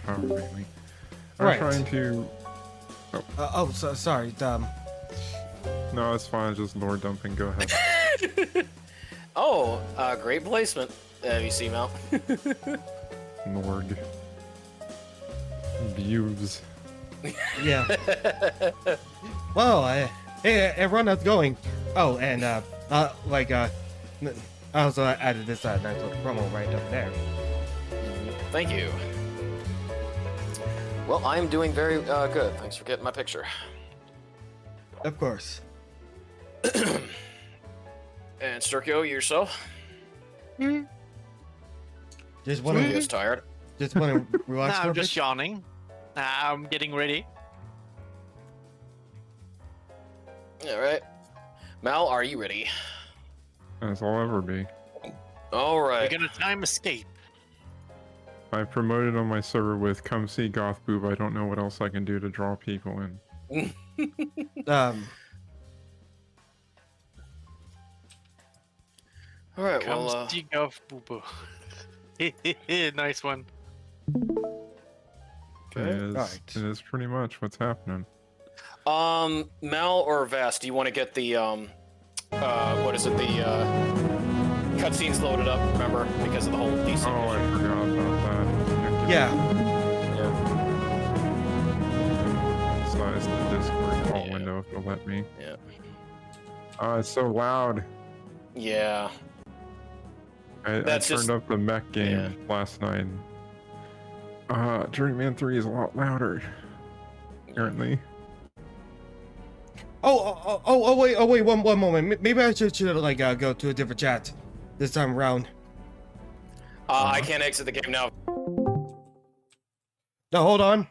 power mainly. I'm Right. trying to... So, sorry. No, it's fine. Just lore dumping. Go ahead. Oh, great placement. You see, Mel? Norg. Views. Yeah. Well, hey, everyone, how's it going? Oh, and I also added this nice little promo right up there. Thank you. Well, I'm doing very good. Thanks for getting my picture. Of course. And Sturkio, yourself? Just You want to guys tired? just want to relax for a I'm just bit. yawning. I'm getting ready. All right. Mal, are you ready? As I'll ever be. All We're right. gonna time escape. I promoted on my server with come see Goth Boob. I don't know what else I can do to draw people in. All right. Come Well, see Golf Boo Boo. Nice one. Right. It is pretty much what's happening. Mal or Vast, do you want to get the what is it? The cutscenes loaded up. Remember, because of the whole DC. Oh, I forgot about that. Yeah. Size the Discord call Yeah. window if it'll let me. Yeah. It's so loud. Yeah. I That's turned just- up the mech game last night. Journeyman 3 is a lot louder. Apparently. Wait, one moment. Maybe I should like go to a different chat this time around. I can't exit the game now. No, hold on.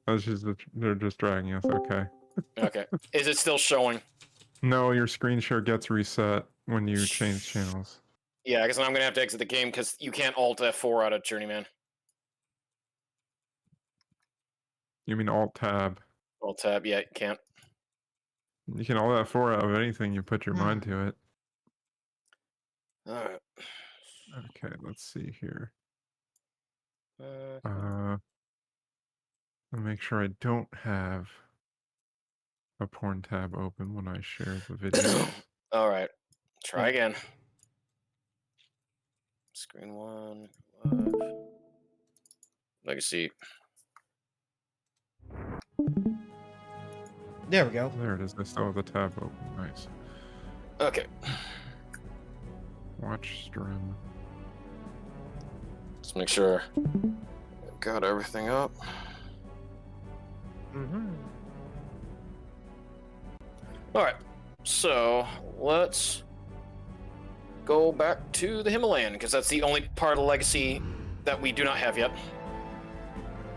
They're just dragging us. Okay. Okay. Is it still showing? No, your screen share gets reset when you change channels. Yeah, because I'm gonna have to exit the game because you can't Alt F4 out of Journeyman. You mean Alt Tab? Alt Tab, yeah, you can't. You can Alt F4 out of anything you put your mind to it. All right. Okay, let's see here. Uh, I'll make sure I don't have a porn tab open when I share the video. all right. Try again. Screen one. Live. Legacy. There we go. There it is. I still have the tab open. Nice. Okay. Watch stream. Let's make sure I've got everything up. All right. So let's go back to the Himalayan because that's the only part of the legacy that we do not have yet.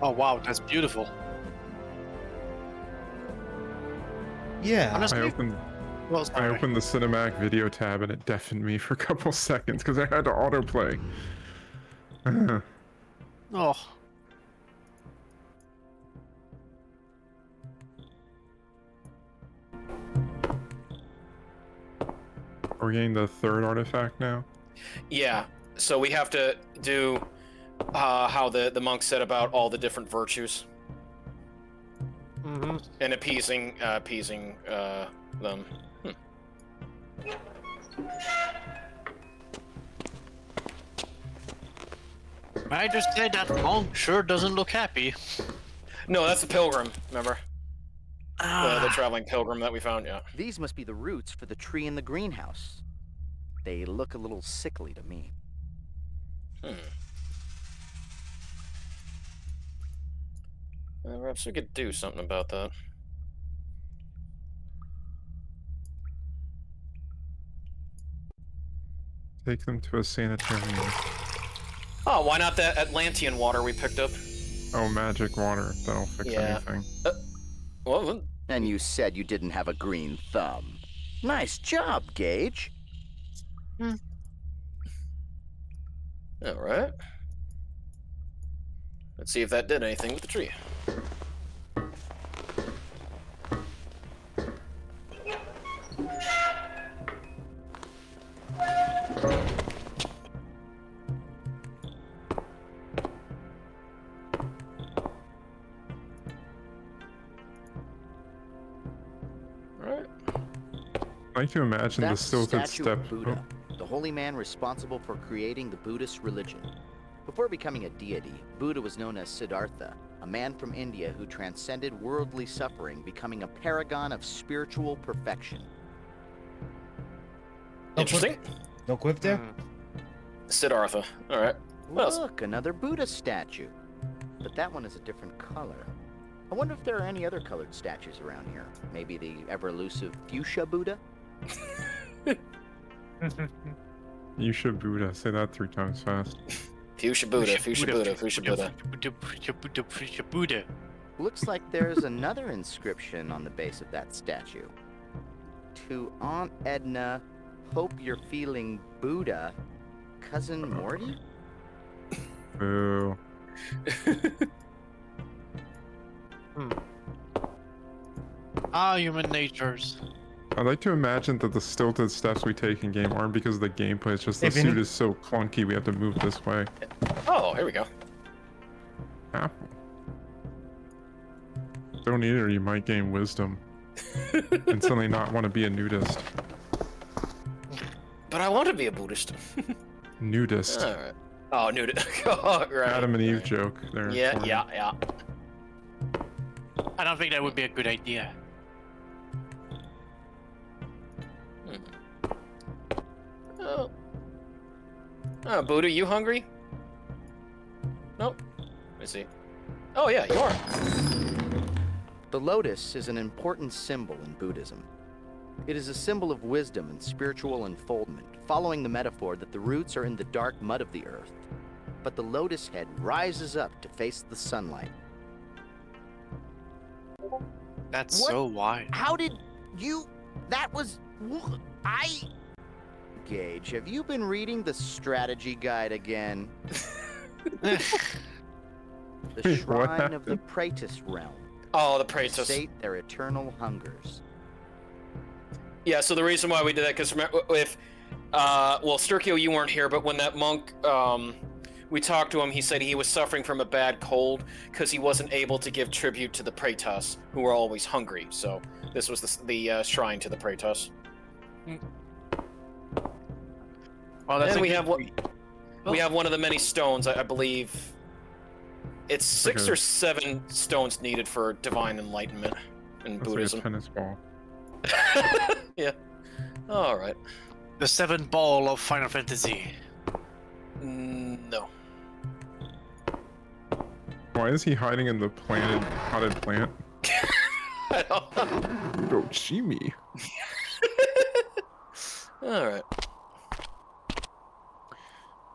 Oh wow, that's beautiful. Yeah. Honestly, I opened the cinematic video tab and it deafened me for a couple seconds because I had to autoplay. Oh, Are we getting the third artifact now? Yeah. So we have to do how the monk said about all the different virtues and appeasing them. I just said that monk sure doesn't look happy. No, that's the pilgrim. Remember the traveling pilgrim that we found? Yeah. These must be the roots for the tree in the greenhouse. They look a little sickly to me. Perhaps we could do something about that. Take them to a sanitarium. Oh, why not that Atlantean water we picked up? Oh, magic water. That'll fix anything. Well, And you said you didn't have a green thumb. Nice job, Gage. all right. Let's see if that did anything with the tree. I like to imagine the That's the stilted statue step. of Buddha, the holy man responsible for creating the Buddhist religion. Before becoming a deity, Buddha was known as Siddhartha, a man from India who transcended worldly suffering, becoming a paragon of spiritual perfection. Interesting. No quiff there? Siddhartha. All right. What else? Look, another Buddha statue. But that one is a different color. I wonder if there are any other colored statues around here. Maybe the ever-elusive fuchsia Buddha? Fuchsia Buddha. Say that 3 times fast. Fuchsia Buddha, Fuchsia Buddha, Fuchsia Buddha. Fuchsia Buddha. Looks like there's another inscription on the base of that statue. To Aunt Edna, hope you're feeling Buddha, Cousin Morty? Boo. Human natures. I'd like to imagine that the stilted steps we take in game aren't because of the gameplay. It's just the Hey, Vinny. suit is so clunky. We have to move this way. Oh, here we go. Apple. Don't eat it, or you might gain wisdom and suddenly not want to be a nudist. But I want to be a Buddhist. Nudist. All right. Oh, nudist. Oh, right. Adam and Eve right. joke there. Yeah, for you. yeah. I don't think that would be a good idea. Oh. Oh, Buddha, you hungry? Nope. Let me see. Oh, yeah, you are. The lotus is an important symbol in Buddhism. It is a symbol of wisdom and spiritual unfoldment, following the metaphor that the roots are in the dark mud of the earth, but the lotus head rises up to face the sunlight. That's What? so wide. How did you... That was... Gage, have you been reading the strategy guide again? The Wait, what shrine of the happened? Praetus realm. Oh, the To Praetus. sate their eternal hungers. Yeah, so the reason why we did that, because if, well, Sturkio, you weren't here, but when that monk, we talked to him, he said he was suffering from a bad cold because he wasn't able to give tribute to the Praetus, who were always hungry. So this was the shrine to the Praetus. Well, that's And a we good have what read. we have one of the many stones, I believe. It's 6 Okay. or 7 stones needed for divine enlightenment in That's Buddhism. like a tennis ball. Yeah. All right. The 7th ball of Final Fantasy. No. Why is he hiding in the potted plant? I don't know. Hiroshima. All right.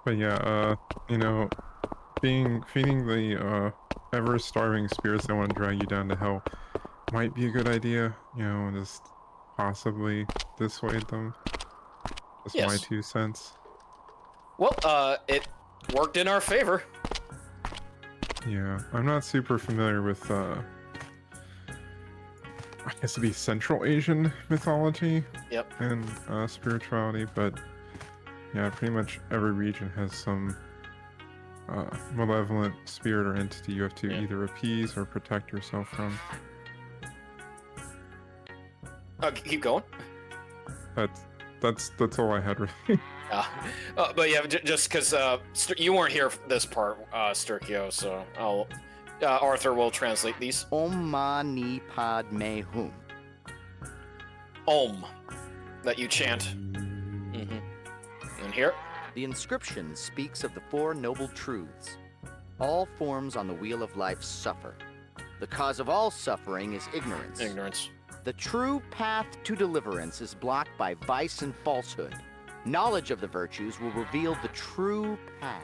But yeah, you know, feeding the ever-starving spirits that want to drag you down to hell might be a good idea. You know, just possibly dissuade them. That's my Yes. 2 cents. Well, it worked in our favor. Yeah, I'm not super familiar with, I guess it'd be Central Asian mythology Yep. and spirituality, but yeah, pretty much every region has some malevolent spirit or entity you have to Yeah. either appease or protect yourself from. Keep going. That's all I had really. But yeah, just because you weren't here for this part, Sturkio, so Arthur will translate these. Om Mani Padme Hum. Om, that you chant. Mm-hmm. And here, The inscription speaks of the 4 noble truths. All forms on the wheel of life suffer. The cause of all suffering is ignorance. ignorance. The true path to deliverance is blocked by vice and falsehood. Knowledge of the virtues will reveal the true path.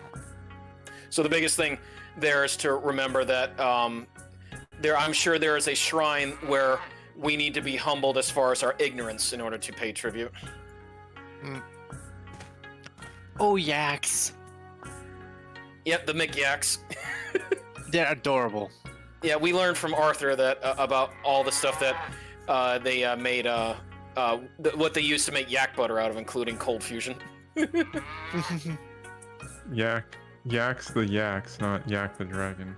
So the biggest thing there is to remember that I'm sure there is a shrine where we need to be humbled as far as our ignorance in order to pay tribute. Oh, yaks. Yep, the McYaks. They're adorable. Yeah, we learned from Arthur that about all the stuff that they made, what they used to make yak butter out of, including cold fusion. Yak's the yaks, not Yak the dragon.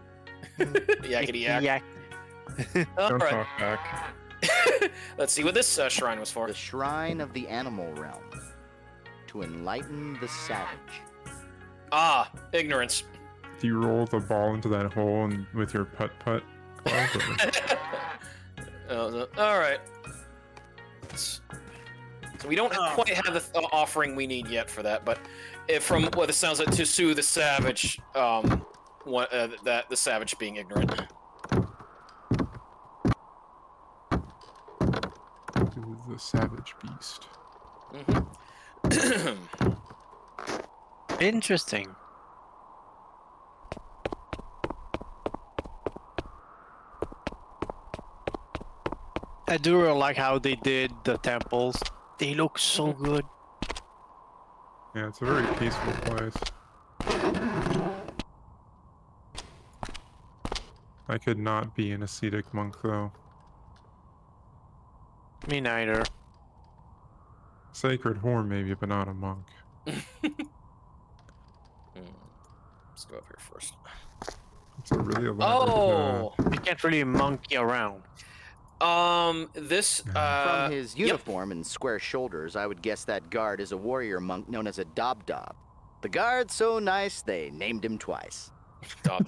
Yakety yak. Yak. All Don't right. talk back. Let's see what this shrine was for. The Shrine of the Animal Realm. To enlighten the savage. Ah, ignorance. Do you roll the ball into that hole and with your putt-putt club? All right. So we don't quite have the offering we need yet for that, but from what it sounds like, to sue the savage, that the savage being ignorant. To the savage beast. Interesting. I do really like how they did the temples. They look so good. Yeah, it's a very peaceful place. I could not be an ascetic monk, though. Me neither. Sacred whore, maybe, but not a monk. Let's go up here first. It's a really elaborate... Oh! You can't really monkey around. This, From his uniform and square shoulders, I would guess that guard is a warrior monk known as a Dobdob. The guard's so nice, they named him twice.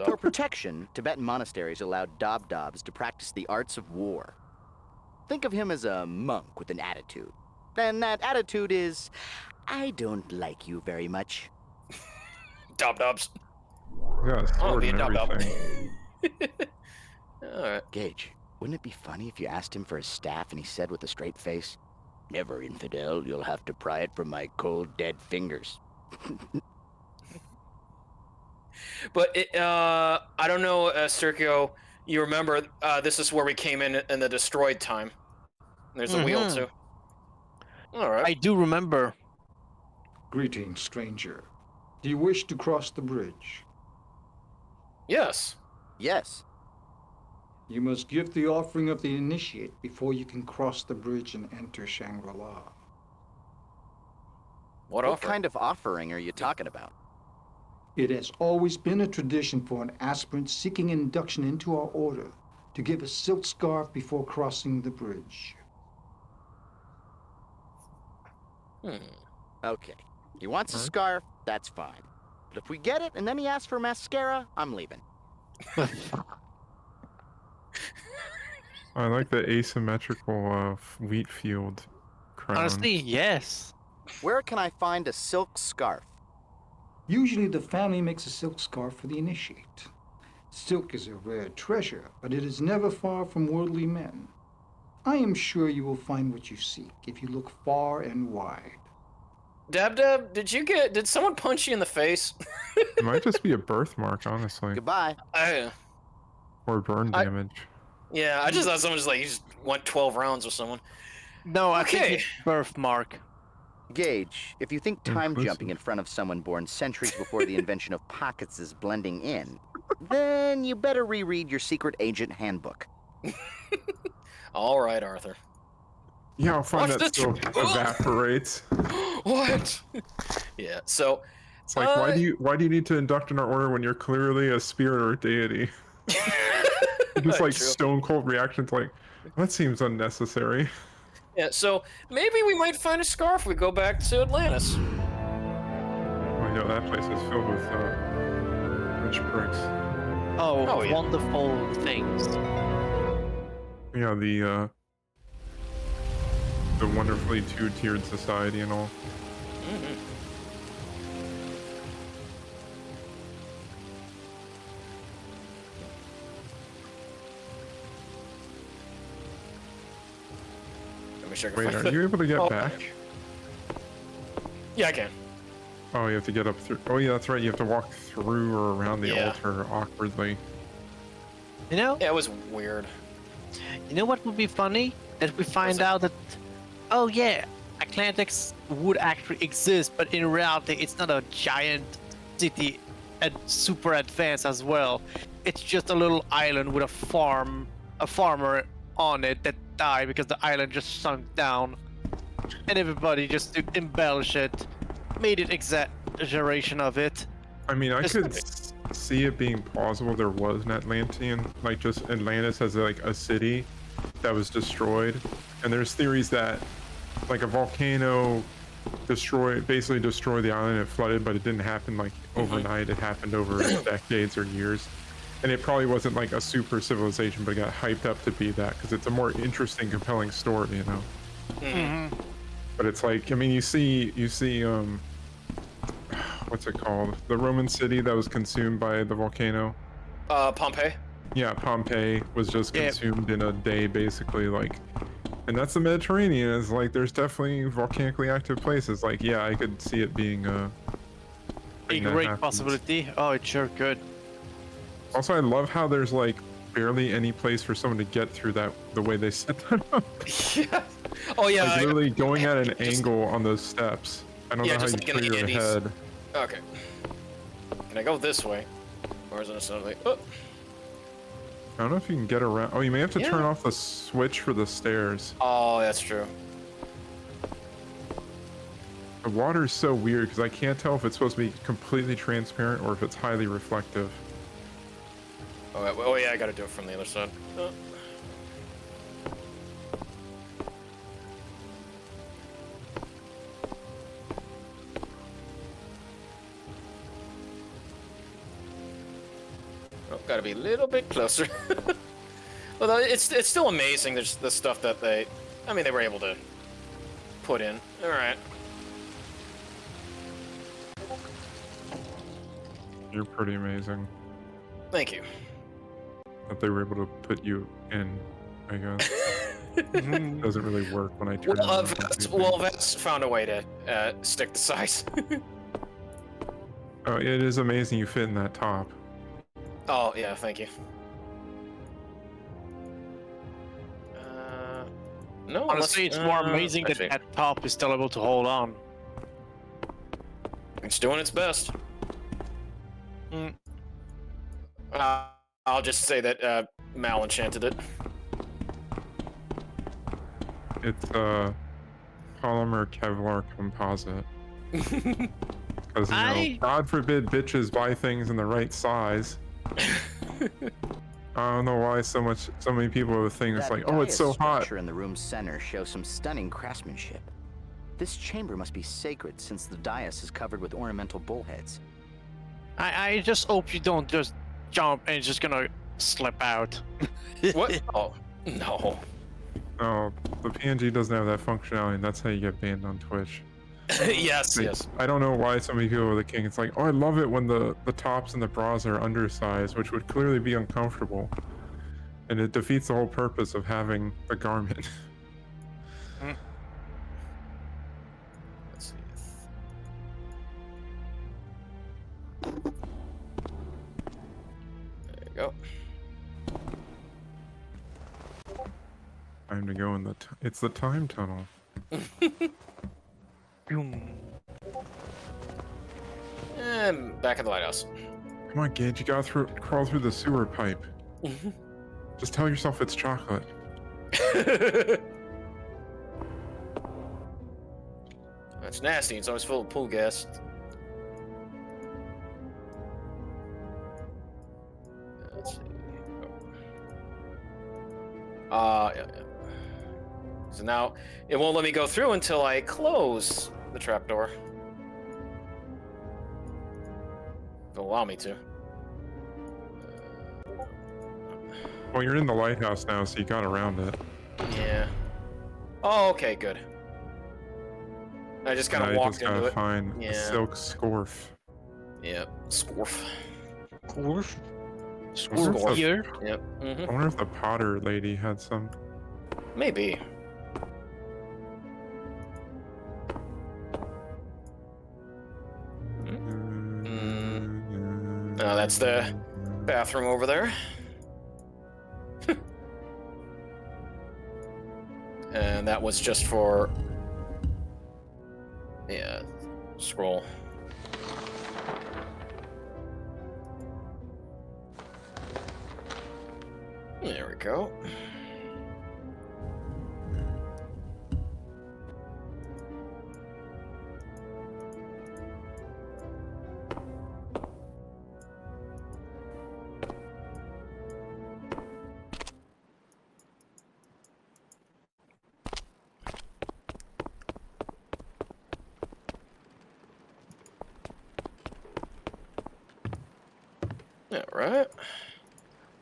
For protection, Tibetan monasteries allowed Dobdobs to practice the arts of war. Think of him as a monk with an attitude. And that attitude is, I don't like you very much. Dobs. Yeah, a sword be a and Dobdob. everything. Alright. Gage, wouldn't it be funny if you asked him for his staff and he said with a straight face, "Never, infidel, you'll have to pry it from my cold, dead fingers." But I don't know, Sergio, you remember, this is where we came in the destroyed time. There's a wheel, too. Alright. I do remember. Greetings, stranger. Do you wish to cross the bridge? Yes. Yes. You must give the offering of the initiate before you can cross the bridge and enter Shangri-La. What offer? kind of offering are you talking about? It has always been a tradition for an aspirant seeking induction into our order to give a silk scarf before crossing the bridge. Okay. He wants a scarf, that's fine. But if we get it and then he asks for mascara, I'm leaving. I like the asymmetrical wheat field crown. Honestly, yes. Where can I find a silk scarf? Usually the family makes a silk scarf for the initiate. Silk is a rare treasure, but it is never far from worldly men. I am sure you will find what you seek if you look far and wide. Deb, did someone punch you in the face? It might just be a birthmark, honestly. Goodbye. Or burn damage. Yeah, I just thought someone just just went 12 rounds with someone. No, I think Okay. it's birthmark. Gage, if you think time jumping in front of someone born centuries before the invention of pockets is blending in, then you better reread your secret agent handbook. All right, Arthur. Yeah, I'll find Watch that this. still evaporates. What? Yeah. So. It's like, why do you need to induct in our order when you're clearly a spirit or a deity? Just like True. stone cold reactions, like that seems unnecessary. Yeah. So maybe we might find a scarf if we go back to Atlantis. Oh, yeah, that place is filled with rich bricks. Oh, yeah. wonderful things. Yeah, the wonderfully two-tiered society and all. Let me check. Wait, are you able to get back? Yeah, I can. Oh, you have to get up through. Oh, yeah, that's right. You have to walk through or around the Yeah. altar awkwardly. You know? Yeah, it was weird. You know what would be funny? That we find out that, oh yeah, Atlantis would actually exist, but in reality, it's not a giant city and super advanced as well. It's just a little island with a farmer on it that died because the island just sunk down, and everybody just to embellish it, made it exaggeration of it. I mean, I Just- could see it being plausible there was an Atlantean, like just Atlantis as like a city that was destroyed, And there's theories that like a volcano basically destroyed the island. It flooded, but it didn't happen like overnight. It happened over decades or years. And it probably wasn't like a super civilization, but it got hyped up to be that because it's a more interesting, compelling story, you know. But it's like, I mean, you see, what's it called? The Roman city that was consumed by the volcano. Pompeii. Yeah, Pompeii was just consumed in a day, basically. Like, and that's the Mediterranean. Is like, there's definitely volcanically active places. Like, yeah, I could see it being A great possibility. Oh, it sure could. Also, I love how there's like barely any place for someone to get through that. The way they set that up. Yeah. Oh yeah. Like literally going at an angle on those steps. I don't know how you like in clear the your Andes. head. Okay. Can I go this way? Or is it something? Oh. I don't know if you can get around. Oh, you may have to turn off the switch for the stairs. Oh, that's true. The water is so weird because I can't tell if it's supposed to be completely transparent or if it's highly reflective. Oh yeah, I gotta do it from the other side. Oh. Oh, gotta be a little bit closer. Although it's still amazing. There's the stuff that they were able to put in. All right. You're pretty amazing Thank you. that they were able to put you in, I guess. It doesn't really work when I turn it on. Vats found a way to stick the size. Oh, it is amazing you fit in that top. Oh, yeah, thank you. No, Honestly, it's more amazing that that top is still able to hold on. It's doing its best. I'll just say that Mal enchanted it. It's a polymer Kevlar composite. Because, you know, God forbid bitches buy things in the right size. I don't know why so many people with things like, oh, it's so hot. The structure in the room's center shows some stunning craftsmanship. This chamber must be sacred since the dais is covered with ornamental bullheads. I just hope you don't just jump and it's just gonna slip out. What? Oh, no. Oh, the PNG doesn't have that functionality, and that's how you get banned on Twitch. Yes. I don't know why so many people with the king. It's like, oh, I love it when the tops and the bras are undersized, which would clearly be uncomfortable, and it defeats the whole purpose of having the garment. Let's see. There you go. Time to go in the. It's the time tunnel. And back at the lighthouse. Come on, Gage, you gotta crawl through the sewer pipe. Just tell yourself it's chocolate. That's nasty. It's always full of pool gas. Let's see. Yeah. So now it won't let me go through until I close the trapdoor. It'll allow me to. Well, you're in the lighthouse now, so you got around it. Yeah. Oh, okay, good. I just kind of walked into it. Find the silk scorf. Yeah, scorf. Scorf? Scorf. Here? Yep. I wonder if the Potter lady had some. Maybe. Oh, that's the bathroom over there. And that was just for... Yeah, scroll. There we go. Yeah, right.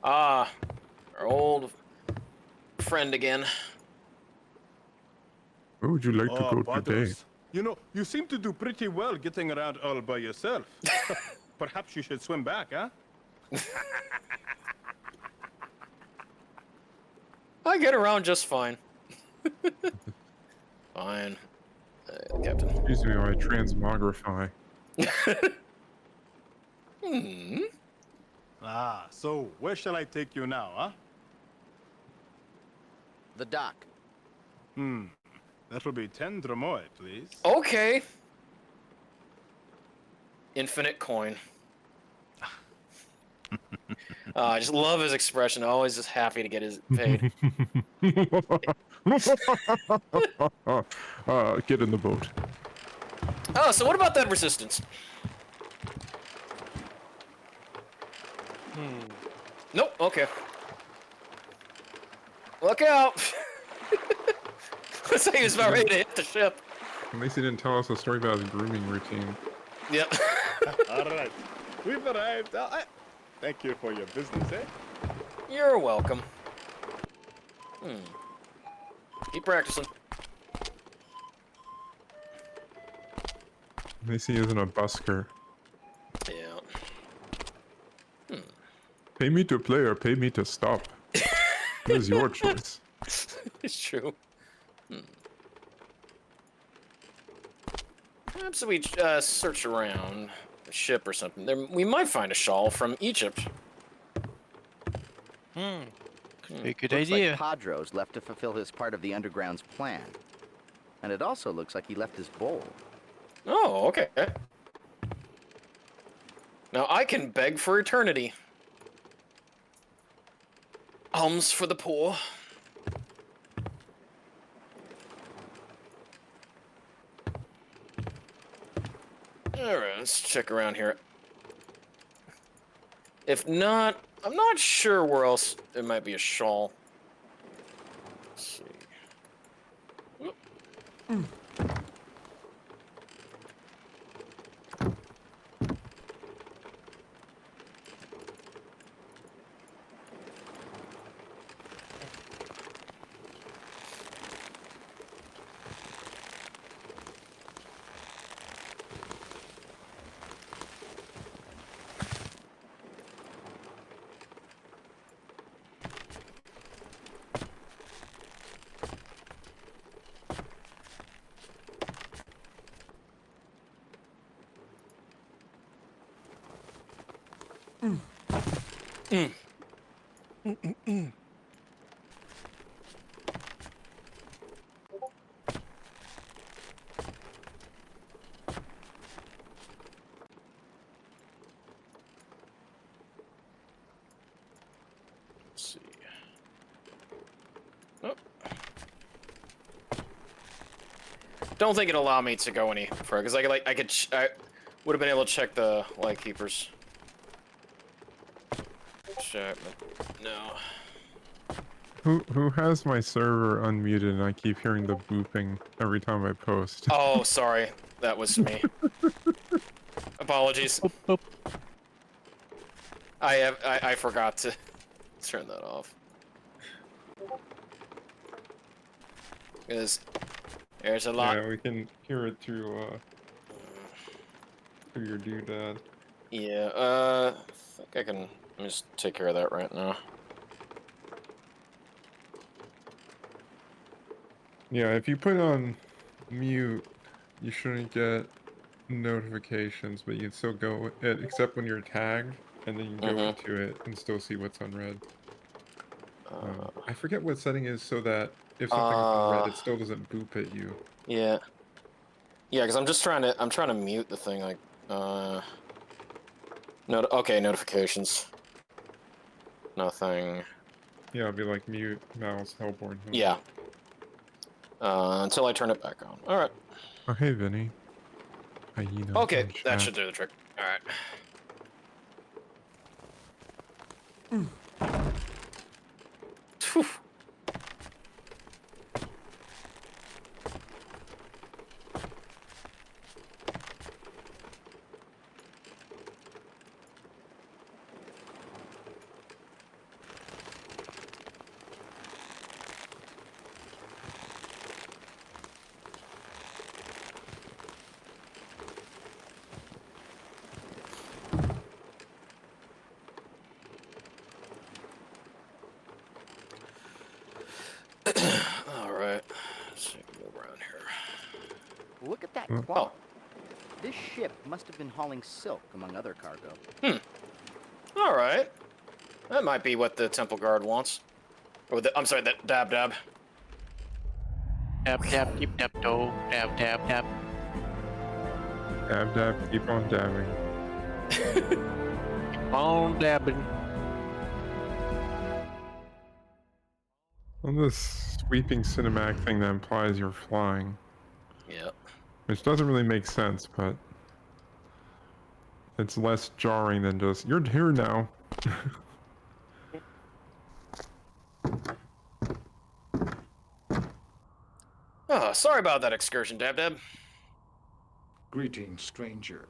Ah, our old friend again. Where would you like to go today? Badros. You know, you seem to do pretty well getting around all by yourself. Perhaps you should swim back, huh? I get around just fine. Fine, Captain. Excuse me while I transmogrify. Hmm. Ah, so where shall I take you now, huh? The dock. That'll be 10 dromoi, please. Okay. Infinite coin. I just love his expression. Always just happy to get his paid. Get in the boat. Oh, so what about that resistance? Nope. Okay. Look out! Looks like he was about ready to hit the ship. At least he didn't tell us a story about his grooming routine. Yep. All right. We've arrived. Thank you for your business, eh? You're welcome. Keep practicing. At least he isn't a busker. Yeah. Pay me to play or pay me to stop. It is your choice. It's true. Perhaps we search around a ship or something. There, we might find a shawl from Egypt. A good Looks idea. like Padros left to fulfill his part of the Underground's plan. And it also looks like he left his bowl. Oh, okay. Now I can beg for eternity. Alms for the poor. Alright, let's check around here. If not, I'm not sure where else there might be a shawl. Let's see. Let's see. Oh. Don't think it'll allow me to go any further because I would have been able to check the light keepers. Check, but no. Who has my server unmuted and I keep hearing the booping every time I post? Oh, sorry, that was me. Apologies. I forgot to turn that off. Because there's a lot. Yeah, we can hear it through your doodad. Yeah, I think I can. Let me just take care of that right now. Yeah, if you put on mute, you shouldn't get notifications, but you can still go it except when you're tagged, and then you can go into it and still see what's unread. I forget what setting is so that if something's unread, it still doesn't boop at you. Yeah. Yeah, because I'm just trying to mute the thing, like, okay, notifications. Nothing. Yeah, it'd be like mute, mouse, Hellborn. Yeah. Until I turn it back on. Alright. Oh, hey, Vinny. Hyena Okay, in that chat. should do the trick. Alright. Phew. around here. Look at that Oh. clock. This ship must have been hauling silk, among other cargo. All right. That might be what the temple guard wants. Or I'm sorry, that dab. Tap, tap, keep tap toe. Tap, tap, tap. Dab, dab, keep on dabbing. On dabbing. On this sweeping cinematic thing that implies you're flying, Yep. which doesn't really make sense, but it's less jarring than just, you're here now. Oh, sorry about that excursion, Dab. Greetings, stranger.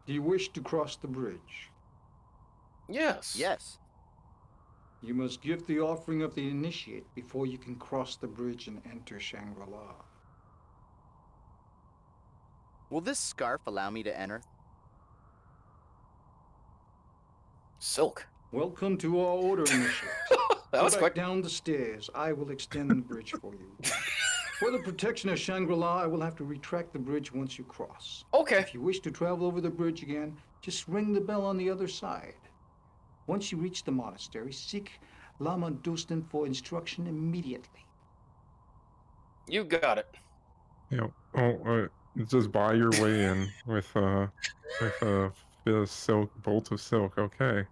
Do you wish to cross the bridge? Yes. Yes. You must give the offering of the initiate before you can cross the bridge and enter Shangri-La. Will this scarf allow me to enter? Silk. Welcome to our order, initiate. That was Go back quick. down the stairs. I will extend the bridge for you. For the protection of Shangri-La, I will have to retract the bridge once you cross. Okay. If you wish to travel over the bridge again, just ring the bell on the other side. Once you reach the monastery, seek Lama Dustin for instruction immediately. You got it. You know, just buy your way in with a bit of silk, bolt of silk. Okay.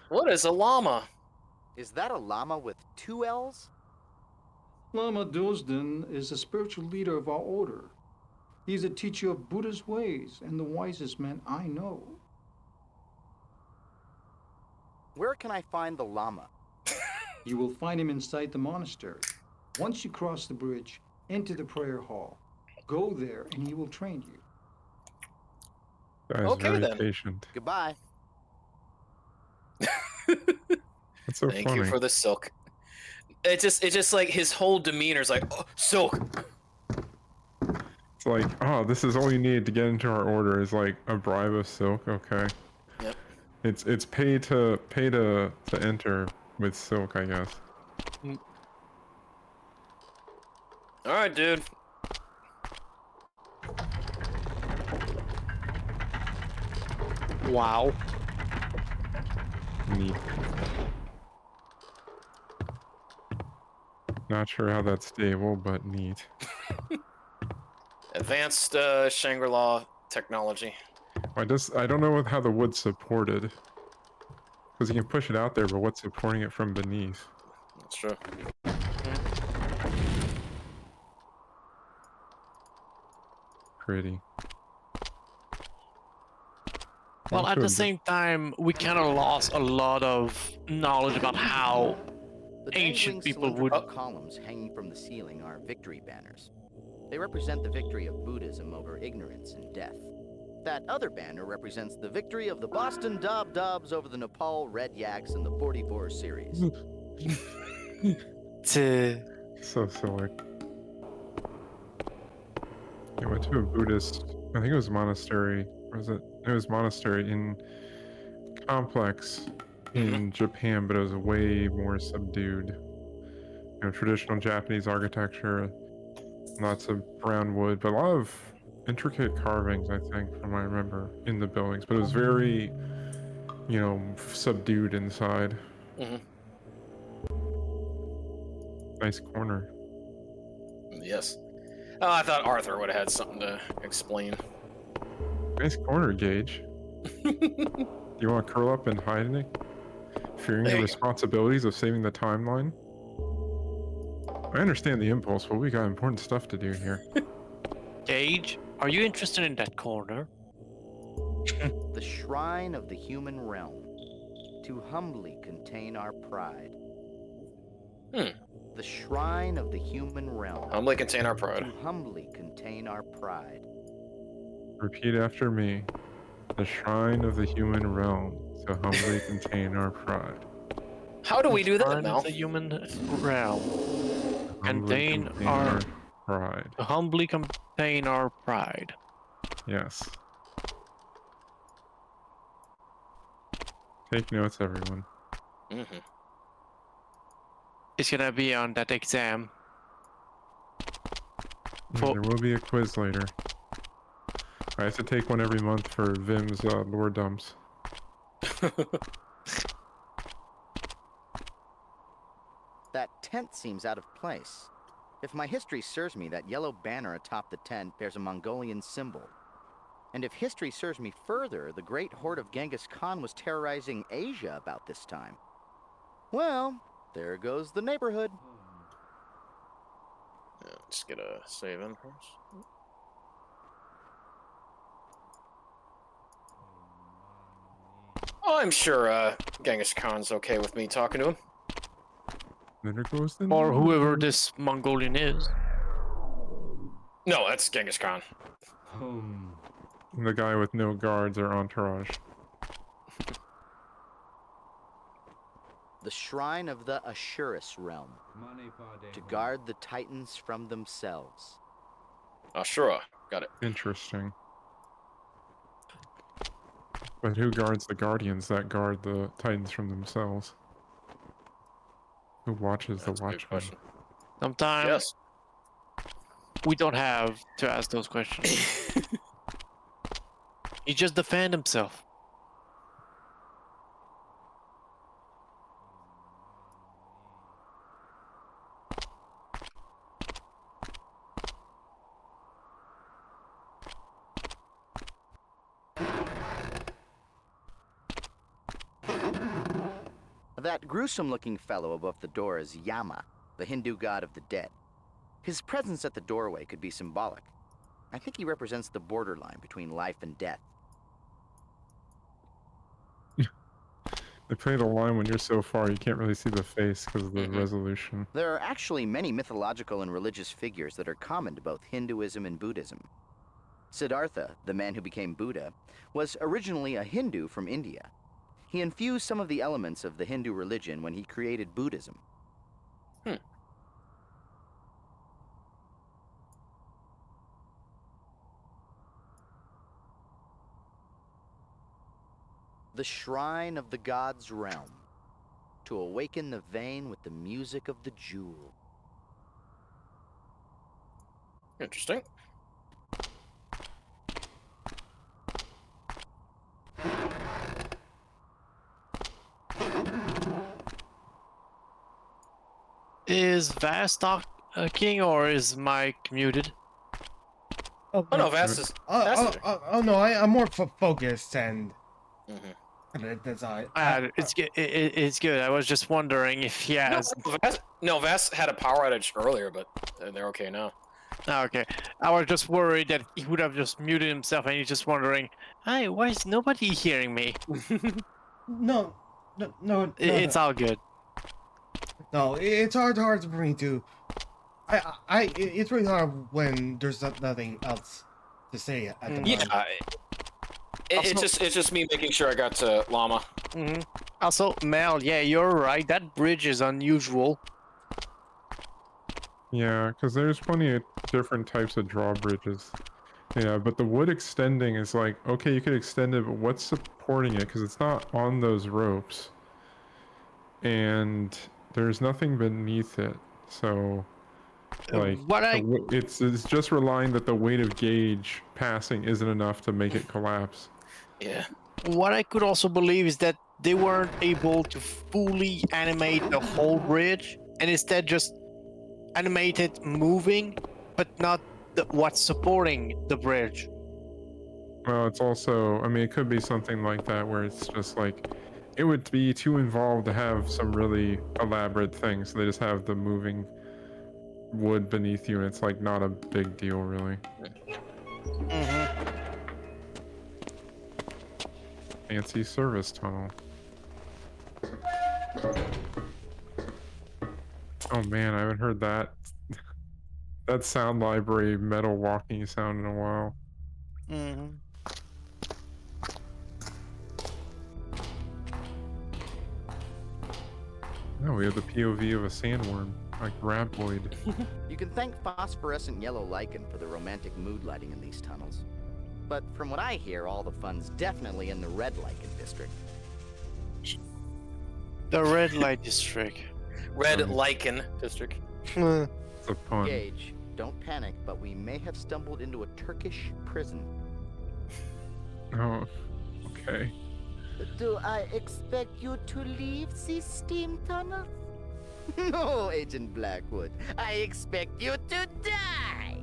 What is a llama? Is that a llama with 2 L's? Lama Dustin is the spiritual leader of our order. He's a teacher of Buddha's ways and the wisest man I know. Where can I find the llama? You will find him inside the monastery. Once you cross the bridge, enter the prayer hall. Go there and he will train you. Guy's Okay, very then. patient. Goodbye. That's so Thank funny. you for the silk. It's just like his whole demeanor is like, oh, silk. It's like, oh, this is all you need to get into our order is like a bribe of silk. Okay. Yep. It's pay to enter with silk, I guess. All right, dude. Wow. Neat. Not sure how that's stable, but neat. Advanced Shangri-La technology. I don't know how the wood's supported. Because you can push it out there, but what's supporting it from beneath? That's true. Pretty. Well, Also at a the bit- same time, we kind of lost a lot of knowledge about how The ancient dangling people would. cylindrical columns hanging from the ceiling are victory banners. They represent the victory of Buddhism over ignorance and death. That other banner represents the victory of the Boston Dobs over the Nepal Red Yaks in the 44 series. So silly. I went to a Buddhist, I think it was monastery, or was it? It was monastery in complex in Japan, but it was way more subdued. You know, traditional Japanese architecture, lots of brown wood, but a lot of intricate carvings, I think, from what I remember, in the buildings. But it was very, you know, subdued inside. Mhm. Nice corner. Yes. Oh, I thought Arthur would have had something to explain. Nice corner, Gage. You want to curl up and hide in it? Fearing There the you go. responsibilities of saving the timeline? I understand the impulse, but we got important stuff to do here. Gage, are you interested in that corner? The shrine of the human realm, to humbly contain our pride. The shrine of the human realm, Humbly contain our pride. to humbly contain our pride. Repeat after me. The shrine of the human realm, to humbly contain our pride. How do we do that, Shrine of Mel? The human realm. Humbly Contain our- pride. To humbly contain our pride. Yes. Take notes, everyone. Mm-hmm. It's gonna be on that exam. There will be a quiz later. I have to take one every month for Vim's lore dumps. That tent seems out of place. If my history serves me, that yellow banner atop the tent bears a Mongolian symbol. And if history serves me further, the great horde of Genghis Khan was terrorizing Asia about this time. Well, there goes the neighborhood. Yeah, let's get a save in first. Oh, I'm sure Genghis Khan's okay with me talking to him. There goes the Or number. whoever this Mongolian is. No, that's Genghis Khan. The guy with no guards or entourage. The shrine of the Ashurus realm. To guard the Titans from themselves. Ashura, got it. Interesting. But who guards the guardians that guard the Titans from themselves? Who watches That's the a good watchmen? question. Sometimes Yes. we don't have to ask those questions. He just defend himself. That gruesome-looking fellow above the door is Yama, the Hindu god of the dead. His presence at the doorway could be symbolic. I think he represents the borderline between life and death. They play the line when you're so far you can't really see the face because of the Mhm. resolution. There are actually many mythological and religious figures that are common to both Hinduism and Buddhism. Siddhartha, the man who became Buddha, was originally a Hindu from India. He infused some of the elements of the Hindu religion when he created Buddhism. The Shrine of the God's Realm. To awaken the vein with the music of the jewel. Interesting. Is VaStar king or is Mike muted? Oh no, Vass is. Vass is- Oh no, I'm more focused and Mhm. that's all. It's good. I was just wondering if he has. No, Vass had a power outage earlier, but they're okay now. Oh, okay. I was just worried that he would have just muted himself and he's just wondering, hey, why is nobody hearing me? No. It's all good. No, it's hard for me to. It's really hard when there's nothing else to say at the moment. Yeah, it's just me making sure I got to Llama. Hmm. Also, Mel, yeah, you're right. That bridge is unusual. Yeah, because there's plenty of different types of drawbridges. Yeah, but the wood extending is like, okay, you could extend it, but what's supporting it? Because it's not on those ropes. And there's nothing beneath it. So, like, it's just relying that the weight of gauge passing isn't enough to make it collapse. Yeah. What I could also believe is that they weren't able to fully animate the whole bridge and instead just animate it moving, but not what's supporting the bridge. Well, it's also, I mean, it could be something like that where it's just like, it would be too involved to have some really elaborate things. So they just have the moving wood beneath you, and it's like not a big deal, really. Mm-hmm. Fancy service tunnel. Oh man, I haven't heard that sound library metal walking sound in a while. Mm-hmm. Oh, we have the POV of a sandworm, like graboid. You can thank phosphorescent yellow lichen for the romantic mood lighting in these tunnels. But from what I hear, all the fun's definitely in the red lichen district. The red light district. Red Lichen District. It's a pun. Gage, don't panic, but we may have stumbled into a Turkish prison. Oh, okay. Do I expect you to leave the steam tunnel? No, Agent Blackwood. I expect you to die!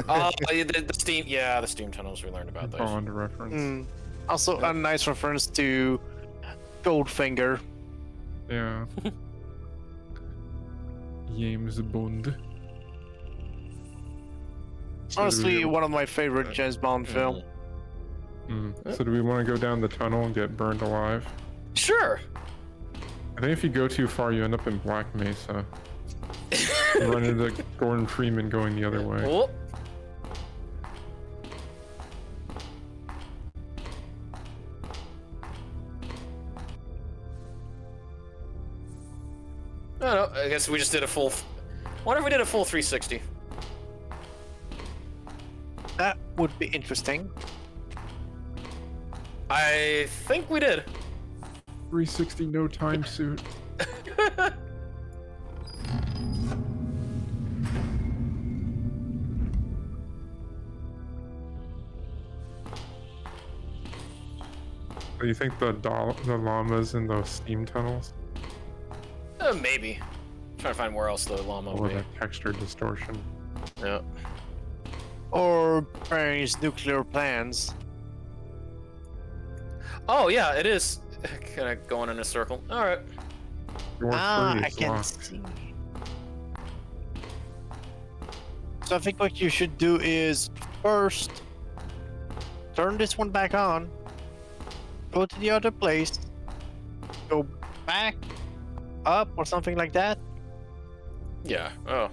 Oh, the steam. Yeah, the steam tunnels. We learned about those. Bond reference. Also, a nice reference to Goldfinger. Yeah. James Bond. So Honestly, one of my favorite James Bond film. So do we want to go down the tunnel and get burned alive? Sure. I think if you go too far, you end up in Black Mesa. You run into Gordon Freeman going the other way. Oh. I don't know. I guess we just did a full. What if we did a full 360? That would be interesting. I think we did. 360 no time suit. Do you think the llamas in those steam tunnels? Maybe. Trying to find where else the llama Or would be. the texture distortion? Yeah. Or Barry's nuclear plans. Oh yeah, it is kind of going in a circle. All right. Your Ah, tree I is can locked. see. So I think what you should do is first turn this one back on, go to the other place, go back up or something like that. Yeah. Oh.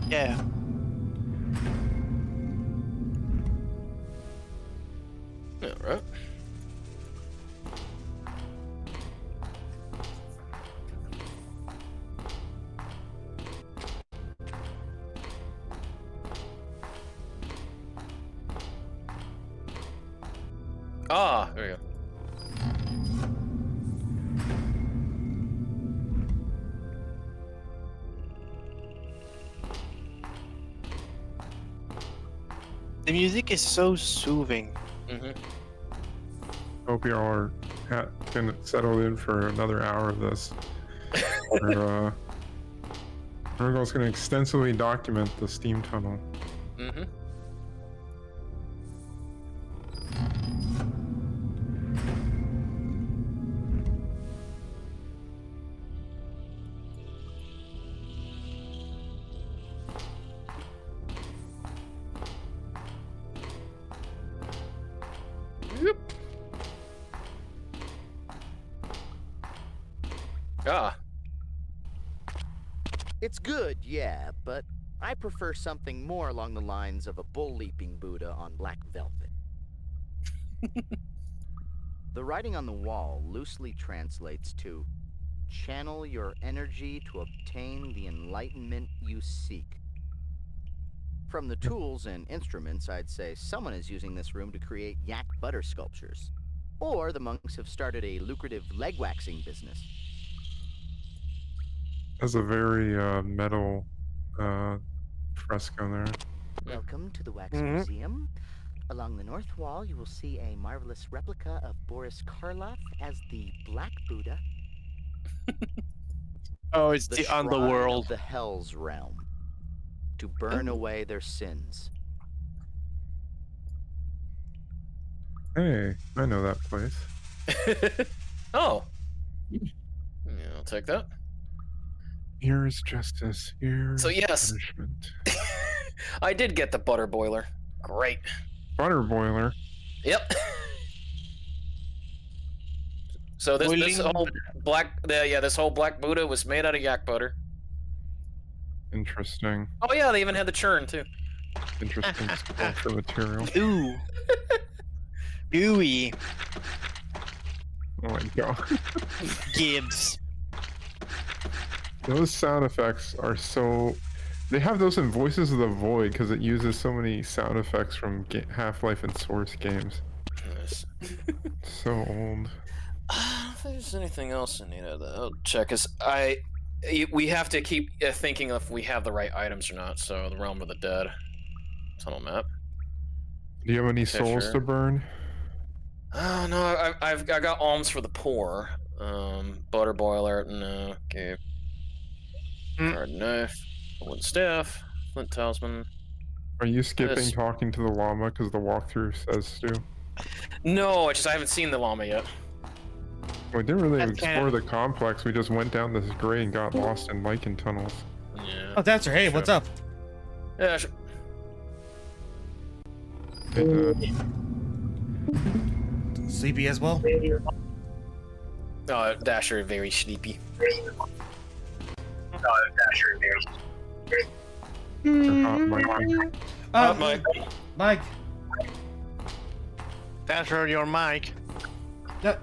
Yeah. Yeah. Right. Ah, there we go. The music is so soothing. Mm-hmm. Hope you all are can settle in for another hour of this. Rugal's going to extensively document the steam tunnel. Mm-hmm. Ah. It's good, yeah, but I prefer something more along the lines of a bull-leaping Buddha on black velvet. The writing on the wall loosely translates to, "Channel your energy to obtain the enlightenment you seek." From the tools and instruments, I'd say someone is using this room to create yak butter sculptures. Or the monks have started a lucrative leg waxing business. That's a very metal fresco there. Welcome to the Wax Mhm. Museum. Along the north wall, you will see a marvelous replica of Boris Karloff as the Black Buddha. Oh, it's The the shrine underworld. of the Hell's Realm. To burn away their sins. Hey, I know that place. Oh. Yeah, I'll take that. Here is justice. Here is So, yes. punishment. I did get the butter boiler. Great. Butter boiler. Yep. So this Boiling whole this whole black Buddha was made out of yak butter. Interesting. Oh yeah, they even had the churn too. Interesting sculpture material. Ooh. Gooey. Oh my god. Gibbs. Those sound effects are so... They have those in Voices of the Void because it uses so many sound effects from Half-Life and Source games. Yes. So old. If there's anything else I need to check, we have to keep thinking if we have the right items or not. So the realm of the dead, tunnel map. Do you have any souls Sure. to burn? Oh no, I got alms for the poor. Butter boiler, no. Okay. Card knife, wooden staff, flint talisman. Are you skipping This- talking to the llama because the walkthrough says to? No, I haven't seen the llama yet. We didn't really That's explore kind the complex. We just went down this grade and got lost in lichen tunnels. Yeah. Oh, that's her. Hey, what's up? Yeah. Sleepy as well? Dasher very sleepy. Mike. Mike. Dasher, your mic. No,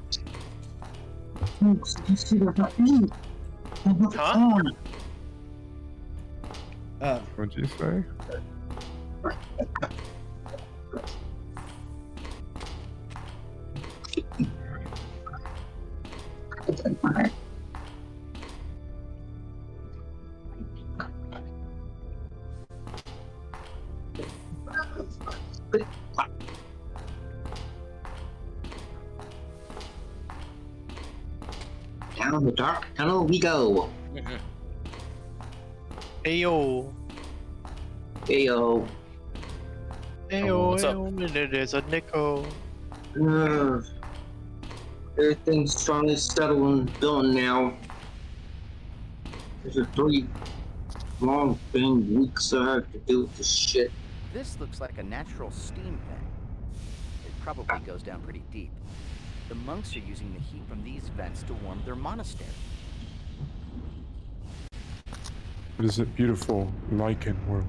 Huh? What'd you say? Down the dark tunnel we go. Ayo. Ayo. Ayo, what's up? ayo, there's a Nico. Everything's strong and settled and done now. There's a 3 long thing weeks I have to do with this shit. This looks like a natural steam vent. It probably goes down pretty deep. The monks are using the heat from these vents to warm their monastery. What is it? Beautiful lichen world.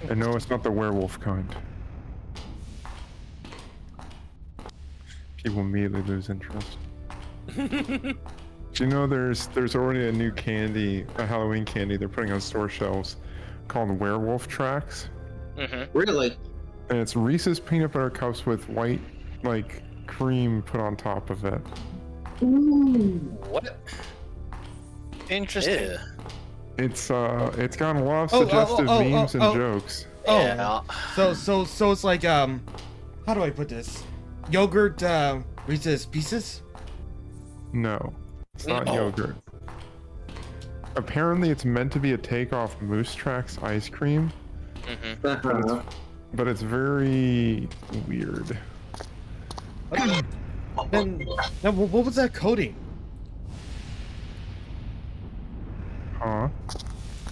I know it's not the werewolf kind. People immediately lose interest. Do you know there's already a new candy, a Halloween candy they're putting on store shelves called werewolf tracks? Really? And it's Reese's peanut butter cups with white, like, cream put on top of it. Ooh. What? Interesting. Yeah. It's got a lot of suggestive memes and jokes. Oh, Yeah. so it's like how do I put this? Yogurt Reese's Pieces? No, it's not No. yogurt. Apparently, it's meant to be a takeoff Moose Tracks ice cream, Uh-huh. but it's very weird. Then what was that coating? Huh?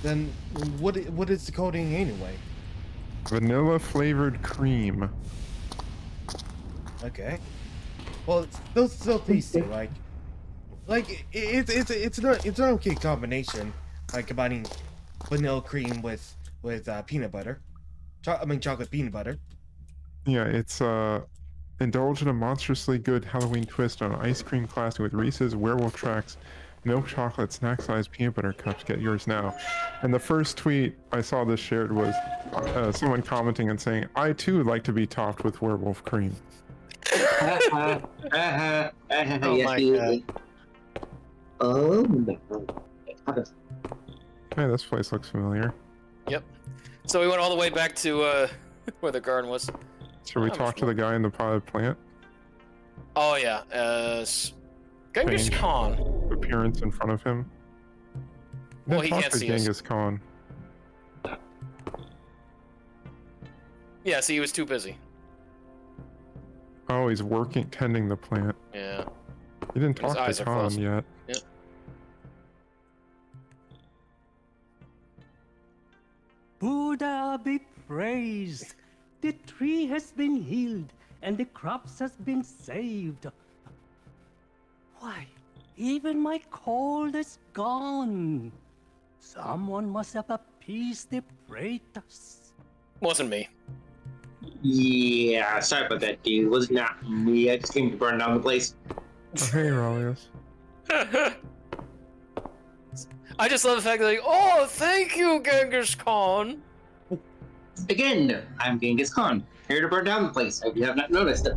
Then what is the coating anyway? Vanilla flavored cream. Okay. Well, it's still tasty. It's an okay combination. Like combining vanilla cream with peanut butter. Chocolate peanut butter. Yeah, it's indulge in a monstrously good Halloween twist on ice cream classic with Reese's werewolf tracks, milk chocolate snack-sized peanut butter cups. Get yours now. And the first tweet I saw this shared was someone commenting and saying, "I too like to be topped with werewolf cream." Oh Oh my God. Oh no. Hey, this place looks familiar. Yep. So we went all the way back to where the garden was. Should we I'm talk to the guy in the potted plant? Oh yeah. Genghis Strange. Khan. Appearance in front of him. Well, Then he talk can't to see us. Genghis Khan. Yeah. See, he was too busy. Oh, he's working, tending the plant. Yeah. You didn't His talk eyes to are Khan closed. yet. Buddha be praised. The tree has been healed and the crops has been saved. Why, even my cold is gone. Someone must have appeased the praetors. Wasn't me. Yeah, sorry about that, dude. It was not me. I just came to burn down the place. Oh, hey, Aurelius. I just love the fact that like, oh, thank you, Genghis Khan. Again, I'm Genghis Khan, here to burn down the place. If you have not noticed it.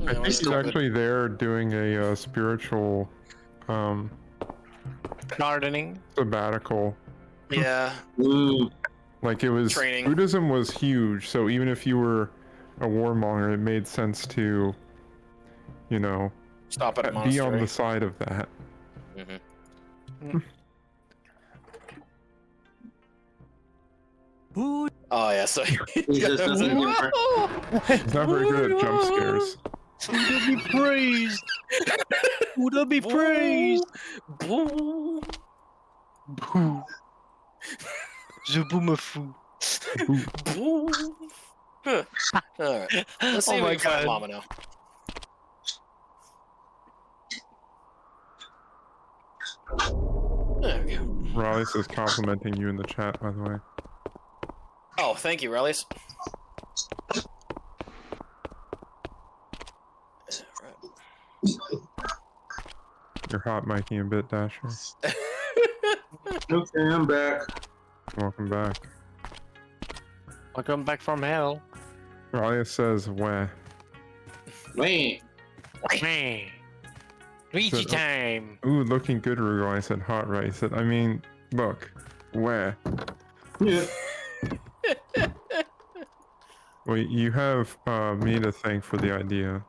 I think he's actually there doing a spiritual Gardening. sabbatical. Yeah. Like it was Training. Buddhism was huge, so even if you were a warmonger, it made sense to, you know, Stop at a be on monastery. the side of that. Buddha Oh yeah, so He's just nothing different. He's not very good at jump scares. Buddha be praised. Buddha be praised. Boo. Boo. Je boomafoo. Boo. Huh. All right. Let's see Oh if my we can find God. Mama now. There we go. Raleigh is complimenting you in the chat, by the way. Oh, thank you, Rallies. You're hot, Mikey and Bit Dasher. Okay, I'm back. Welcome back. Welcome back from hell. Raleigh says, "Weh." Wait. Man. Luigi Said, time. Ooh, looking good, Rugal. I said, hot, right? He said, I mean, look, weh. Yeah. Well, you have me to thank for the idea.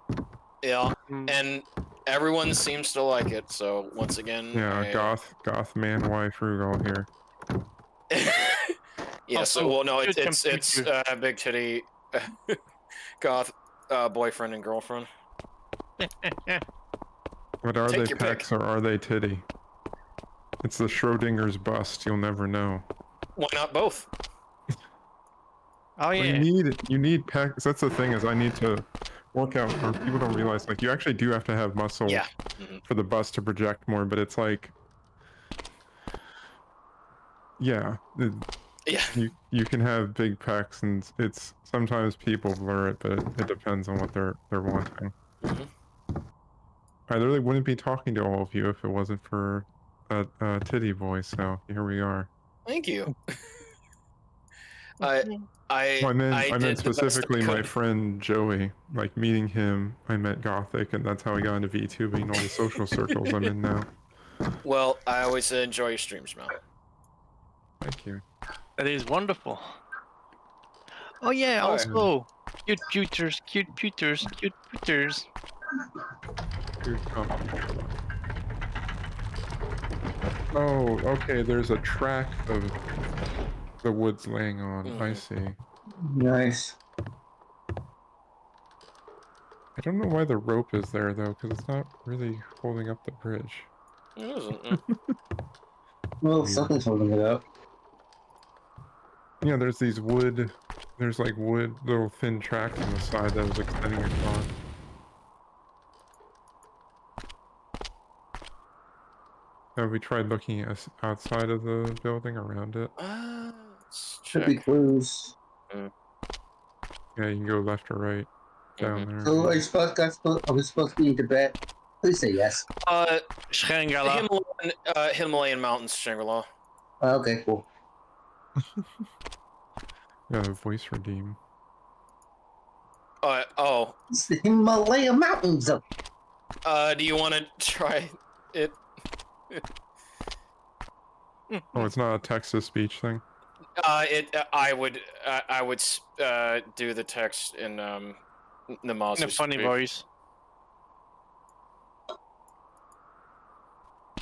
Yeah, and everyone seems to like it. So once again, Yeah, goth man wife Rugal here. Yeah. So well, no, it's computer. big titty goth boyfriend and girlfriend. But are Take they your pick. pecs or are they titty? It's the Schrodinger's bust. You'll never know. Why not both? Oh Well, yeah. you need pecs. That's the thing is I need to work out. Or people don't realize like you actually do have to have muscle Yeah. for the bust to project more. But it's like, yeah, Yeah. you can have big pecs and it's sometimes people blur it, but it depends on what they're wanting. I literally wouldn't be talking to all of you if it wasn't for a titty voice. So here we are. Thank you. I Well, I did meant the best I specifically my could. friend Joey. Like meeting him, I met Gothic, and that's how I got into VTubing and all the social circles I'm in now. Well, I always enjoy your streams, Mel. Thank you. That is wonderful. Oh yeah, All right. also cute pewters, cute pewters, cute pewters. Good compliment. Oh, okay. There's a track of the woods laying on. I see. Nice. I don't know why the rope is there though, because it's not really holding up the bridge. It isn't. Well, Weird. something's holding it up. Yeah, there's these wood. There's like wood little thin tracks on the side that was extending across. Have we tried looking outside of the building around it? Let's Should be check. clues. Yeah, you can go left or right down there. So are we supposed to be in Tibet? Please say yes. Shangri-La. Himalayan mountains, Shangri-La. Okay, cool. Yeah, voice redeem. Oh. It's the Himalaya Mountains. Do you want to try it? Oh, it's not a text-to-speech thing? I would do the text in Namazu. In a funny voice.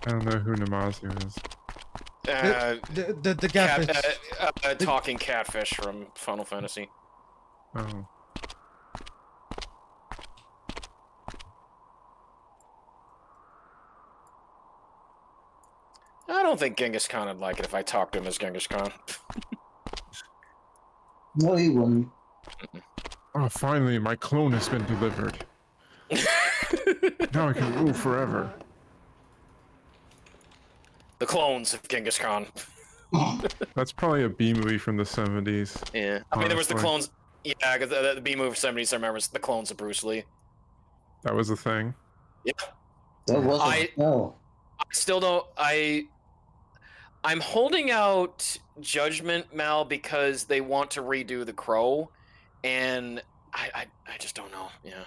I don't know who Namazu is. The catfish. Talking catfish from Final Fantasy. Oh. I don't think Genghis Khan would like it if I talked to him as Genghis Khan. No, he wouldn't. Oh, finally, my clone has been delivered. Now I can rule forever. The clones of Genghis Khan. That's probably a B movie from the 70s. Yeah. I mean, there was the honestly. clones. Yeah, because the B movie 70s, I remember, was the clones of Bruce Lee. That was a thing. Yeah. That wasn't. No. I still don't. I'm holding out Judgment, Mal, because they want to redo The Crow, and I just don't know. Yeah,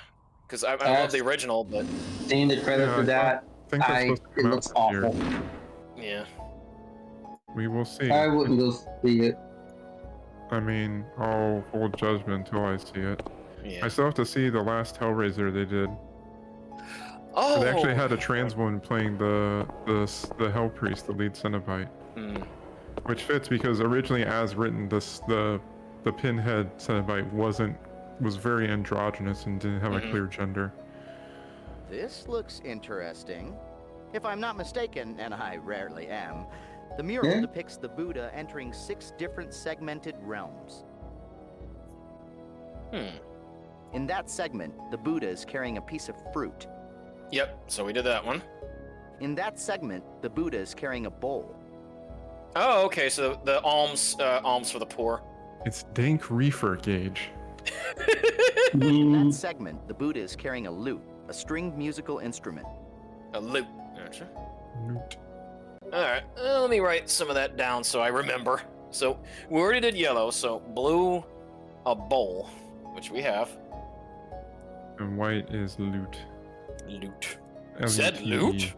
because I love the original, but Seeing the trailer for that, think that's supposed to It come out looks this awful. year. Yeah. We will see. I wouldn't go see it. I mean, I'll hold judgment until I see it. Yeah. I still have to see the last Hellraiser they did. Oh. They actually had a trans woman playing the Hell Priest, the lead Cenobite, which fits because originally, as written, the Pinhead Cenobite was very androgynous and didn't have a clear gender. This looks interesting. If I'm not mistaken, and I rarely am, the mural depicts the Buddha entering 6 different segmented realms. In that segment, the Buddha is carrying a piece of fruit. Yep, so we did that one. In that segment, the Buddha is carrying a bowl. Oh, okay, so the alms for the poor. It's dank reefer, Gage. In that segment, the Buddha is carrying a lute, a stringed musical instrument. A lute. Gotcha. Loot. Alright, let me write some of that down so I remember. So, we already did yellow, so blue, a bowl, which we have. And white is loot. Loot. L-U-T-E. Said loot?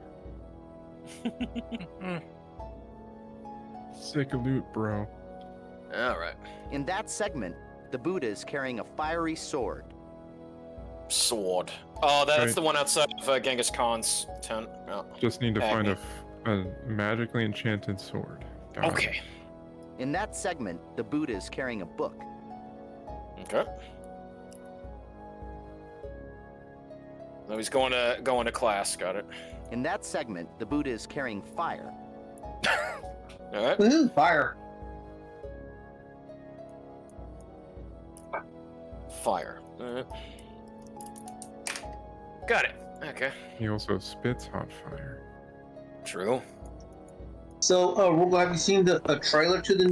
Sick loot, bro. Alright. In that segment, the Buddha is carrying a fiery sword. Sword. Oh, that's Right. the one outside of Genghis Khan's tent. Oh. Just need to find Agni. a magically enchanted sword. Got it. Okay. In that segment, the Buddha is carrying a book. Okay. So he's going to class. Got it. In that segment, the Buddha is carrying fire. All right. Woohoo, fire. Fire. Got it. Okay. He also spits hot fire. True. So, Rugal, have you seen a trailer to the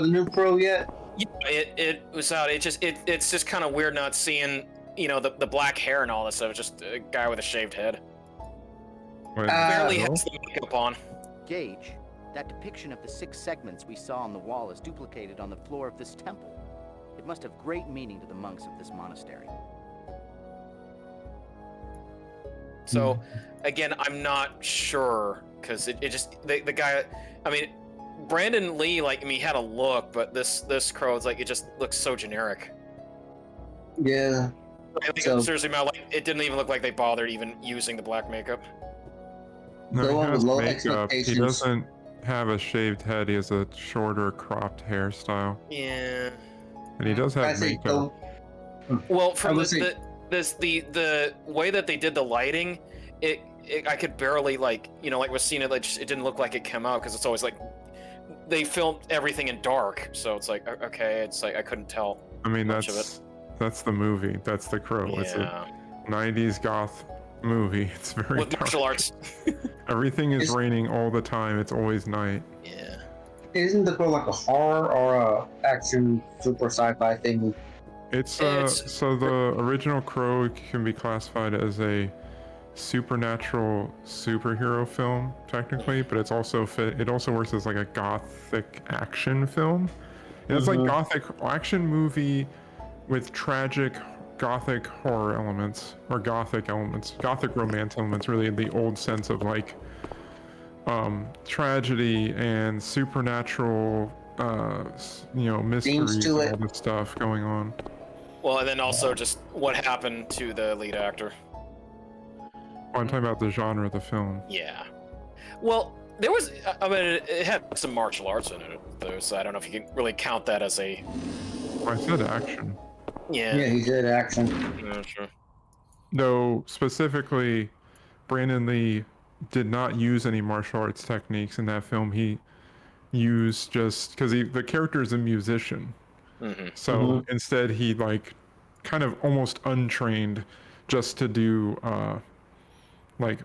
new Pro yet? Yeah, it was out. It's just kind of weird not seeing, the black hair and all this stuff. It's just a guy with a shaved head. What, Barely no? has the makeup on. Gage, that depiction of the 6 segments we saw on the wall is duplicated on the floor of this temple. It must have great meaning to the monks of this monastery. So, again, I'm not sure because it just the guy. I mean, Brandon Lee, he had a look, but this crow is it just looks so generic. Yeah. So- Seriously, Mal, it didn't even look like they bothered even using the black makeup. No, The he one with has low makeup. He expectations. doesn't have a shaved head. He has a shorter, cropped hairstyle, Yeah. and he does I have say makeup. Well, from would say- the way that they did the lighting, I could barely was seeing it it didn't look like it came out because it's always they filmed everything in dark, so it's okay, it's I couldn't tell. I mean, much of that's the movie. That's the Crow. It's Yeah, a 90s goth movie. It's very with dark. martial arts. Everything is It's- raining all the time. It's always night. Yeah. Isn't the Pro like a horror or a action super sci-fi thing? It's It's- so the original Crow can be classified as a supernatural superhero film technically, but it also works as a gothic action film. It's like gothic action movie with tragic gothic horror elements or gothic romance elements, really in the old sense of tragedy and supernatural mysteries and to all it. this stuff going on. Well, and then also just what happened to the lead actor. I'm talking about the genre of the film. Yeah. Well, there was. I mean, it had some martial arts in it, though, so I don't know if you can really count that as a. I said action. Yeah. Yeah, he did action. Yeah, sure. Though specifically, Brandon Lee did not use any martial arts techniques in that film. He used just because the character is a musician. So instead, he kind of almost untrained, just to do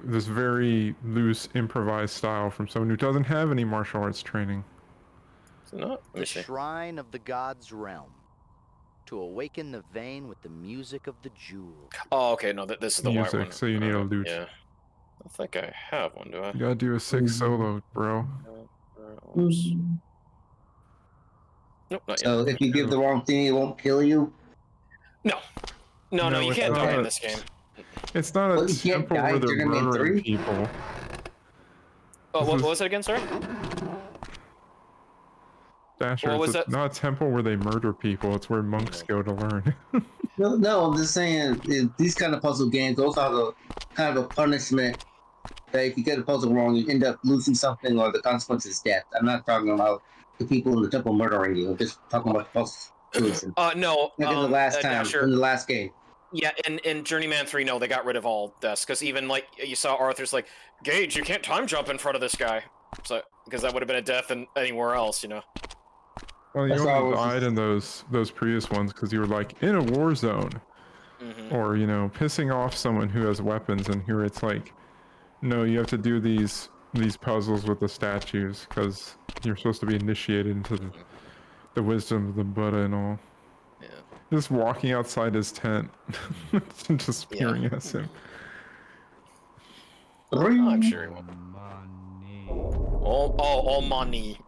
this very loose improvised style from someone who doesn't have any martial arts training. So not. Let me The see. shrine of the god's realm. To awaken the vein with the music of the jewel. Oh, okay. No, this is the white Music, one. so you need a lute. Yeah. I think I have one. Do I? You gotta do a sick solo, bro. Nope, not yet. So if you give the wrong thing, it won't kill you. No, No, you it's can't die in not. this game. It's not a Well, you can't temple die where in they're Journeyman murdering 3? people. Oh, This what is- was it again, sorry? Dasher, What was it's that? not a temple where they murder people. It's where monks go to learn. No, I'm just saying these kind of puzzle games, those are the kind of a punishment that if you get a puzzle wrong, you end up losing something or the consequence is death. I'm not talking about the people in the temple murdering you. I'm just talking about the puzzle solution. No. Like in the last time, Dasher, in the last game. yeah, in Journeyman 3, no, they got rid of all desks, because even, like, you saw Arthur's like, Gage, you can't time jump in front of this guy. So, because that would have been a death anywhere else, you know? Well, you That's why I only was died in those previous ones because you were like in a war zone, or pissing off someone who has weapons. And here it's like, no, you have to do these puzzles with the statues because you're supposed to be initiated into the wisdom of the Buddha and all. Yeah. Just walking outside his tent, just peering at him. Oh, I'm sure he won't. Money. All money.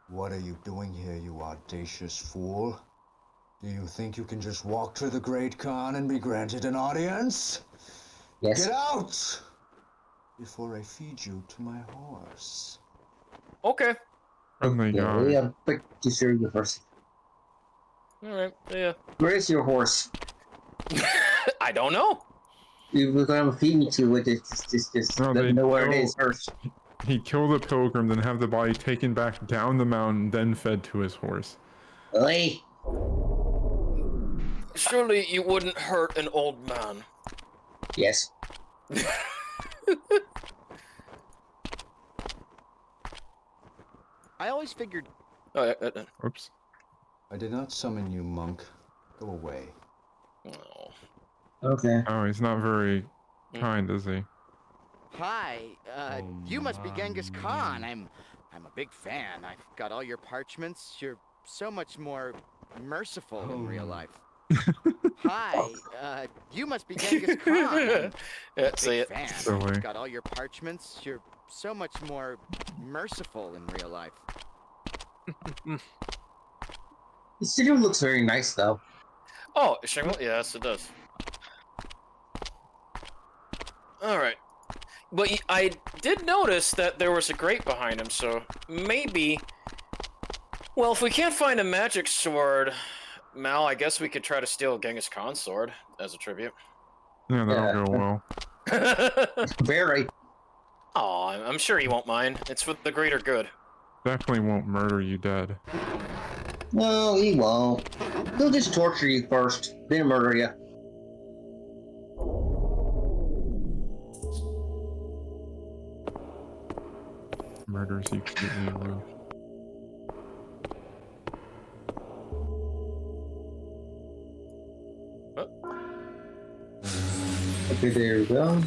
What are you doing here, you audacious fool? Do you think you can just walk to the Great Khan and be granted an audience? Yes. Get out! Before I feed you to my horse. Okay. Oh my Yeah, god. I'm pretty sure you're first. Alright, yeah. Where is your horse? I don't know. You were going to feed me to it. Just No, let they me know where it know- is first. He killed a pilgrim, then have the body taken back down the mountain, then fed to his horse. Hey, Surely you wouldn't hurt an old man. yes. I always figured Oh, Oops. I did not summon you, monk. Go away. oh. Okay. Oh, he's not very kind, is he? Hi, you must be Genghis Khan. I'm a big fan. I've got all your parchments. You're so much more merciful in real life. Hi, you must be Genghis Khan. I'm Yeah, a say big it. fan. Silly. I've got all your parchments. You're so much more merciful in real life. The studio looks very nice, though. Oh, Shingle? Yes, it does. Alright. But I did notice that there was a grate behind him, so maybe... Well, if we can't find a magic sword, Mal, I guess we could try to steal Genghis Khan's sword as a tribute. Yeah, that'll go well. Very. Aw, I'm sure he won't mind. It's for the greater good. Definitely won't murder you dead. No, he won't. He'll just torture you first, then murder you. Murders you completely will. Okay, there we go.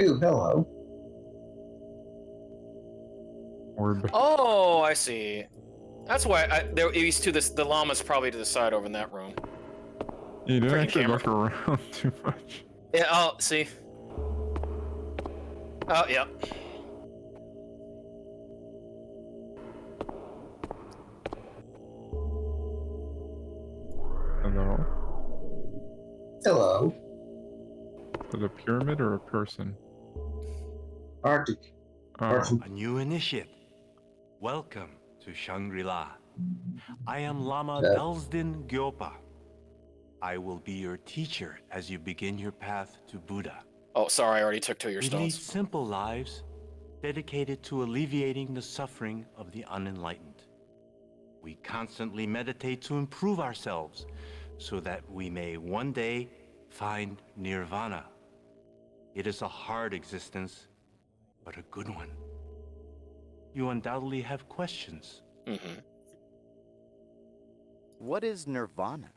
Ooh, hello. Orb. Oh, I see. That's why he's to this. The llama's probably to the side over in that room. You didn't Freaking actually camera. look around too much. Yeah. Oh, see. Oh, yeah. Hello? Hello. Is it a pyramid or a person? Arctic. Oh, A new initiate. Welcome to Shangri-La. I am Lama Yeah. Belsdin Gyopa. I will be your teacher as you begin your path to Buddha. Oh, sorry, I already took 2 of your We lead stones. simple lives dedicated to alleviating the suffering of the unenlightened. We constantly meditate to improve ourselves so that we may one day find nirvana. It is a hard existence, but a good one. You undoubtedly have questions. Mm-hmm. What is nirvana?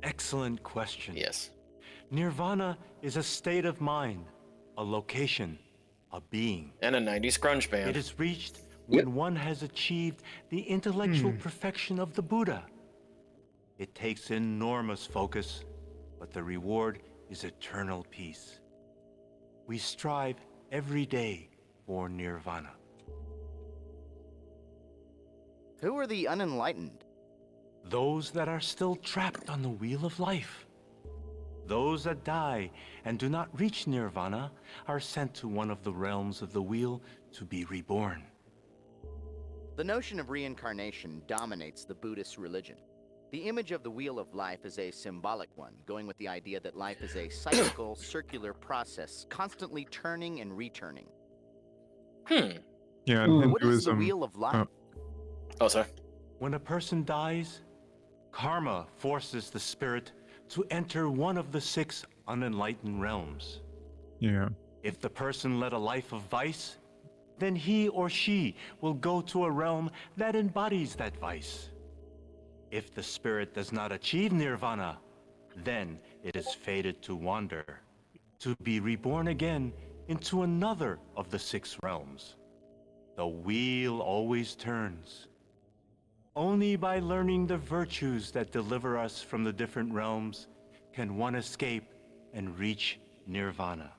Excellent question. Yes. Nirvana is a state of mind, a location, a being. And a 90s grunge band. It is reached when one has achieved the intellectual perfection of the Buddha. It takes enormous focus, but the reward is eternal peace. We strive every day for nirvana. Who are the unenlightened? Those that are still trapped on the wheel of life. Those that die and do not reach nirvana are sent to one of the realms of the wheel to be reborn. The notion of reincarnation dominates the Buddhist religion. The image of the wheel of life is a symbolic one, going with the idea that life is a cyclical, circular process, constantly turning and returning. Yeah, in What is the Hinduism. wheel of life? Oh, sorry. When a person dies, karma forces the spirit to enter one of the 6 unenlightened realms. Yeah. If the person led a life of vice, then he or she will go to a realm that embodies that vice. If the spirit does not achieve nirvana, then it is fated to wander, to be reborn again into another of the 6 realms. The wheel always turns. Only by learning the virtues that deliver us from the different realms can one escape and reach nirvana.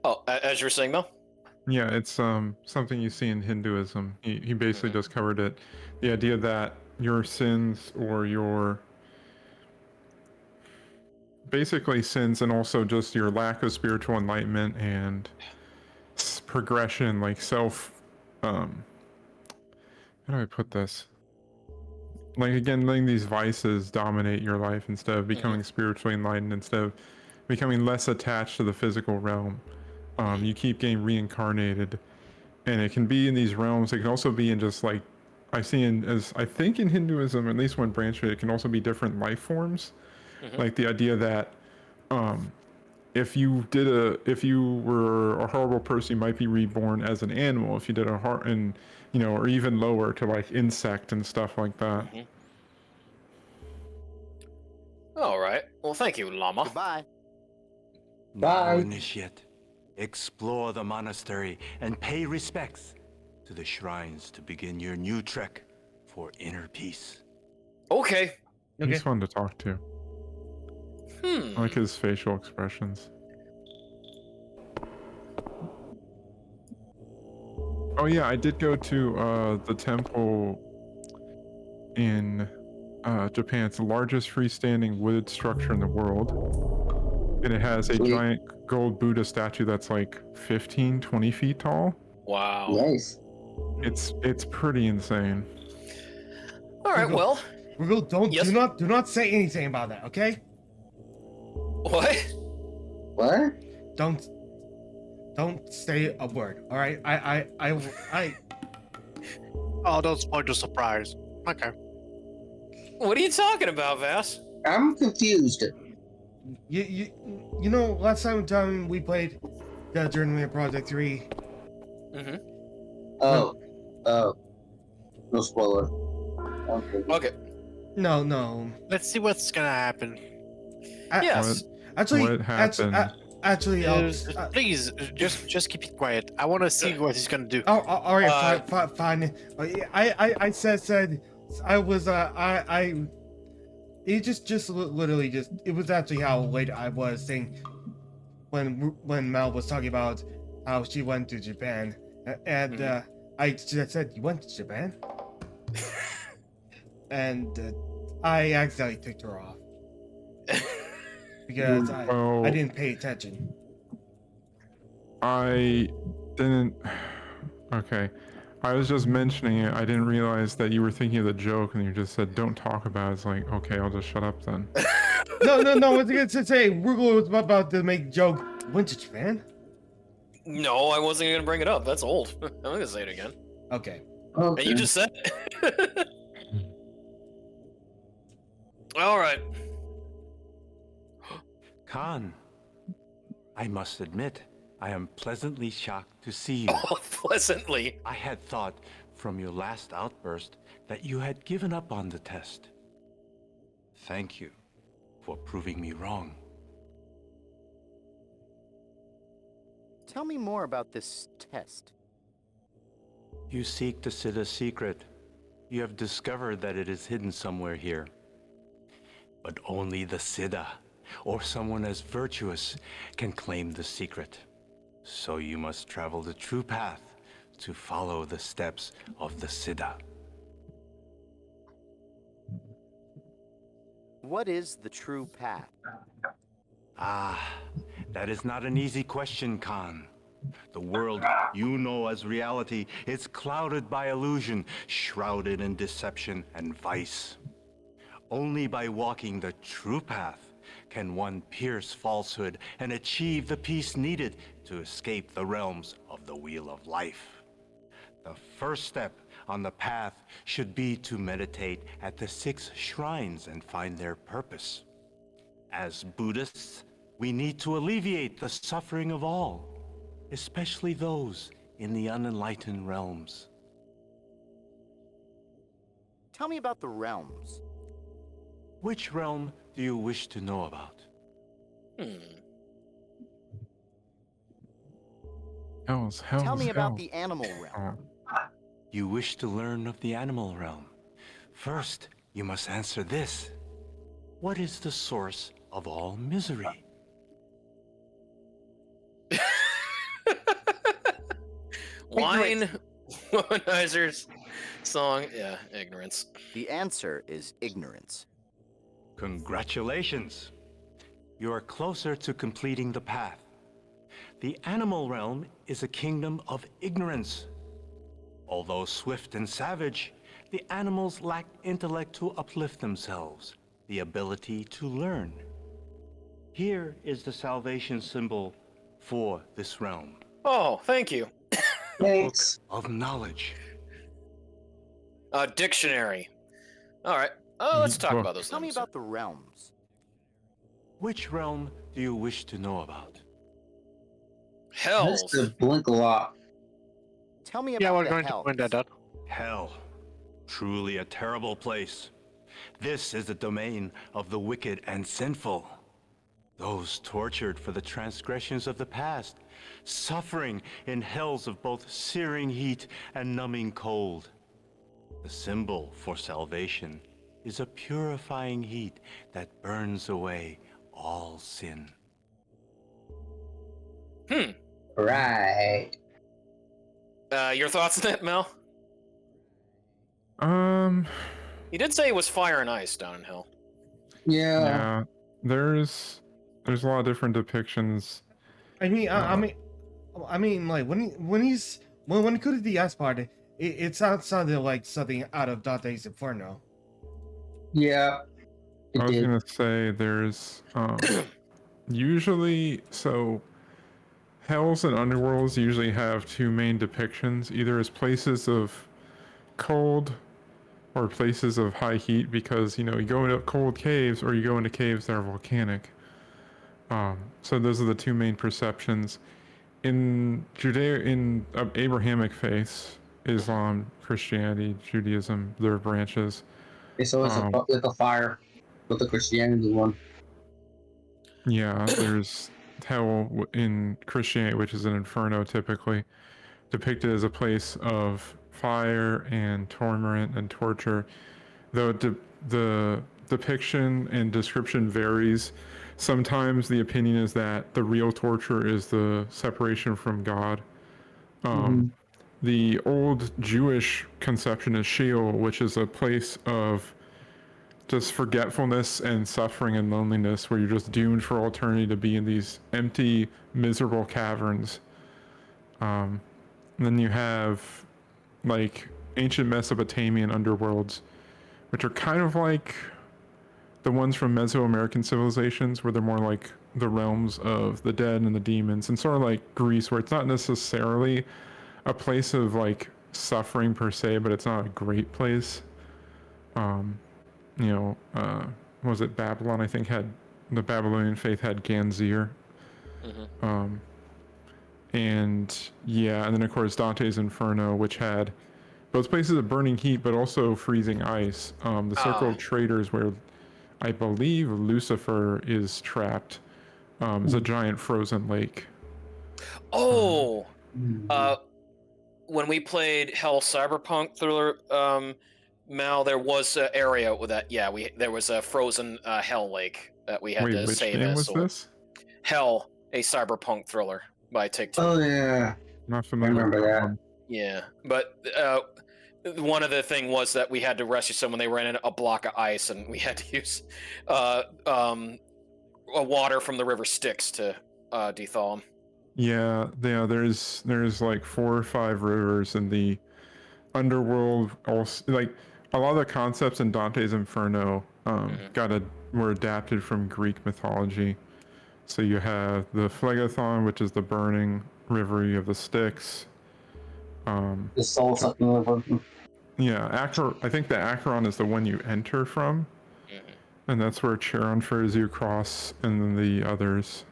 Oh, as you were saying, Mel? Yeah, it's something you see in Hinduism. He basically just covered it. The idea that your sins or your basically sins and also just your lack of spiritual enlightenment and progression, like how do I put this? Like again, letting these vices dominate your life instead of becoming spiritually enlightened, instead of becoming less attached to the physical realm. You keep getting reincarnated, and it can be in these realms. It can also be in just like I think in Hinduism, at least one branch of it, it can also be different life forms. Like the idea that if you were a horrible person, you might be reborn as an animal. If you did or even lower to like insect and stuff like that. All right. Well, thank you, Llama. Goodbye. Now, initiate, explore the monastery and pay respects to the shrines to begin your new trek for inner peace. Okay. He's fun to talk to. I like his facial expressions. Oh yeah, I did go to the temple in Japan. It's the largest freestanding wooded structure in the world. And it has a giant gold Buddha statue that's like 15, 20 feet tall. Wow. Nice. It's pretty insane. All right, well. Rugal, do not say anything about that, okay? What? What? Don't say a word. All right. I. Oh, don't spoil the surprise. Okay. What are you talking about, Vass? I'm confused. You know, last time we played the Journeyman Project 3. Oh. No spoiler. Okay. No. Let's see what's gonna happen. Yes. What happened? Actually, please, just keep it quiet. I want to see what he's gonna do. Oh, all right, fine. I said I was it just literally just it was actually how late I was saying when Mel was talking about how she went to Japan, and I just said, you went to Japan, and I accidentally ticked her off because I didn't pay attention. I didn't. Okay. I was just mentioning it. I didn't realize that you were thinking of the joke and you just said, don't talk about it. It's like, okay, I'll just shut up then. No. I was going to say, Rugal was about to make a joke. Went to Japan? No, I wasn't going to bring it up. That's old. I'm not going to say it again. Okay. And you just said it. All right. Khan, I must admit, I am pleasantly shocked to see you. Oh, pleasantly. I had thought from your last outburst that you had given up on the test. Thank you for proving me wrong. Tell me more about this test. You seek the Siddha's secret. You have discovered that it is hidden somewhere here. But only the Siddha, or someone as virtuous, can claim the secret. So you must travel the true path to follow the steps of the Siddha. What is the true path? Ah, that is not an easy question, Khan. The world you know as reality is clouded by illusion, shrouded in deception and vice. Only by walking the true path can one pierce falsehood and achieve the peace needed to escape the realms of the Wheel of Life. The first step on the path should be to meditate at the 6 shrines and find their purpose. As Buddhists, we need to alleviate the suffering of all, especially those in the unenlightened realms. Tell me about the realms. Which realm do you wish to know about? Hells. Tell me about the animal realm. You wish to learn of the animal realm. First, you must answer this. What is the source of all misery? Wine, womanizers, song, yeah, ignorance. The answer is ignorance. Congratulations! You are closer to completing the path. The animal realm is a kingdom of ignorance. Although swift and savage, the animals lack intellect to uplift themselves, the ability to learn. Here is the salvation symbol for this realm. Oh, thank you. Thanks. Of knowledge. Dictionary. All right. Let's talk about those Tell me things. about the realms. Which realm do you wish to know about? Hells. Just to blink a lot. Tell me Yeah, about we're the going to hells. point that out. Hell. Truly a terrible place. This is the domain of the wicked and sinful. Those tortured for the transgressions of the past, suffering in hells of both searing heat and numbing cold. The symbol for salvation is a purifying heat that burns away all sin. Right. Your thoughts on that, Mel? You did say it was fire and ice down in hell. Yeah. Yeah. There's a lot of different depictions. I mean, like when it could the ice part, it sounded like something out of Dante's Inferno. Yeah. I was did. gonna say there's usually hells and underworlds usually have 2 main depictions, either as places of cold or places of high heat, because you go into cold caves or you go into caves that are volcanic. So those are the 2 main perceptions. In Abrahamic faiths, Islam, Christianity, Judaism, their branches. It's always like a fire with the Christianity one. Yeah, there's hell in Christianity, which is an inferno typically, depicted as a place of fire and torment and torture. Though the depiction and description varies. Sometimes the opinion is that the real torture is the separation from God. The old Jewish conception is Sheol, which is a place of just forgetfulness and suffering and loneliness, where you're just doomed for all eternity to be in these empty, miserable caverns. And then you have like ancient Mesopotamian underworlds, which are kind of like the ones from Mesoamerican civilizations, where they're more like the realms of the dead and the demons, and sort of like Greece, where it's not necessarily a place of like suffering per se, but it's not a great place. What was it, Babylon? I think had the Babylonian faith had Ganzir. And then of course Dante's Inferno, which had both places of burning heat but also freezing ice. The Circle of Traitors, where I believe Lucifer is trapped, is a giant frozen lake. When we played Hell Cyberpunk Thriller, Mal, there was an area with that. Yeah, there was a frozen hell lake that we had to Which save. game was this? Hell, a Cyberpunk Thriller by Take-Two. Oh yeah. Not familiar remember with that. one. Yeah, but one of the thing was that we had to rescue someone. They ran in a block of ice, and we had to use water from the river Styx to dethaw them. Yeah, there's like 4 or 5 rivers in the underworld. Also, like a lot of the concepts in Dante's Inferno were adapted from Greek mythology. So you have the Phlegethon, which is the burning river. You have the Styx. The soul sucking river. Yeah, I think the Acheron is the one you enter from, and that's where Charon ferries you across, and then the others.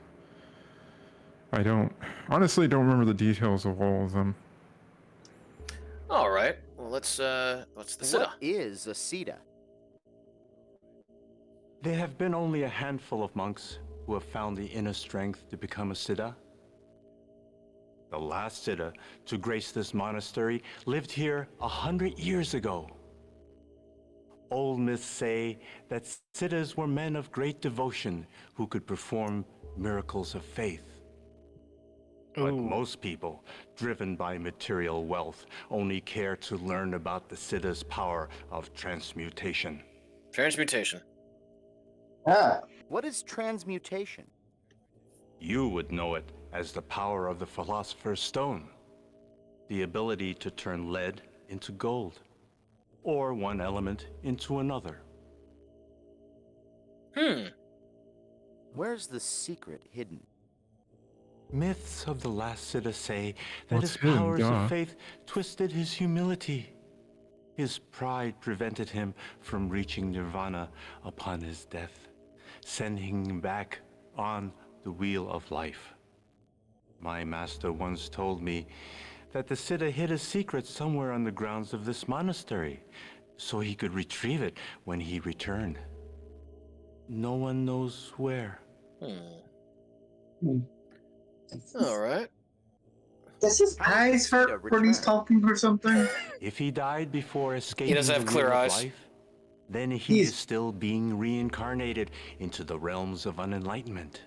I honestly don't remember the details of all of them. All right. Well, what's the Siddha? What is a Siddha? There have been only a handful of monks who have found the inner strength to become a Siddha. The last Siddha to grace this monastery lived here 100 years ago. Old myths say that Siddhas were men of great devotion who could perform miracles of faith. But most people, driven by material wealth, only care to learn about the Siddha's power of transmutation. Transmutation. Ah. What is transmutation? You would know it as the power of the Philosopher's Stone. The ability to turn lead into gold, or one element into another. Where's the secret hidden? Myths of the last Siddha say that What's his hidden, powers duh? of faith twisted his humility. His pride prevented him from reaching nirvana upon his death, sending him back on the wheel of life. My master once told me that the Siddha hid a secret somewhere on the grounds of this monastery, so he could retrieve it when he returned. No one knows where. All right. Does his eyes hurt when he's talking or something? If he died before escaping doesn't have the clear wheel of eyes. life, then he is still being reincarnated into the realms of unenlightenment.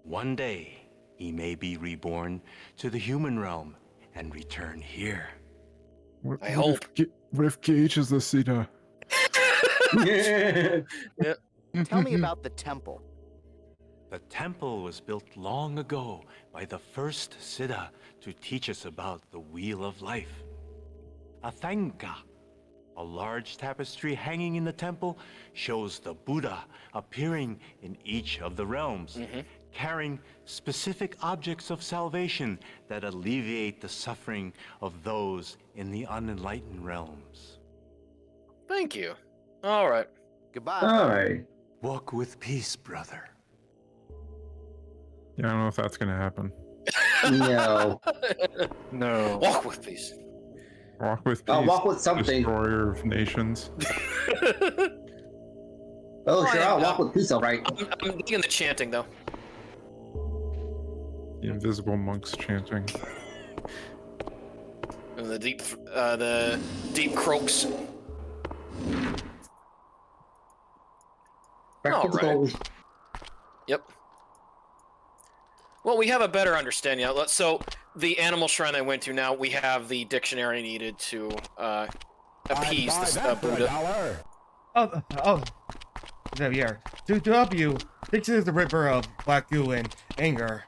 One day, he may be reborn to the human realm and return here. I hope. What if Gage is the Siddha? Tell me about the temple. The temple was built long ago by the first Siddha to teach us about the Wheel of Life. Athanka, a large tapestry hanging in the temple, shows the Buddha appearing in each of the realms, carrying specific objects of salvation that alleviate the suffering of those in the unenlightened realms. Thank you. All right. Goodbye. All right. Walk with peace, brother. Yeah, I don't know if that's gonna happen. No. No. Walk with peace. Walk with peace. I'll walk with something. Destroyer of nations. Oh, sure, I'll walk with peace, all right. I'm digging the chanting though. The invisible monks chanting. And the deep croaks. All right. Yep. Well, we have a better understanding now. So the animal shrine I went to now, we have the dictionary needed to appease this Buddha. Xavier. To help you, Styx is the river of black goo and anger.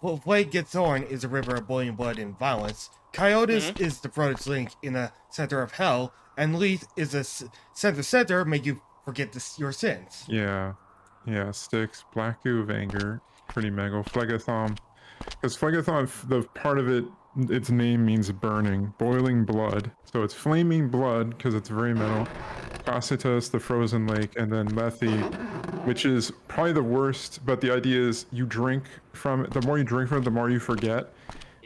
Plague Gets Thorn is a river of boiling blood and violence. Coyotes is the furthest link in the center of hell, and Leith is a center make you forget your sins. Yeah. Styx, black goo of anger, pretty mega. Phlegethon, because Phlegethon, the part of it, its name means burning, boiling blood. So it's flaming blood because it's very metal. Cocytus, the frozen lake, and then Lethe, which is probably the worst, but the idea is you drink from it. The more you drink from it, the more you forget.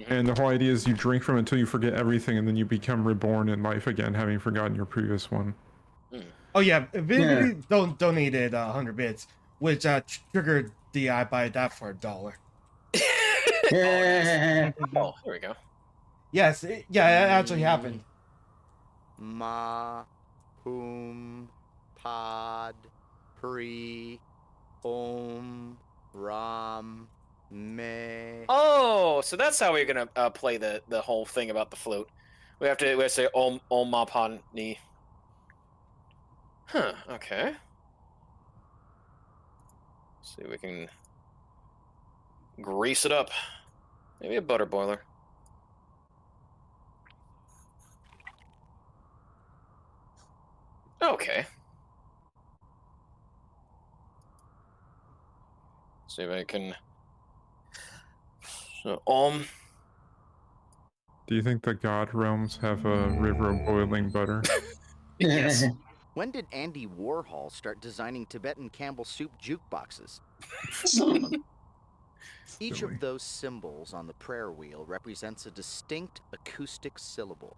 And the whole idea is you drink from it until you forget everything, and then you become reborn in life again, having forgotten your previous one. Oh yeah, Vinity donated 100 bits, which triggered the I buy that for $1. Oh, here we go. Yes, it actually happened. Ma, Hum, Pod, Pri, Om, Ram, May. Oh, so that's how we're gonna play the whole thing about the flute. We have to say Om Mapani. Huh. Okay. See if we can grease it up. Maybe a butter boiler. Okay. See if I can. So, Do you think the God realms have a river of boiling butter? Yes. When did Andy Warhol start designing Tibetan Campbell soup jukeboxes? Each Silly. of those symbols on the prayer wheel represents a distinct acoustic syllable.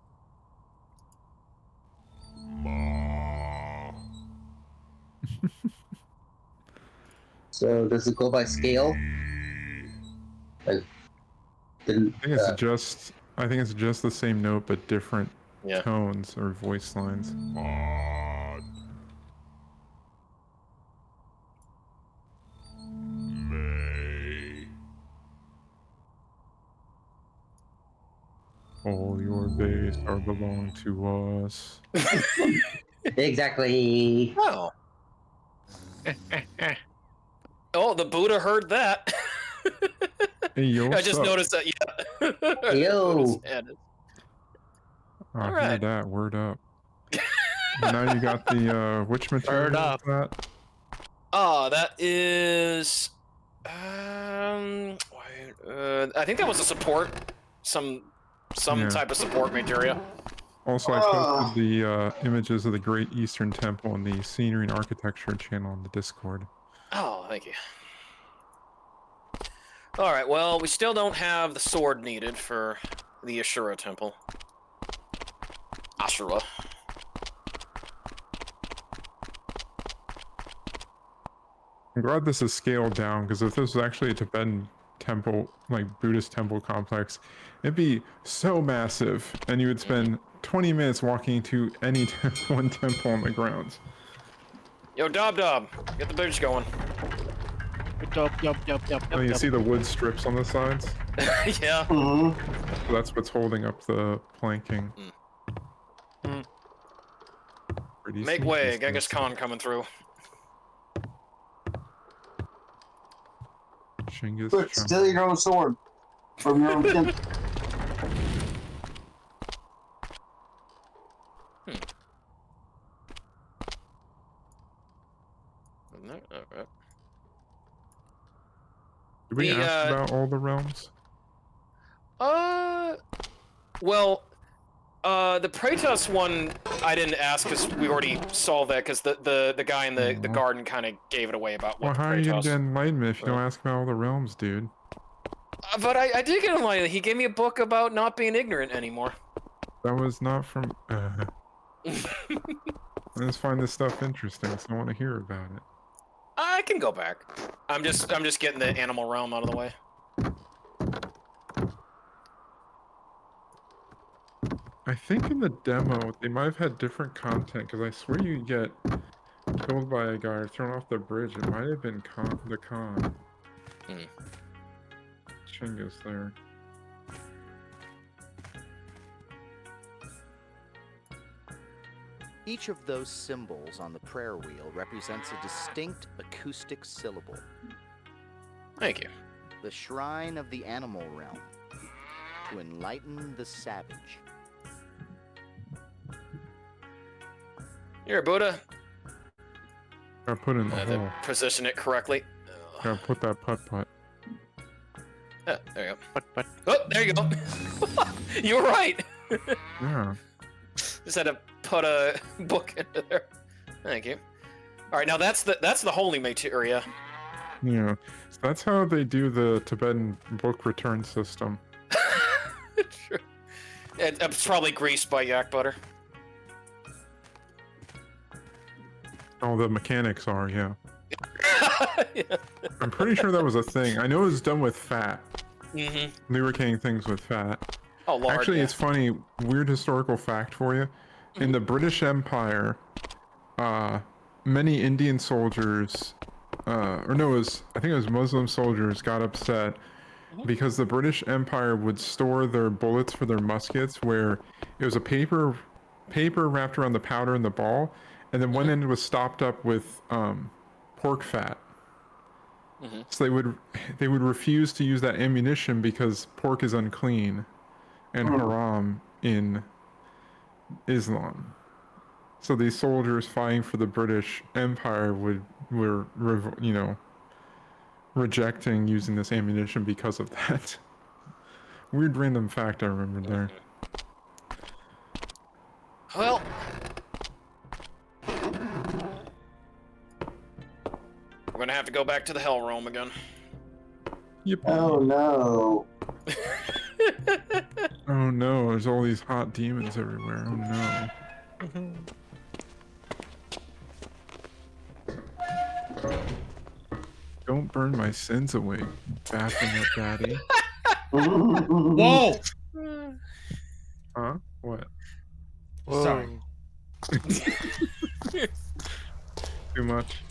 So does it go by scale? Like, I think it's just the same note but different Yeah. tones or voice lines. All your days are belong to us. exactly. Oh. Oh, the Buddha heard that. Hey, yo, I just sup? noticed that. Yeah. Yo. Buddha's head. Oh, All hear right. that. Word up. Now you got the, which material up. is that? Oh, that is. I think that was a support. Some Yeah. type of support material. Also, I posted the images of the Great Eastern Temple and the Scenery and Architecture channel on the Discord. Oh, thank you. All right. Well, we still don't have the sword needed for the Ashura temple. Ashura. I'm glad this is scaled down, because if this was actually a Tibetan temple, like Buddhist temple complex, it'd be so massive, and you would spend 20 minutes walking to any one temple on the grounds. Yo, Dob, get the bridge going. Oh, you see the wood strips on the sides? Yeah. Mm-hmm. So that's what's holding up the planking. Pretty Make sneaky way, stuff. Genghis Khan coming through. Genghis But Khan. steal your own sword from your own temple. Alright. Did we ask about all the realms? Well, the Praetos one I didn't ask because we already solved that because the guy in the garden kind of gave it away about Well, what how the are you gonna Praetos. get enlightenment if you don't ask about all the realms, dude? But I did get enlightened. He gave me a book about not being ignorant anymore. That was not from. I just find this stuff interesting, so I want to hear about it. I can go back. I'm just getting the animal realm out of the way. I think in the demo they might have had different content because I swear you get killed by a guy or thrown off the bridge. It might have been the Khan. Chinggis there. Each of those symbols on the prayer wheel represents a distinct acoustic syllable. Thank you. The shrine of the animal realm, to enlighten the savage. You're a Buddha. Gotta put in the hole. Position it correctly. Gotta put that putt-putt. Oh, there you go. Putt. Oh, there you go. You were right. Yeah. Just had to put a book into there. Thank you. All right, now that's the holy materia. Yeah. So that's how they do the Tibetan book return system. True. It's probably greased by yak butter. Oh, the mechanics are, yeah. Yeah. I'm pretty sure that was a thing. I know it was done with fat. Mm-hmm. Lubricating things with fat. Oh, Lord, Actually, yeah. it's funny, weird historical fact for you. In the British Empire, many Indian soldiers or no, I think it was Muslim soldiers got upset because the British Empire would store their bullets for their muskets where it was a paper wrapped around the powder and the ball, and then one end was stopped up with pork fat. So they would refuse to use that ammunition because pork is unclean and haram in Islam. So these soldiers fighting for the British Empire were rejecting using this ammunition because of that. Weird random fact I remembered there. Well, we're gonna have to go back to the Hell Realm again. Yep. Oh no. Oh no, there's all these hot demons everywhere. Oh no. Don't burn my sins away, Baphomet Daddy. Whoa! Huh? What? Sorry. Too much?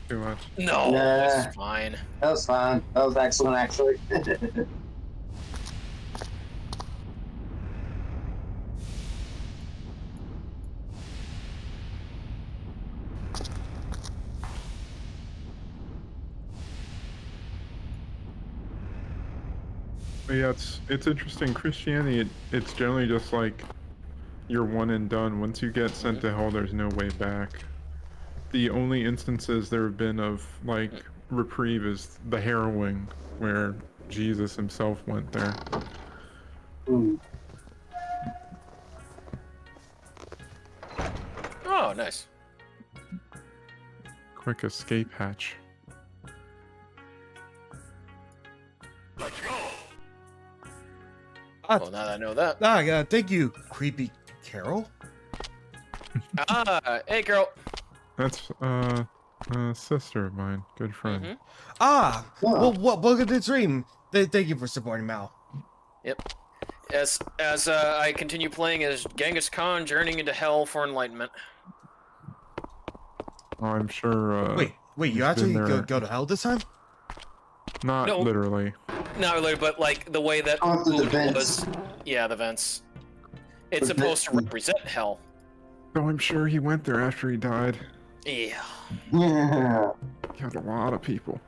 Too much? No, Nah. that's fine. That was fine. That was excellent, actually. But yeah, it's interesting. Christianity, it's generally just like you're one and done. Once you get sent to hell, there's no way back. The only instances there have been of like reprieve is the harrowing, where Jesus himself went there. Oh, nice. Quick escape hatch. Well, now that I know that. Thank you, creepy Carol. Hey, girl. That's a sister of mine, good friend. Well, welcome to the stream. Thank you for supporting Mal. Yep. As I continue playing as Genghis Khan journeying into hell for enlightenment. Oh, I'm sure. Wait, he's you actually been there. go to hell this time? Not No. literally. Not really, but like the way that Oh, the food vents. was. Yeah, the vents. It's The supposed to vents. represent hell. Oh, I'm sure he went there after he died. Yeah. Yeah. Killed a lot of people.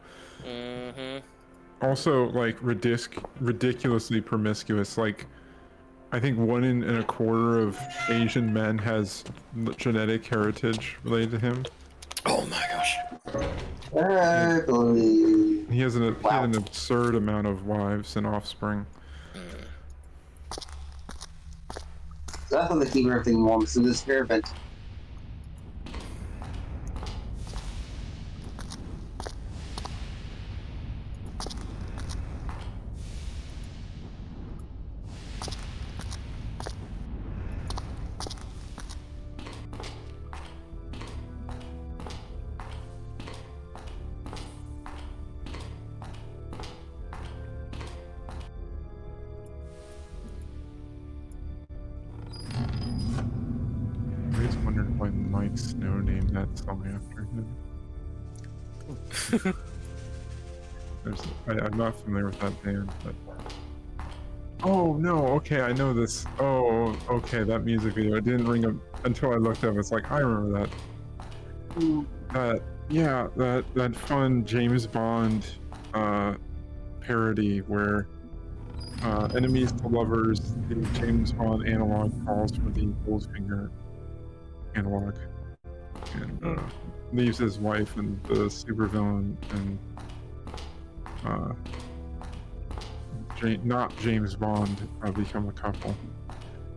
Mm-hmm. Also, like, ridiculously promiscuous. Like, I think 1 in a quarter of Asian men has genetic heritage related to him. Oh my gosh. I believe. He had an absurd amount of wives and offspring. So that's how they keep everything warm. So this air vent. I always wondered why Mike Snow named that song after him. I'm not familiar with that band, but... Oh, no, okay, I know this. Oh, okay, that music video. It didn't ring up until I looked up. It's like, I remember that. That fun James Bond parody where enemies to lovers, the James Bond analog calls for the Goldfinger analog, and leaves his wife and the supervillain and not James Bond become a couple.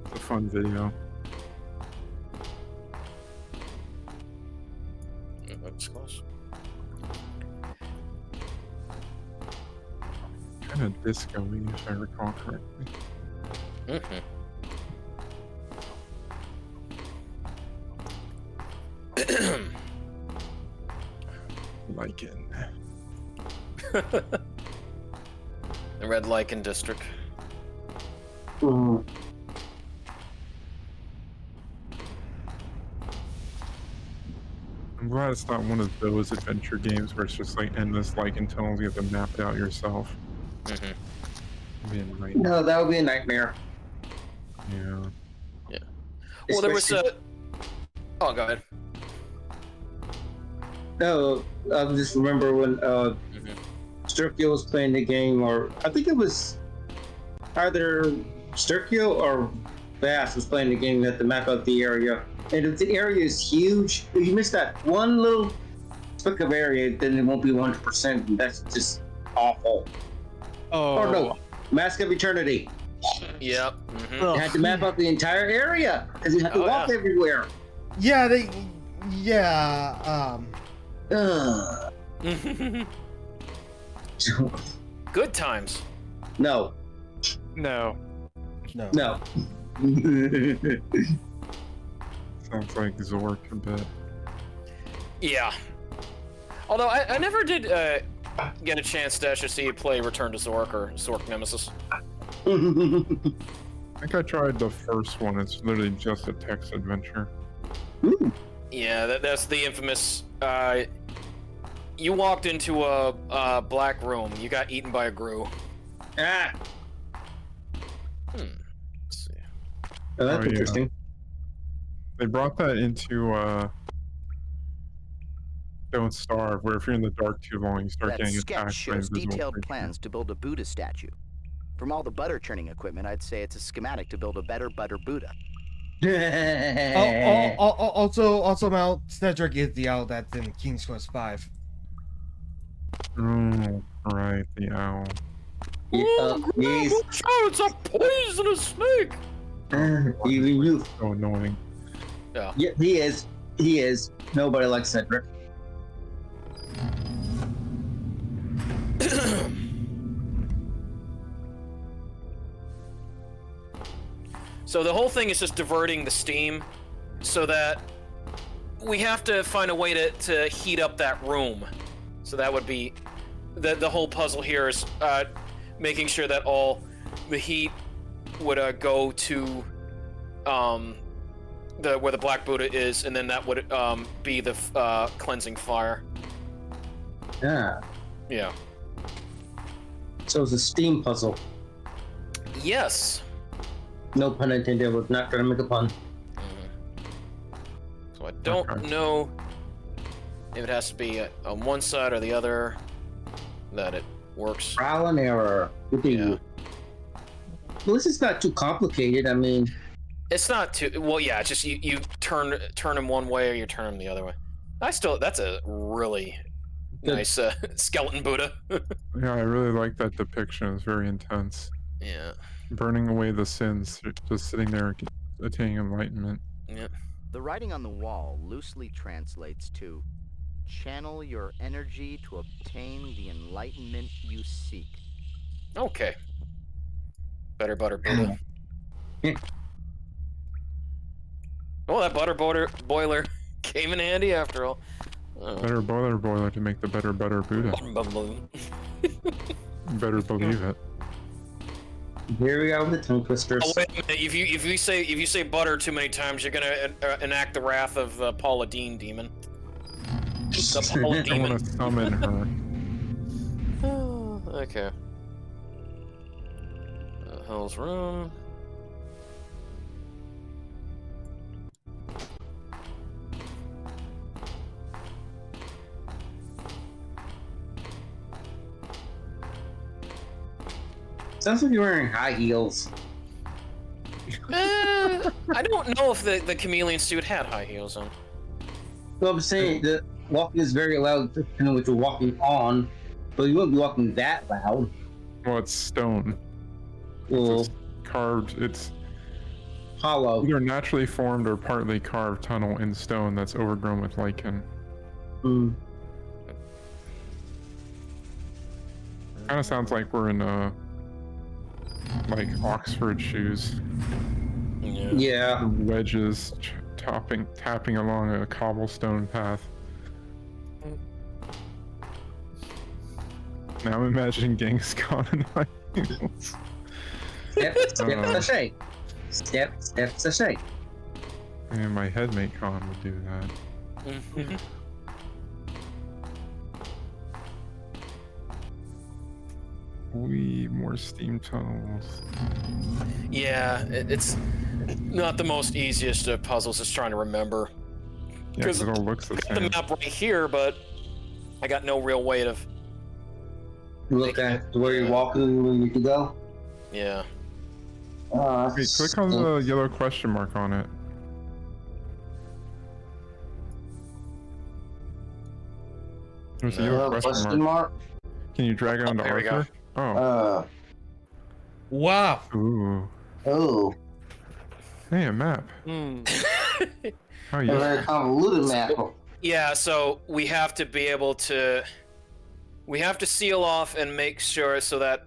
It's a fun video. That's close. Kind of disco-y, if I recall correctly. Mm-hmm. Lichen. The Red Lichen District. I'm glad it's not one of those adventure games where it's just like endless lichen tunnels. You have to map it out yourself. Mm-hmm. It'd be a nightmare. No, that would be a nightmare. Yeah. Yeah. Well, there was a. Oh, go ahead. No, I just remember when Sturkio was playing the game, or I think it was either Sturkio or Bass was playing the game. You had to map out the area, and if the area is huge, if you miss that one little speck of area, then it won't be 100%. And that's just awful. Oh, no, Mask of Eternity. Yep. Mm-hmm. You had to map out the entire area because you had to walk everywhere. Yeah, Good times. No. No. No. Sounds like Zork a bit. Yeah. Although I never did get a chance to actually see you play Return to Zork or Zork Nemesis. I think I tried the first one. It's literally just a text adventure. Yeah, that's the infamous. You walked into a black room. You got eaten by a grue. Ah. Let's see. Oh, that's interesting. They brought that into Don't Starve, where if you're in the dark too long, you start That getting sketch attacked by shows invisible detailed creatures. plans to build a Buddha statue. From all the butter churning equipment, I'd say it's a schematic to build a better butter Buddha. Also, Mount Cedric is the owl that's in King's Quest V. Oh, right, the owl. It's a poisonous snake. Even you. So annoying. Yeah. Yeah, he is. He is. Nobody likes Cedric. So the whole thing is just diverting the steam so that we have to find a way to heat up that room. So that would be the whole puzzle here is making sure that all the heat would go to where the Black Buddha is, and then that would be the cleansing fire. Yeah. Yeah. So it's a steam puzzle. Yes. No pun intended. We're not gonna make a pun. So I don't know if it has to be on one side or the other that it works. Trial and error. Yeah. Well, this is not too complicated. I mean, it's not too well. Yeah, it's just you turn them one way or you turn them the other way. That's a really nice skeleton Buddha. Yeah, I really like that depiction. It's very intense. Yeah. Burning away the sins, just sitting there attaining enlightenment. Yeah. The writing on the wall loosely translates to channel your energy to obtain the enlightenment you seek. Okay. Better butter Buddha. Well, that butter boiler came in handy after all. Better boiler to make the better Buddha. Better believe it. Here we are with the tongue twisters. Oh, wait a minute. If you say butter too many times, you're gonna enact the wrath of Paula Deen demon. The Paula I demon. want to summon her. Okay. Hell's room. Sounds like you're wearing high heels. I don't know if the chameleon suit had high heels on. Well, I'm saying that walking is very loud depending on what you're walking on, but you won't be walking that loud. Well, it's stone. Well, It's carved. It's hollow. either naturally formed or partly carved tunnel in stone that's overgrown with lichen. Mm. Kind of sounds like we're in like Oxford shoes. Yeah. Wedges tapping along a cobblestone path. Now I'm imagining Genghis Khan and high heels. Step, sashay. Step, sashay. And my headmate Khan would do that. More steam tunnels. Yeah, it's not the most easiest of puzzles. Just trying to remember. Yeah, because it all looks the I got the same. map right here, but I got no real way of. Look at where you're walking when you need to go. Yeah. Wait, click on the yellow question mark on it. There's a yellow question mark. Can you drag it onto there we go. Arthur? Oh. Wow. Ooh. Oh. Hey, a map. How A very convoluted map. Yeah, so we have to be able to. We have to seal off and make sure so that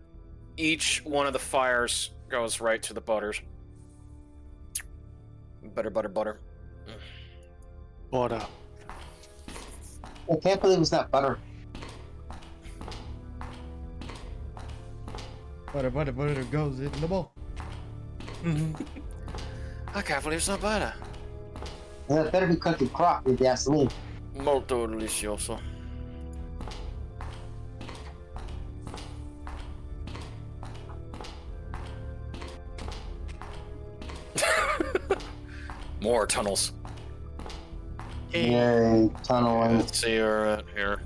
each one of the fires goes right to the butters. Butter. Butter. I can't believe it's not butter. Butter goes in the bowl. I can't believe it's not butter. Well, it better be cooked in crock with gasoline. Molto delicioso. More tunnels. Yay, tunneling. Let's see where we're at here.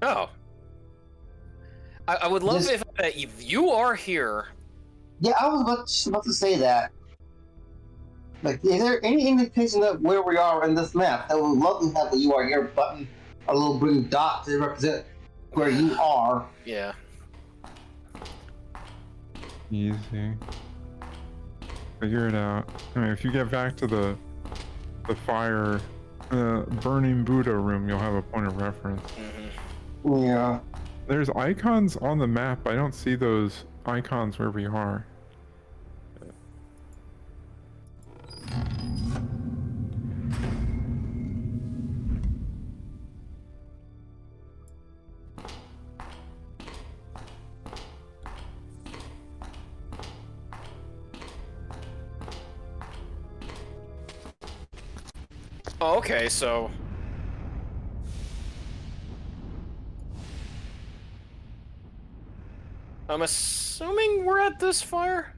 Oh. I would love if you are here. Yeah, I was about to say that. Like, is there any indication of where we are in this map? I would love to have the "You Are Here" button, a little green dot to represent where you are. Yeah. Easy. Figure it out. I mean, if you get back to the fire, burning Buddha room, you'll have a point of reference. Yeah. There's icons on the map. I don't see those icons where we are. Oh, okay, so. I'm assuming we're at this fire?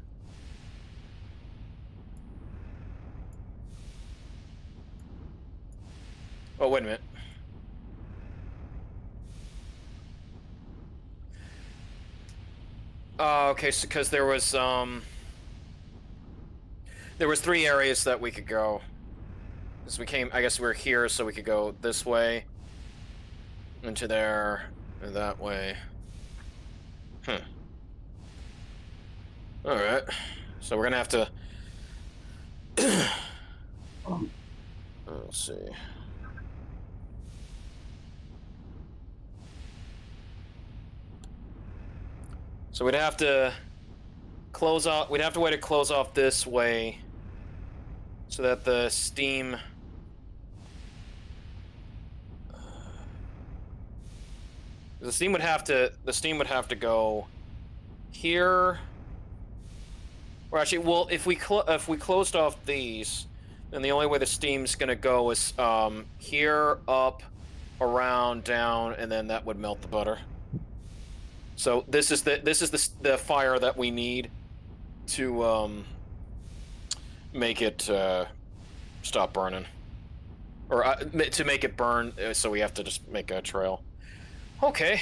Oh, wait a minute. Okay, so because there was 3 areas that we could go. Because we came, I guess we were here, so we could go this way, into there, and that way. Alright. So we're gonna have to... Let's see. So we'd have to close off, we'd have to wait to close off this way so that the steam would have to go here. Or actually, well, if we closed off these, then the only way the steam's gonna go is here, up, around, down, and then that would melt the butter. So this is the fire that we need to make it stop burning, or to make it burn. So we have to just make a trail. Okay.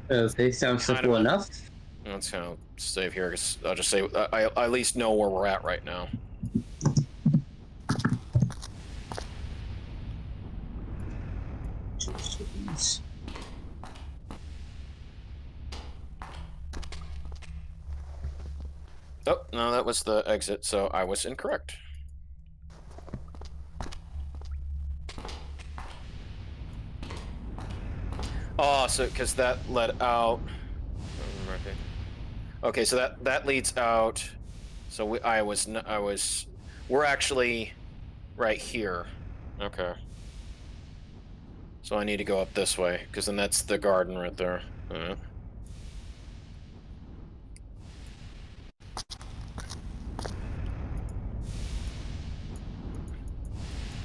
They sound simple enough. Let's kind of save here, because I'll just say I at least know where we're at right now. Oh, no, that was the exit, so I was incorrect. Oh, so because that led out. Okay, so that leads out. So we're actually right here. Okay. So I need to go up this way, because then that's the garden right there. I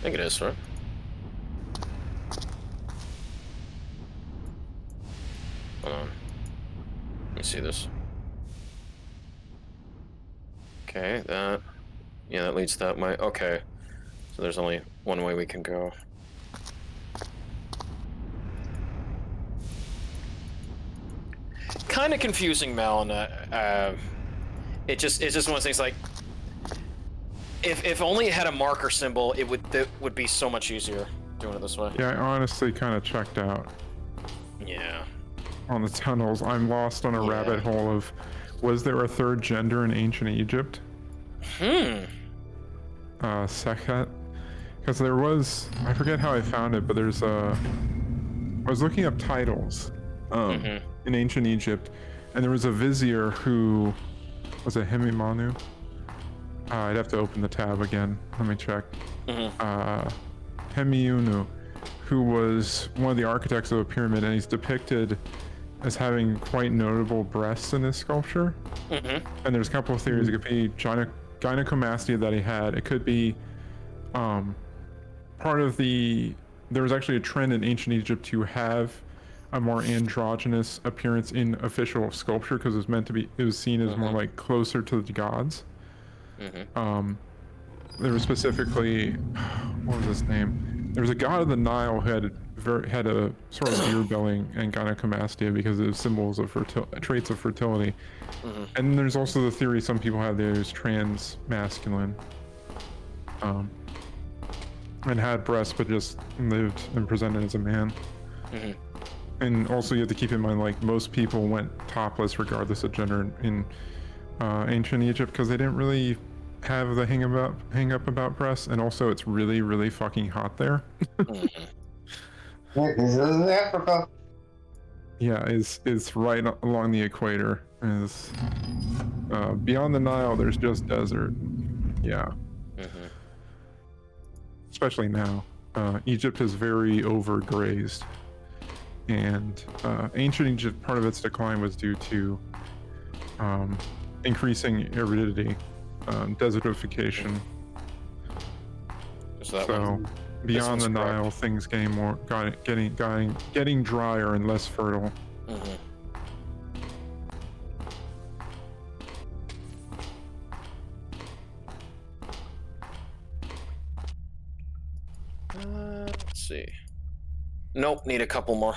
think it is, right? Hold on. Let me see this. Okay, that... Yeah, that leads that way. Okay. So there's only one way we can go. Kind of confusing, Mel, and it's just one of those things like, if only it had a marker symbol, it would be so much easier doing it this way. Yeah, I honestly kind of checked out Yeah. on the tunnels. I'm lost on a rabbit hole of, was there a third gender in ancient Egypt? Sekhet? Because there was, I forget how I found it, but there's a, I was looking up titles in ancient Egypt, and there was a vizier who, was it Hemimanu? I'd have to open the tab again. Let me check. Hemiunu, who was one of the architects of a pyramid, and he's depicted as having quite notable breasts in his sculpture. And there's a couple of theories. It could be gynecomastia that he had. It could be part of the... There was actually a trend in ancient Egypt to have a more androgynous appearance in official sculpture because it was meant to be... It was seen as more like closer to the gods. There was specifically... What was his name? There was a god of the Nile who had a sort of ear belling and gynecomastia because of symbols of traits of fertility. And there's also the theory some people have that he was trans masculine, and had breasts but just lived and presented as a man. And also you have to keep in mind, like, most people went topless regardless of gender in ancient Egypt because they didn't really have the hang up about breasts, and also it's really, really fucking hot there. Yeah, this is Africa. Yeah, it's right along the equator. Is beyond the Nile, there's just desert. Yeah. Especially now. Egypt is very overgrazed. And ancient Egypt, part of its decline was due to increasing aridity, desertification. So beyond the Nile, things getting drier and less fertile. Let's see. Nope, need a couple more.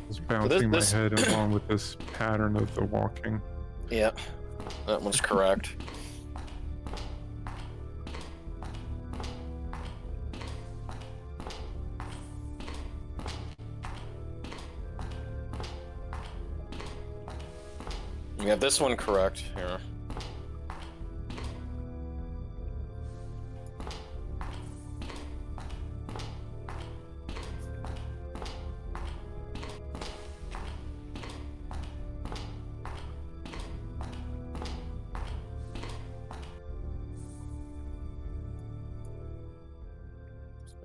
Just bouncing my head along with this pattern of the walking. Yeah, that one's correct. We have this one correct here.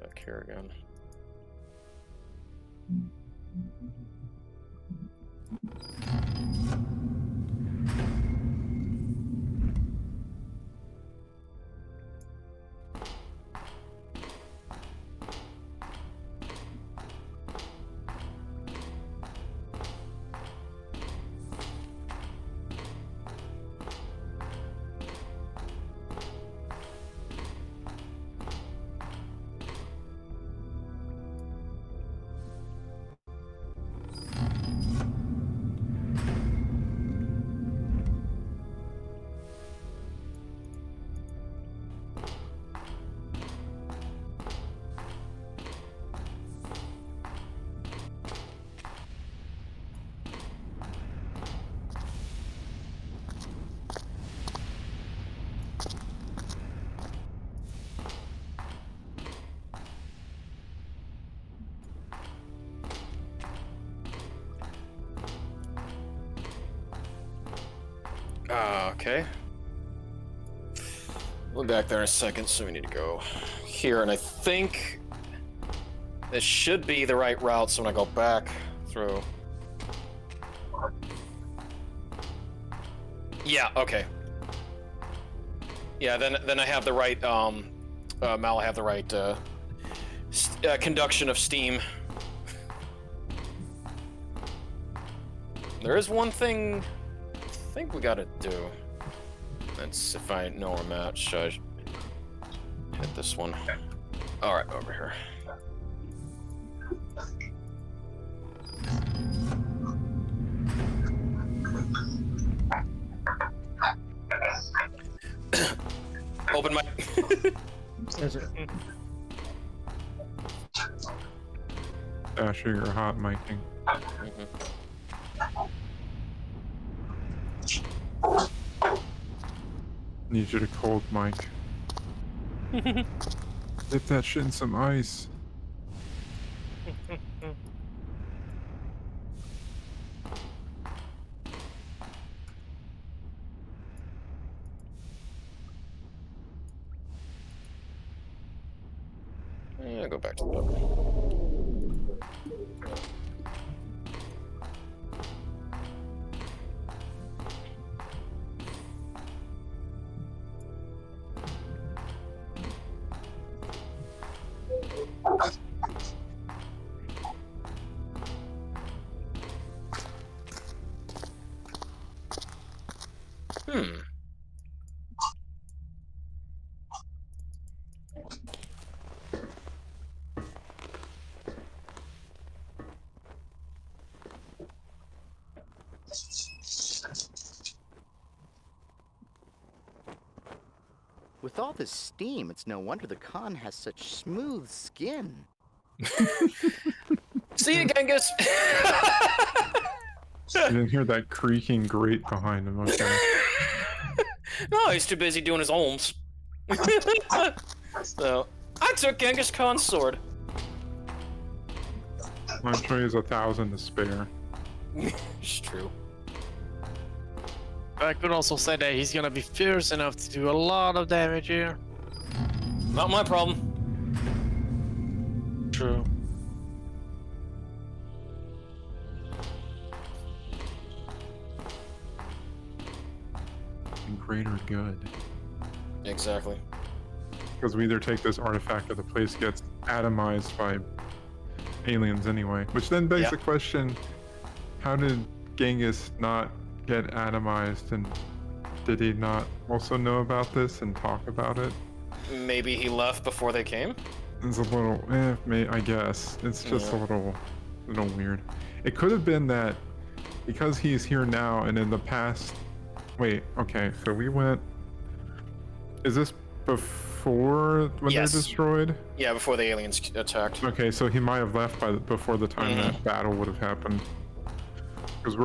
Back here again. Okay. We'll be back there in a second, so we need to go here, and I think this should be the right route, so when I go back through... Yeah, okay. Yeah, then I have the right Mal, I have the right conduction of steam. There is one thing I think we gotta do. That's if I know where I'm at. Should I hit this one? All right, over here. Open my. Dasher, you're hot miking. Need you to cold mic. Dip that shit in some ice. Yeah, go back to the book. With all this steam, it's no wonder the Khan has such smooth skin. See you, Genghis. You didn't hear that creaking grate behind him, okay? No, he's too busy doing his ohms. So, I took Genghis Khan's sword. I'm sure he has 1,000 to spare. It's true. I could also say that he's gonna be fierce enough to do a lot of damage here. Not my problem. True. And greater good. Exactly. Because we either take this artifact or the place gets atomized by aliens anyway. Which then begs the question, how did Genghis not get atomized, and did he not also know about this and talk about it? Maybe he left before they came? It's a little, I guess. It's just a little weird. It could have been that because he's here now and in the past... Wait, okay, so we went... Is this before when they're destroyed? Yeah, before the aliens attacked. Okay, so he might have left before the time that battle would have happened. Because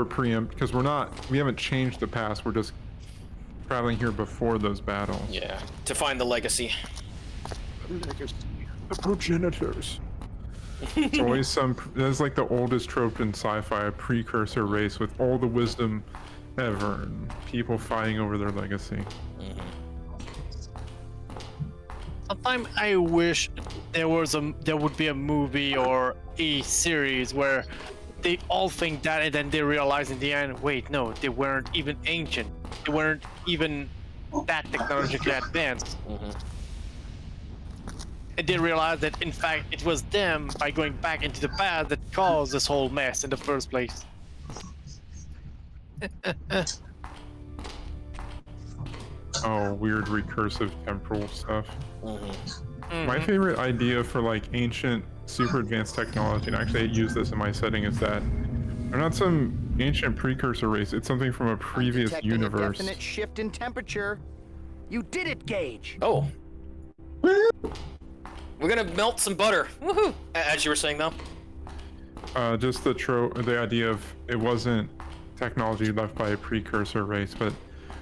we haven't changed the past, we're just traveling here before those battles. Yeah, to find the legacy. The progenitors. It's always that's like the oldest trope in sci-fi, a precursor race with all the wisdom ever, and people fighting over their legacy. Sometimes I wish there would be a movie or a series where they all think that, and then they realize in the end, wait, no, they weren't even ancient. They weren't even that technologically advanced. And they realize that, in fact, it was them, by going back into the past, that caused this whole mess in the first place. Oh, weird recursive temporal stuff. My favorite idea for like ancient super advanced technology, and actually I use this in my setting, is that they're not some ancient precursor race, it's something from a previous universe. A definite shift in temperature. You did it, Gage. Oh. We're gonna melt some butter. Woohoo! As you were saying, though. Just the idea of it wasn't technology left by a precursor race, but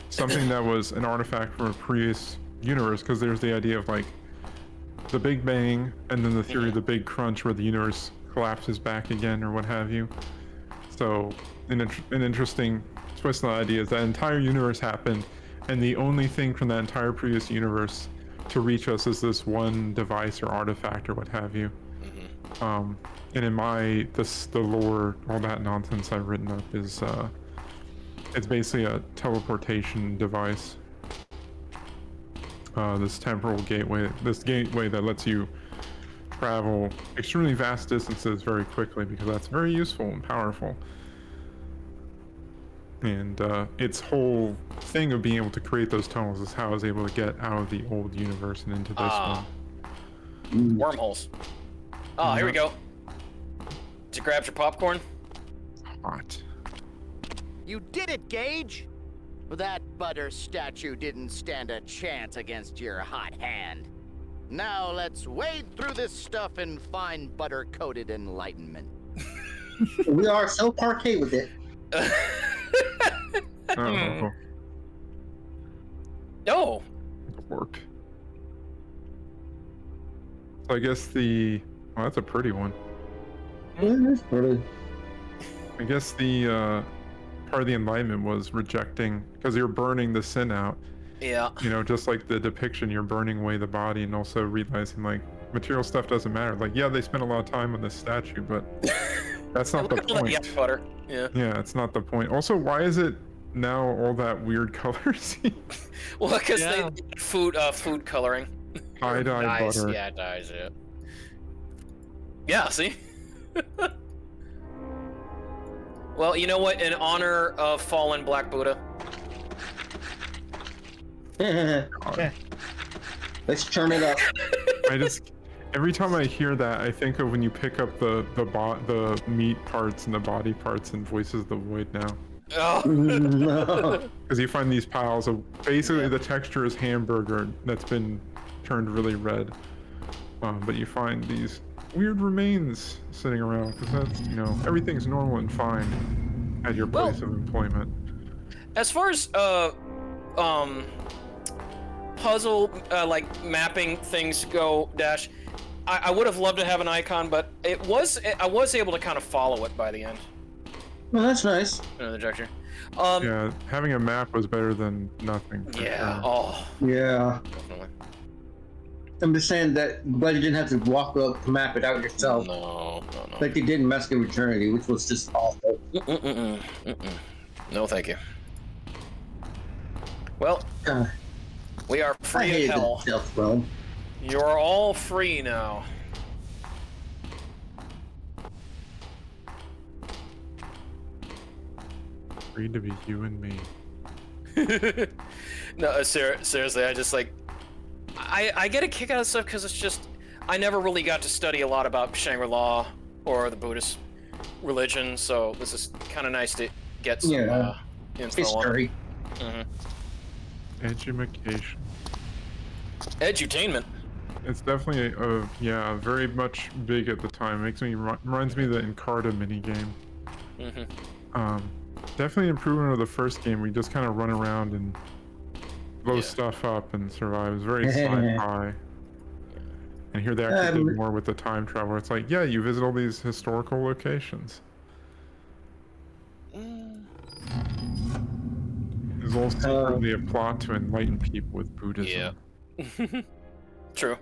something that was an artifact from a previous universe, because there's the idea of like the Big Bang and then the theory of the Big Crunch where the universe collapses back again or what have you. So an interesting twist on the idea is that entire universe happened, and the only thing from that entire previous universe to reach us is this one device or artifact or what have you. And in the lore, all that nonsense I've written up is it's basically a teleportation device. this temporal gateway, this gateway that lets you travel extremely vast distances very quickly, because that's very useful and powerful. And its whole thing of being able to create those tunnels is how I was able to get out of the old universe and into this one. Wormholes. Oh, here we go. Did you grab your popcorn? Hot. You did it, Gage! That butter statue didn't stand a chance against your hot hand. Now let's wade through this stuff and find butter-coated enlightenment. We are so parquet with it. Oh, No. work. So I guess well, that's a pretty one. Yeah, that's pretty. I guess the part of the enlightenment was rejecting, because you're burning the sin out. Yeah. You know, just like the depiction, you're burning away the body, and also realizing like material stuff doesn't matter. Like, yeah, they spent a lot of time on this statue, but that's not the point. Yeah, butter. Yeah. Yeah, it's not the point. Also, why is it now all that weird colors? Well, because they food coloring. Tie-dye Dyes, butter. yeah, dyes, yeah. Yeah, see? Well, you know what? In honor of fallen Black Buddha. Let's turn it up. Every time I hear that, I think of when you pick up the meat parts and the body parts in Voices of the Void now. Oh. Because you find these piles of basically the texture is hamburger that's been turned really red, but you find these weird remains sitting around, because that's, you know, everything's normal and fine at your place of employment. As far as puzzle like mapping things go, Dash, I would have loved to have an icon, but I was able to kind of follow it by the end. Well, that's nice. The director. Yeah, having a map was better than nothing. Yeah. Sure. Oh. Yeah. Definitely. I'm just saying that, but you didn't have to walk up to map it out yourself. No. Like you did in Mask of Eternity, which was just awful. No, thank you. Well, we are I free of hated hell. the Stealth Realm. You're all free now. Free to be you and me. No, seriously, I just like... I get a kick out of stuff because it's just... I never really got to study a lot about Shangri-La or the Buddhist religion, so this is kind of nice to get some info history. on. Education. Edutainment. It's definitely very much big at the time. Reminds me of the Encarta minigame. Definitely improvement of the first game. We just kind of run around and blow stuff up and survive. It was very sci-fi. And here they actually did more with the time travel. It's like, yeah, you visit all these historical locations. There's also really a plot to enlighten people with Buddhism. Yeah. True.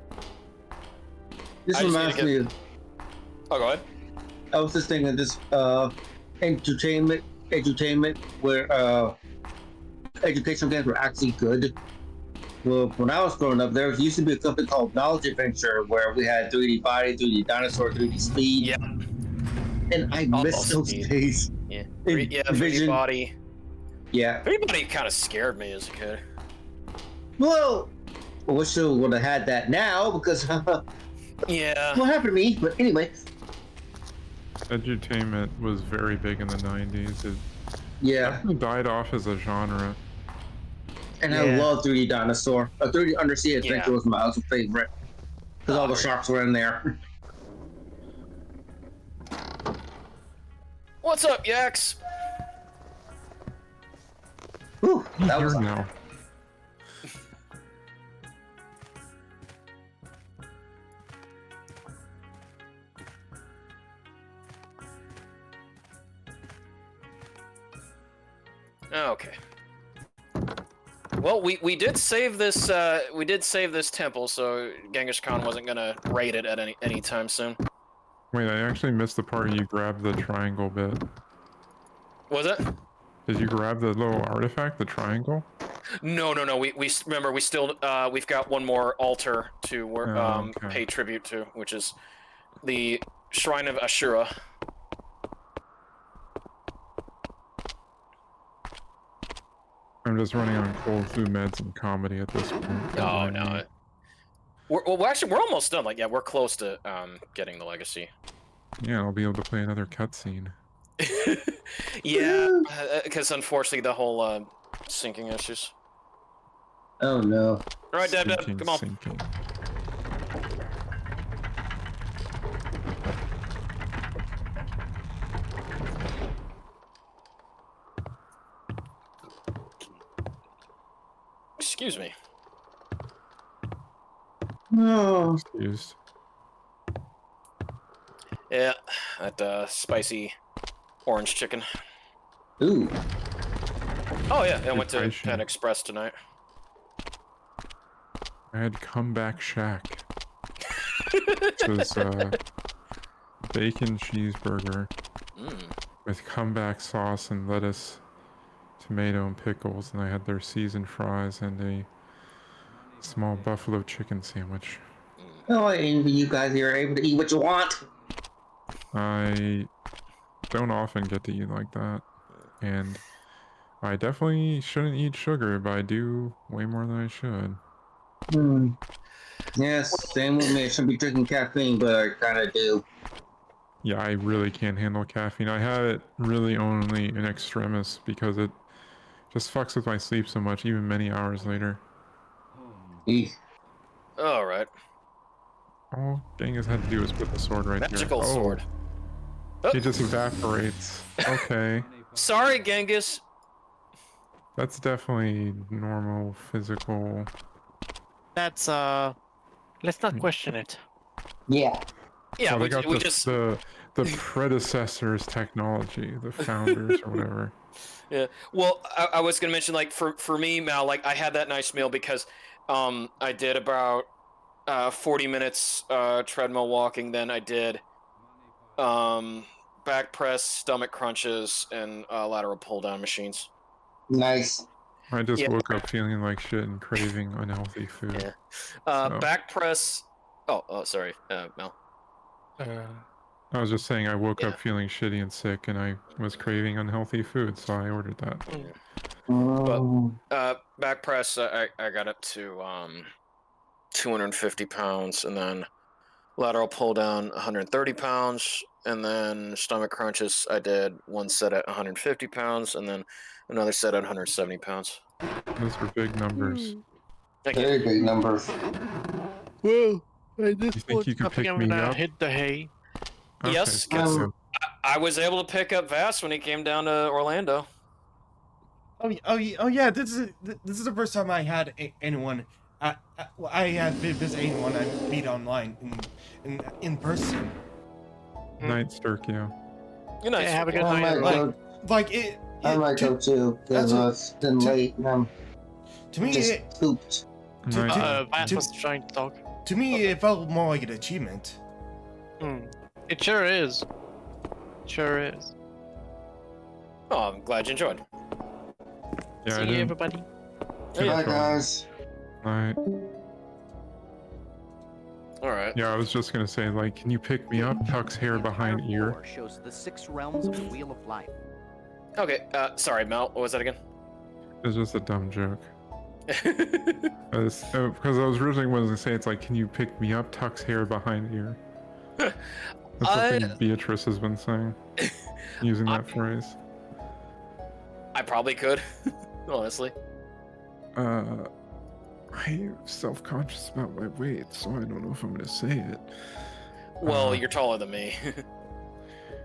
This reminds me of... Oh, go ahead. I was just thinking of this edutainment where educational games were actually good. Well, when I was growing up, there used to be a company called Knowledge Adventure where we had 3D Body, 3D Dinosaur, 3D Speed. Yeah. And I miss those days. Yeah. Yeah, 3D Body. Yeah. 3D Body kind of scared me as a kid. Well, I wish I would have had that now because yeah. what happened to me? But anyway. Edutainment was very big in the 90s. It definitely died off as a genre. And I love 3D Dinosaur. 3D Undersea Adventure was my other favorite. Because all the sharks were in there. What's up, Yax? Ooh, that was now. Okay. Well, we did save this temple, so Genghis Khan wasn't gonna raid it at any time soon. Wait, I actually missed the part where you grabbed the triangle bit. Was it? Did you grab the little artifact, the triangle? No. We remember we still we've got one more altar to Okay. pay tribute to, which is the Shrine of Ashura. I'm just running on cold flu meds and comedy at this point. Oh no. We're actually we're almost done. Like, yeah, we're close to getting the legacy. Yeah, I'll be able to play another cutscene. Yeah, because unfortunately the whole syncing issues. Oh no. All right, Deb, come on. Sinking. Excuse me. No. Excused. Yeah, that spicy orange chicken. Ooh. Oh yeah, I went to Preparation. Pet Express tonight. I had Comeback Shack. Which was bacon cheeseburger with comeback sauce and lettuce, tomato and pickles, and I had their seasoned fries and a small buffalo chicken sandwich. Oh, I envy you guys. You're able to eat what you want. I don't often get to eat like that, and I definitely shouldn't eat sugar, but I do way more than I should. Yes, same with me. I shouldn't be drinking caffeine, but I kind of do. Yeah, I really can't handle caffeine. I have it really only in extremis because it just fucks with my sleep so much, even many hours later. Eek. All right. All Genghis had to do was put the sword right Magical here. sword. He just evaporates. Okay. Sorry, Genghis. That's definitely normal physical. That's let's not question it. Yeah. Yeah, Oh, they we got just the predecessors technology, the founders or whatever. yeah. Well, I was gonna mention, like, for me, Mal, like, I had that nice meal because I did about 40 minutes treadmill walking, then I did back press, stomach crunches, and lateral pull down machines. Nice. I just Yeah. woke up feeling like shit and craving unhealthy food. Yeah. So. Back press. Oh, sorry, Mel. I was just saying I woke up feeling shitty and sick, and I was craving unhealthy food, so I ordered that. But back press, I got up to 250 pounds, and then lateral pull down 130 pounds, and then stomach crunches I did one set at 150 pounds, and then another set at 170 pounds. Those are big numbers. Very big numbers. Well, at this You think you could pick I'm me gonna up? hit the hay. Yes, Okay, 'cause so- I was able to pick up Vass when he came down to Orlando. Oh yeah. This is the first time I had anyone. I had visit anyone I meet online in person. Night Sturkio. Good night. Yeah, have a good I night. might go. Like it. I might go too because it's been late and I'm To me, just it, pooped. Night. Vass was trying to talk. to me, it felt more like an achievement. It sure is. Sure is. Oh, I'm glad you enjoyed. Yeah, I See you, didn't. everybody. Bye, guys. Night. All right. Yeah, I was just gonna say, like, can you pick me up? Tuck's hair behind ear. Floor shows the 6 realms of the Wheel of Life. Okay. Sorry, Mel. What was that again? It's just a dumb joke. Because I was originally going to say, it's like, can you pick me up? Tuck's hair behind ear. That's something Beatrice has been saying, using that phrase. I probably could, honestly. I'm self-conscious about my weight, so I don't know if I'm going to say it. Well, you're taller than me.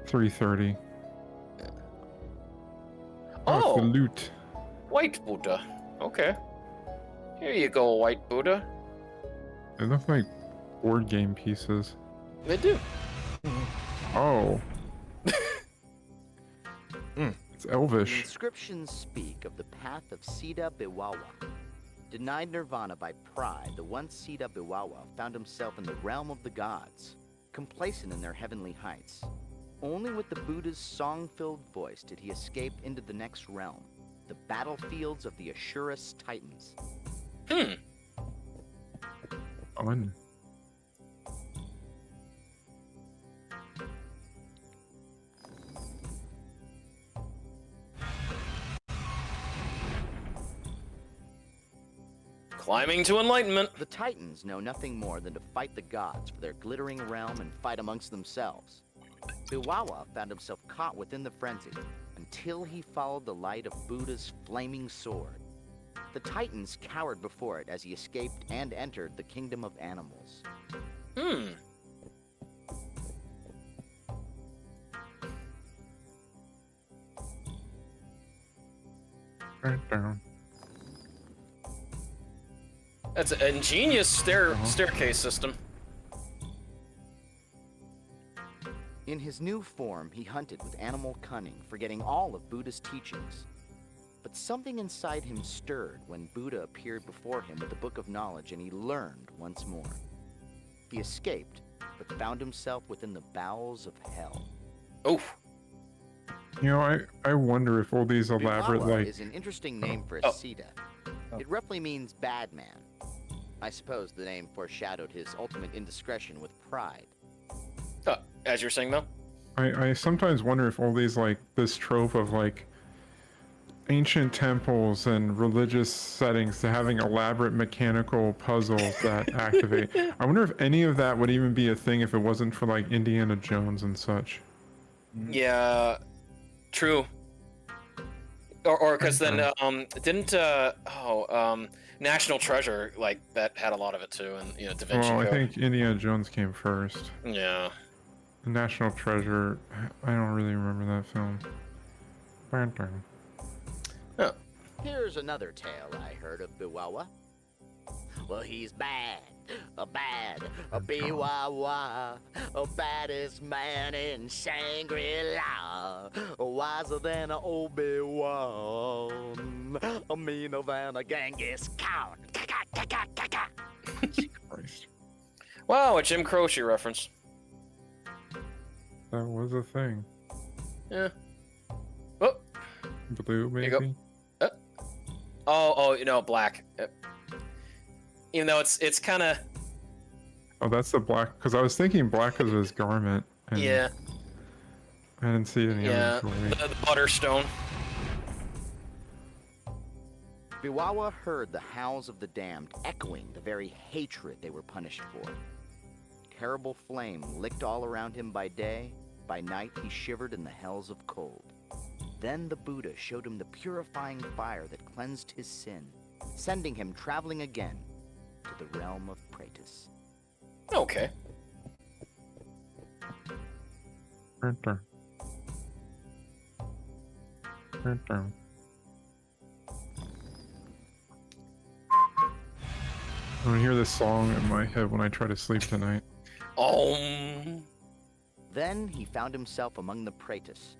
330. Oh. The loot. White Buddha. Okay. Here you go, White Buddha. They look like board game pieces. They do. Oh. It's The Elvish. inscriptions speak of the path of Sita Biwawa. Denied nirvana by pride, the one Sita Biwawa found himself in the realm of the gods, complacent in their heavenly heights. Only with the Buddha's song-filled voice did he escape into the next realm, the battlefields of the Ashurus Titans. Fun. Climbing to enlightenment. The Titans know nothing more than to fight the gods for their glittering realm and fight amongst themselves. Biwawa found himself caught within the frenzy until he followed the light of Buddha's flaming sword. The Titans cowered before it as he escaped and entered the kingdom of animals. Right down. That's an ingenious staircase system. In his new form, he hunted with animal cunning, forgetting all of Buddha's teachings. But something inside him stirred when Buddha appeared before him with the Book of Knowledge, and he learned once more. He escaped, but found himself within the bowels of hell. Oof. You know, I wonder if all these elaborate, Biwawa like... is an interesting name for a Sita. It roughly means bad man. I suppose the name foreshadowed his ultimate indiscretion with pride. As you're saying, though? I sometimes wonder if all these, like, this trope of, like, ancient temples and religious settings to having elaborate mechanical puzzles that activate. I wonder if any of that would even be a thing if it wasn't for, like, Indiana Jones and such. Yeah, true. Or because then, didn't, National Treasure, like, that had a lot of it too, and, you know, Da Vinci Well, I Code. think Indiana Jones came first. Yeah. National Treasure, I don't really remember that film. Oh. Here's another tale I heard of Biwawa. Well, he's bad, a Biwawa, a baddest man in Shangri-La, wiser than an Obi-Wan, a meaner than a Genghis Khan. Christ. Wow, a Jim Croce reference. That was a thing. Yeah. Oh. Blue, maybe? There you go. Oh, you know, black. Even though it's kind of... Oh, that's the black, because I was thinking black because of his garment. And Yeah. I didn't see any Yeah, other jewelry. the Butterstone. Biwawa heard the howls of the damned echoing the very hatred they were punished for. Terrible flame licked all around him by day. By night, he shivered in the hells of cold. Then the Buddha showed him the purifying fire that cleansed his sin, sending him traveling again to the realm of Praetus. Okay. Enter. Enter. I'm gonna hear this song in my head when I try to sleep tonight. Then he found himself among the Praetus,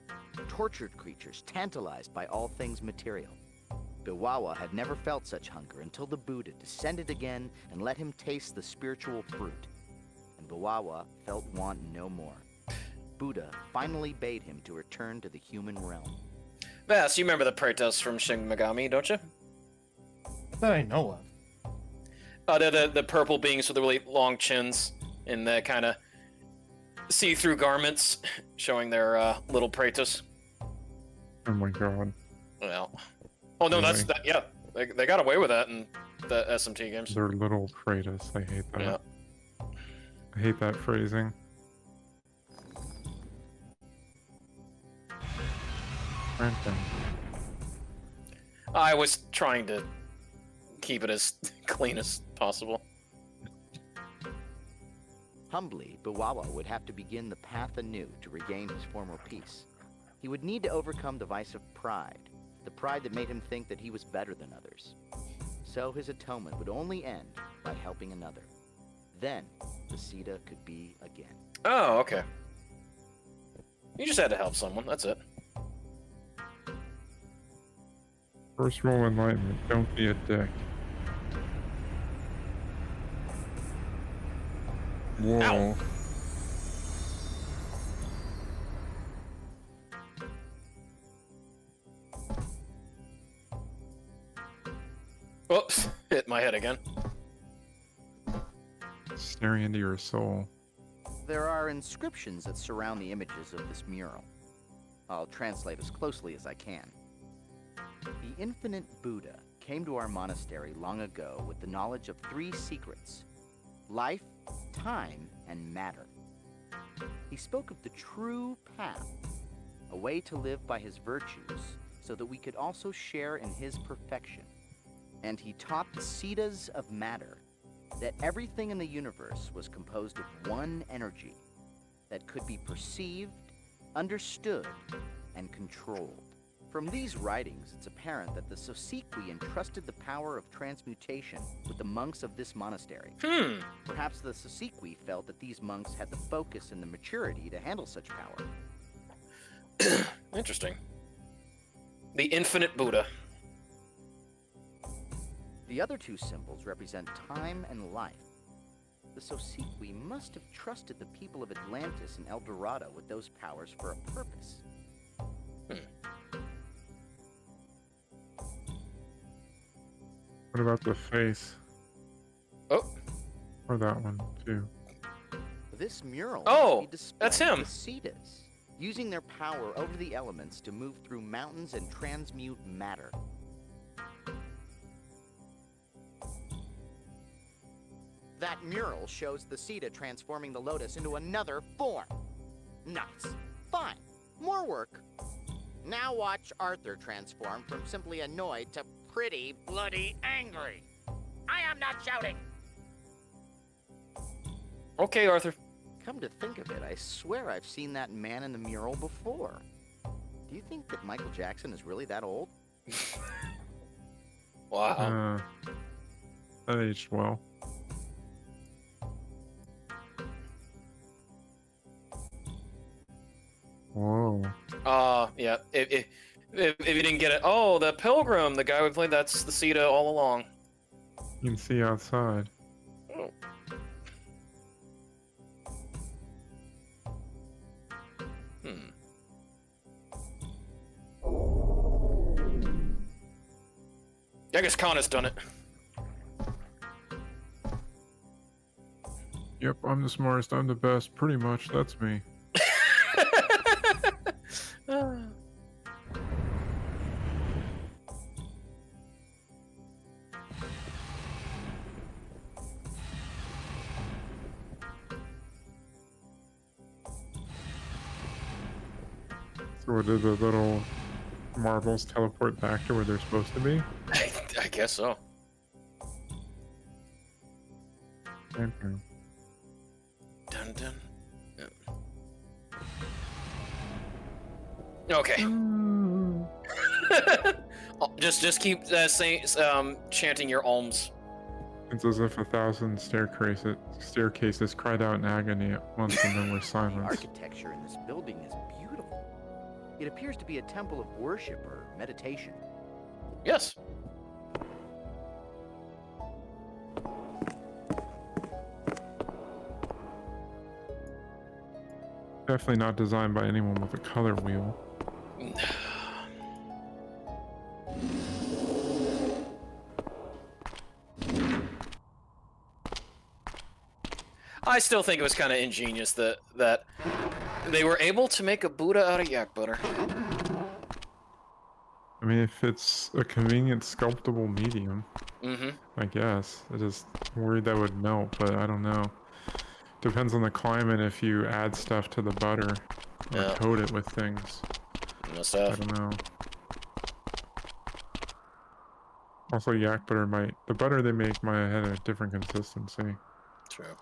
tortured creatures tantalized by all things material. Biwawa had never felt such hunger until the Buddha descended again and let him taste the spiritual fruit. And Biwawa felt want no more. Buddha finally bade him to return to the human realm. Vass, you remember the Praetos from Shin Megami, don't you? That I know of. They're the purple beings with the really long chins and the kind of see-through garments showing their little Praetos. Oh my god. Well, oh no, Anyway. yeah, they got away with that in the SMT games. They're little Kratos. I hate that. Yeah. I hate that phrasing. Enter. I was trying to keep it as clean as possible. Humbly, Biwawa would have to begin the path anew to regain his former peace. He would need to overcome the vice of pride, the pride that made him think that he was better than others. So his atonement would only end by helping another. Then, the Sita could be again. Oh, okay. You just had to help someone, that's it. First rule enlightenment, don't be a dick. Whoa. Ow. Oops, hit my head again. Staring into your soul. There are inscriptions that surround the images of this mural. I'll translate as closely as I can. The infinite Buddha came to our monastery long ago with the knowledge of 3 secrets: life, time, and matter. He spoke of the true path, a way to live by his virtues so that we could also share in his perfection. And he taught the Siddhas of matter that everything in the universe was composed of one energy that could be perceived, understood, and controlled. From these writings, it's apparent that the Sosikwi entrusted the power of transmutation with the monks of this monastery. Perhaps the Sosikwi felt that these monks had the focus and the maturity to handle such power. Interesting. The infinite Buddha. The other 2 symbols represent time and life. The Sosikwi must have trusted the people of Atlantis and El Dorado with those powers for a purpose. What about the face? Oh. Or that one, too. This mural Oh, must be displaying that's him. the Siddhas, using their power over the elements to move through mountains and transmute matter. That mural shows the Siddha transforming the lotus into another form. Nice. Fine. More work. Now watch Arthur transform from simply annoyed to pretty bloody angry. I am not shouting. Okay, Arthur. Come to think of it, I swear I've seen that man in the mural before. Do you think that Michael Jackson is really that old? Wow. That aged well. Whoa. Yeah. If you didn't get it, oh, the pilgrim, the guy we played, that's the Siddha all along. You can see outside. Oh. I guess Khan has done it. Yep, I'm the smartest, I'm the best, pretty much, that's me. So did the little marbles teleport back to where they're supposed to be? I guess so. Okay. Dun dun. Yeah. Okay. just keep saying, chanting your alms. It's as if 1,000 staircases cried out in agony at once and then were The silenced. architecture in this building is beautiful. It appears to be a temple of worship or meditation. Yes. Definitely not designed by anyone with a color wheel. I still think it was kind of ingenious that they were able to make a Buddha out of yak butter. I mean, if it's a convenient sculptable medium, Mm-hmm. I guess. I just worried that would melt, but I don't know. Depends on the climate if you add stuff to the butter or Yeah. coat it with things. Must I have. don't know. Also, yak butter might... The butter they make might have had a different consistency. True.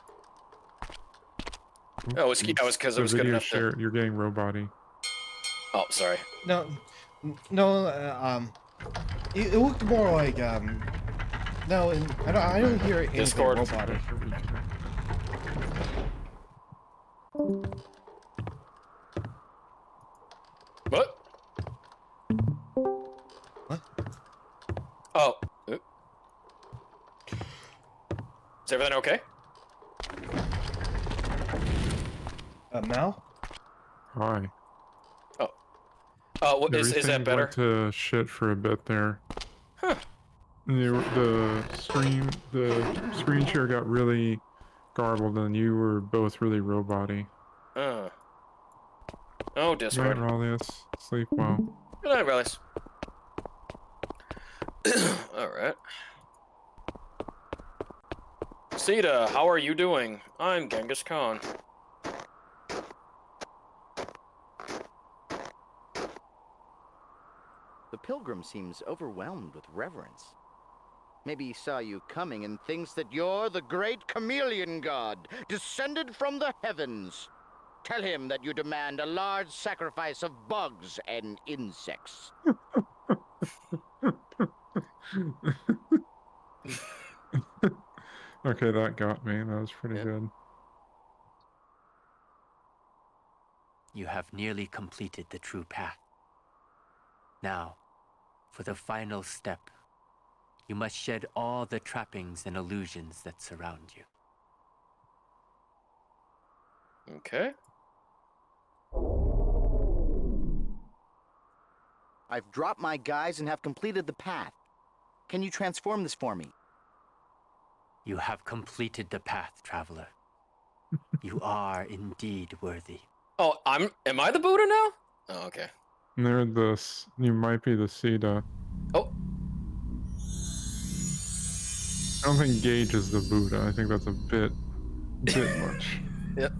Oh, it was because it was good enough to... You're getting robot-y. Oh, sorry. No, it looked more like no, I don't hear anything Discord. robotic. What? What? Oh. Oop. Is everything okay? Mal? Hi. Oh, is that Everything better? went to shit for a bit there. Huh. The screen share got really garbled, and you were both really robot-y. Oh, Good night, Discord. Raleus. Sleep well. Good night, Raleus. Alright. Sita, how are you doing? I'm Genghis Khan. The pilgrim seems overwhelmed with reverence. Maybe he saw you coming and thinks that you're the great chameleon god, descended from the heavens. Tell him that you demand a large sacrifice of bugs and insects. Okay, that got me. That was pretty good. You have nearly completed the true path. Now, for the final step, you must shed all the trappings and illusions that surround you. Okay. I've dropped my guys and have completed the path. Can you transform this for me? You have completed the path, traveler. You are indeed worthy. Oh, am I the Buddha now? Oh, okay. You might be the Sita. Oh. I don't think Gage is the Buddha. I think that's a bit much. Yep.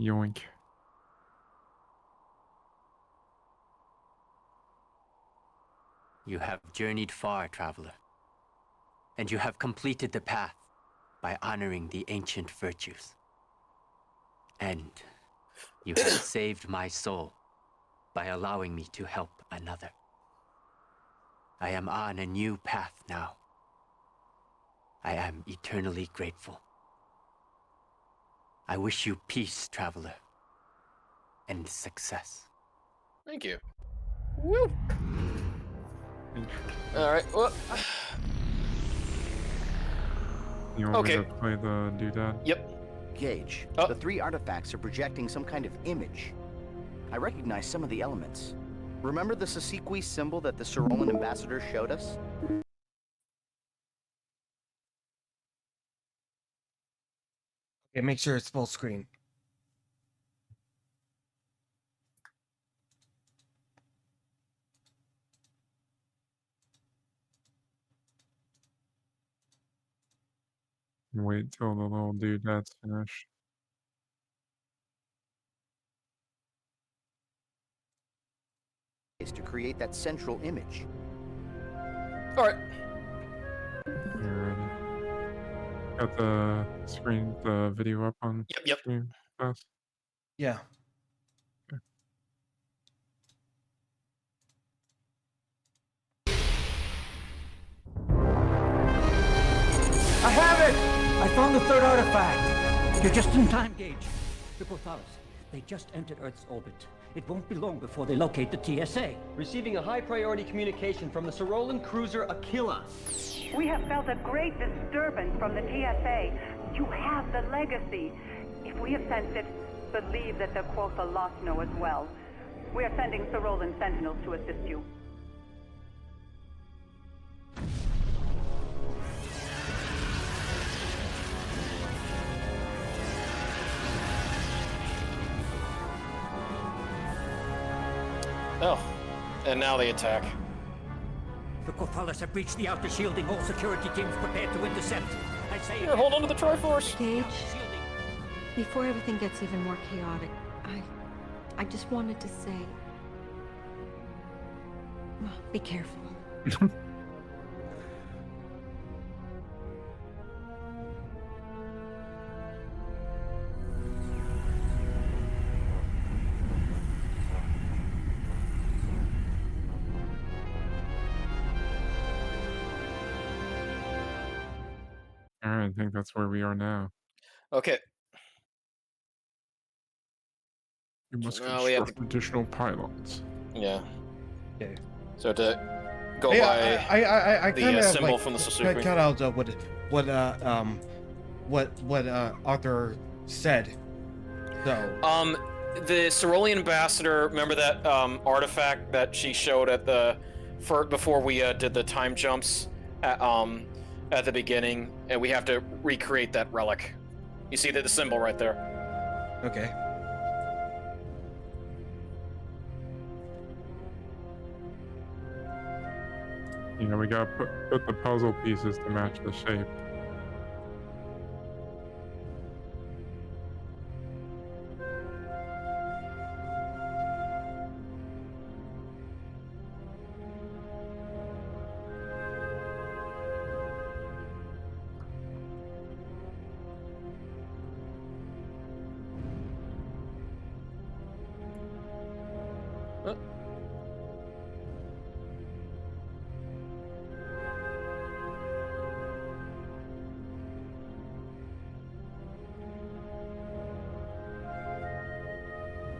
Yoink. You have journeyed far, traveler, and you have completed the path by honoring the ancient virtues. And you have saved my soul by allowing me to help another. I am on a new path now. I am eternally grateful. I wish you peace, traveler, and success. Thank you. Woo! Alright, well... You want me to play the doodad? Yep. Gage, the 3 artifacts are projecting some kind of image. I recognize some of the elements. Remember the Sasiqui symbol that the Cerolan ambassador showed us? Okay, make sure it's full screen. Wait till the little doodad's finished. Is to create that central image. Alright. You're ready. Got the screen, the video up on screen fast? Yeah. I have it! I found the 3rd artifact. You're just in time, Gage. The Gothalas, they just entered Earth's orbit. It won't be long before they locate the TSA. Receiving a high-priority communication from the Cerolan cruiser Aquila. We have felt a great disturbance from the TSA. You have the legacy. If we have sensed it, believe that the Quotha Lost know as well. We are sending Cerolan sentinels to assist you. Oh, and now they attack. The Gothalas have breached the outer shielding. All security teams prepared to intercept. I say... Here, hold on to the Triforce! Gage, before everything gets even more chaotic, I just wanted to say... Well, be careful. Alright, I think that's where we are now. Okay. You must So now we have construct additional pylons. Yeah. Okay. So to go I by kind the of symbol like, from the Sasuke. cut out what Arthur said. So the Cerulean ambassador. Remember that artifact that she showed at the before we did the time jumps at the beginning, and we have to recreate that relic. You see the symbol right there. Okay. You know, we gotta put the puzzle pieces to match the shape.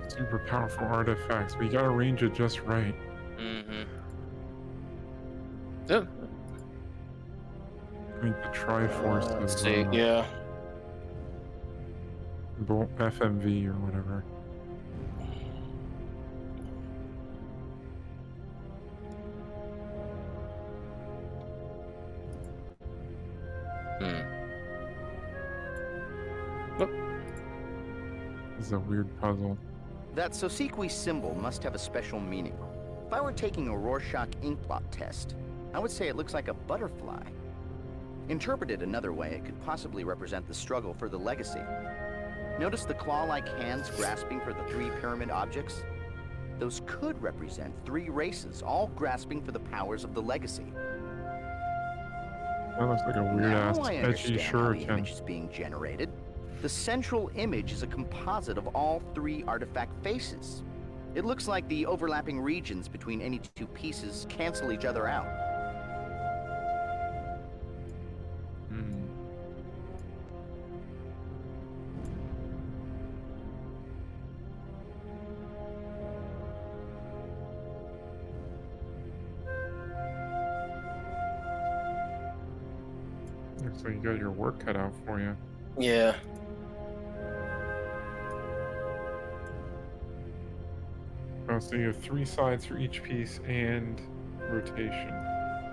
Super powerful artifacts. We gotta arrange it just right. Mm-hmm. Yeah. I think the Triforce Let's is see. Yeah. FMV or whatever. This is a weird puzzle. That Sosequi symbol must have a special meaning. If I were taking a Rorschach inkblot test, I would say it looks like a butterfly. Interpreted another way, it could possibly represent the struggle for the legacy. Notice the claw-like hands grasping for the 3 pyramid objects? Those could represent 3 races, all grasping for the powers of the legacy. That looks like a weird-ass edgy How the shuriken. image is being generated. The central image is a composite of all 3 artifact faces. It looks like the overlapping regions between any 2 pieces cancel each other out. Looks like you got your work cut out for you. Yeah. Oh, so you have 3 sides for each piece and rotation.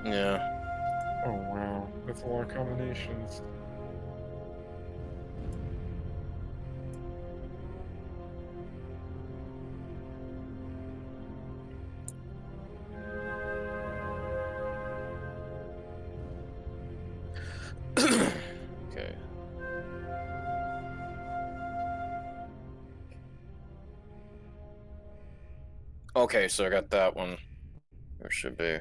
Yeah. Oh wow, that's a lot of combinations. Okay. Okay, so I got that one. There should be.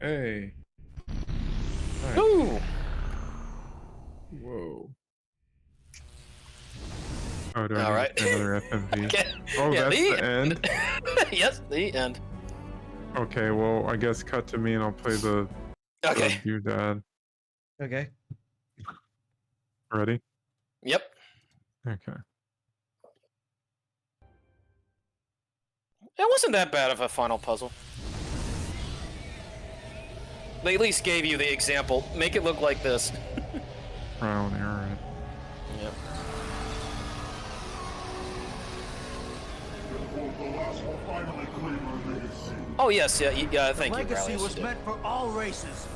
Hey. Nice. Ooh. Whoa. Oh, do I All need right. to play another FMV? Okay. Oh, Yeah, that's the end? Yes, the end. Okay, well, I guess cut to me and I'll play the Okay. your dad. Okay. Yep. Ready? Okay. It wasn't that bad of a final puzzle. They at least gave you the example. Make it look like this. Trial and error. Yep. Oh yes, yeah, thank you, Legacy Riley. was meant for all races.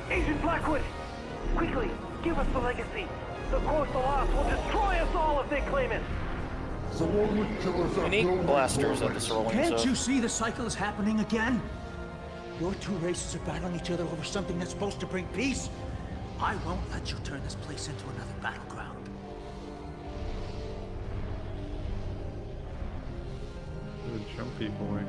Agent Blackwood, quickly, give us the legacy. The Coastal Lost will destroy us all if they claim it. We need blasters at the Cerulean. Can't you see the cycle is happening again? Your 2 races are battling each other over something that's supposed to bring peace. I won't let you turn this place into another battleground. The jumpy boy.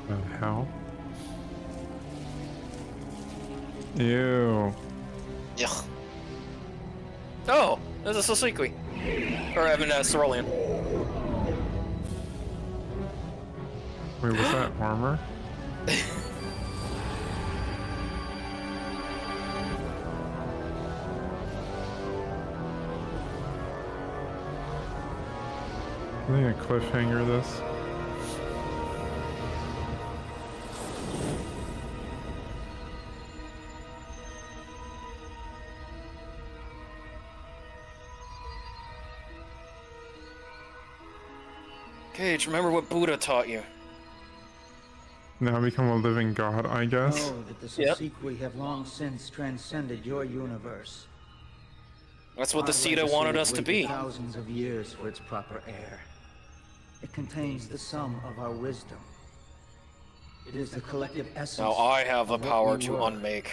The hell? Ew. Yuck. Oh, there's a Sosequi. Or I mean, Cerulean. Wait, was that armor? think a cliffhanger this. Gage, remember what Buddha taught you. Now become a living god, I guess. Know that the Subsequent have long since transcended your universe. That's what the Our Sita legacy wanted has us to waited be. Thousands of years for its proper heir. It contains the sum of our wisdom. It is the collective essence. Now I have the of what power we to were, unmake.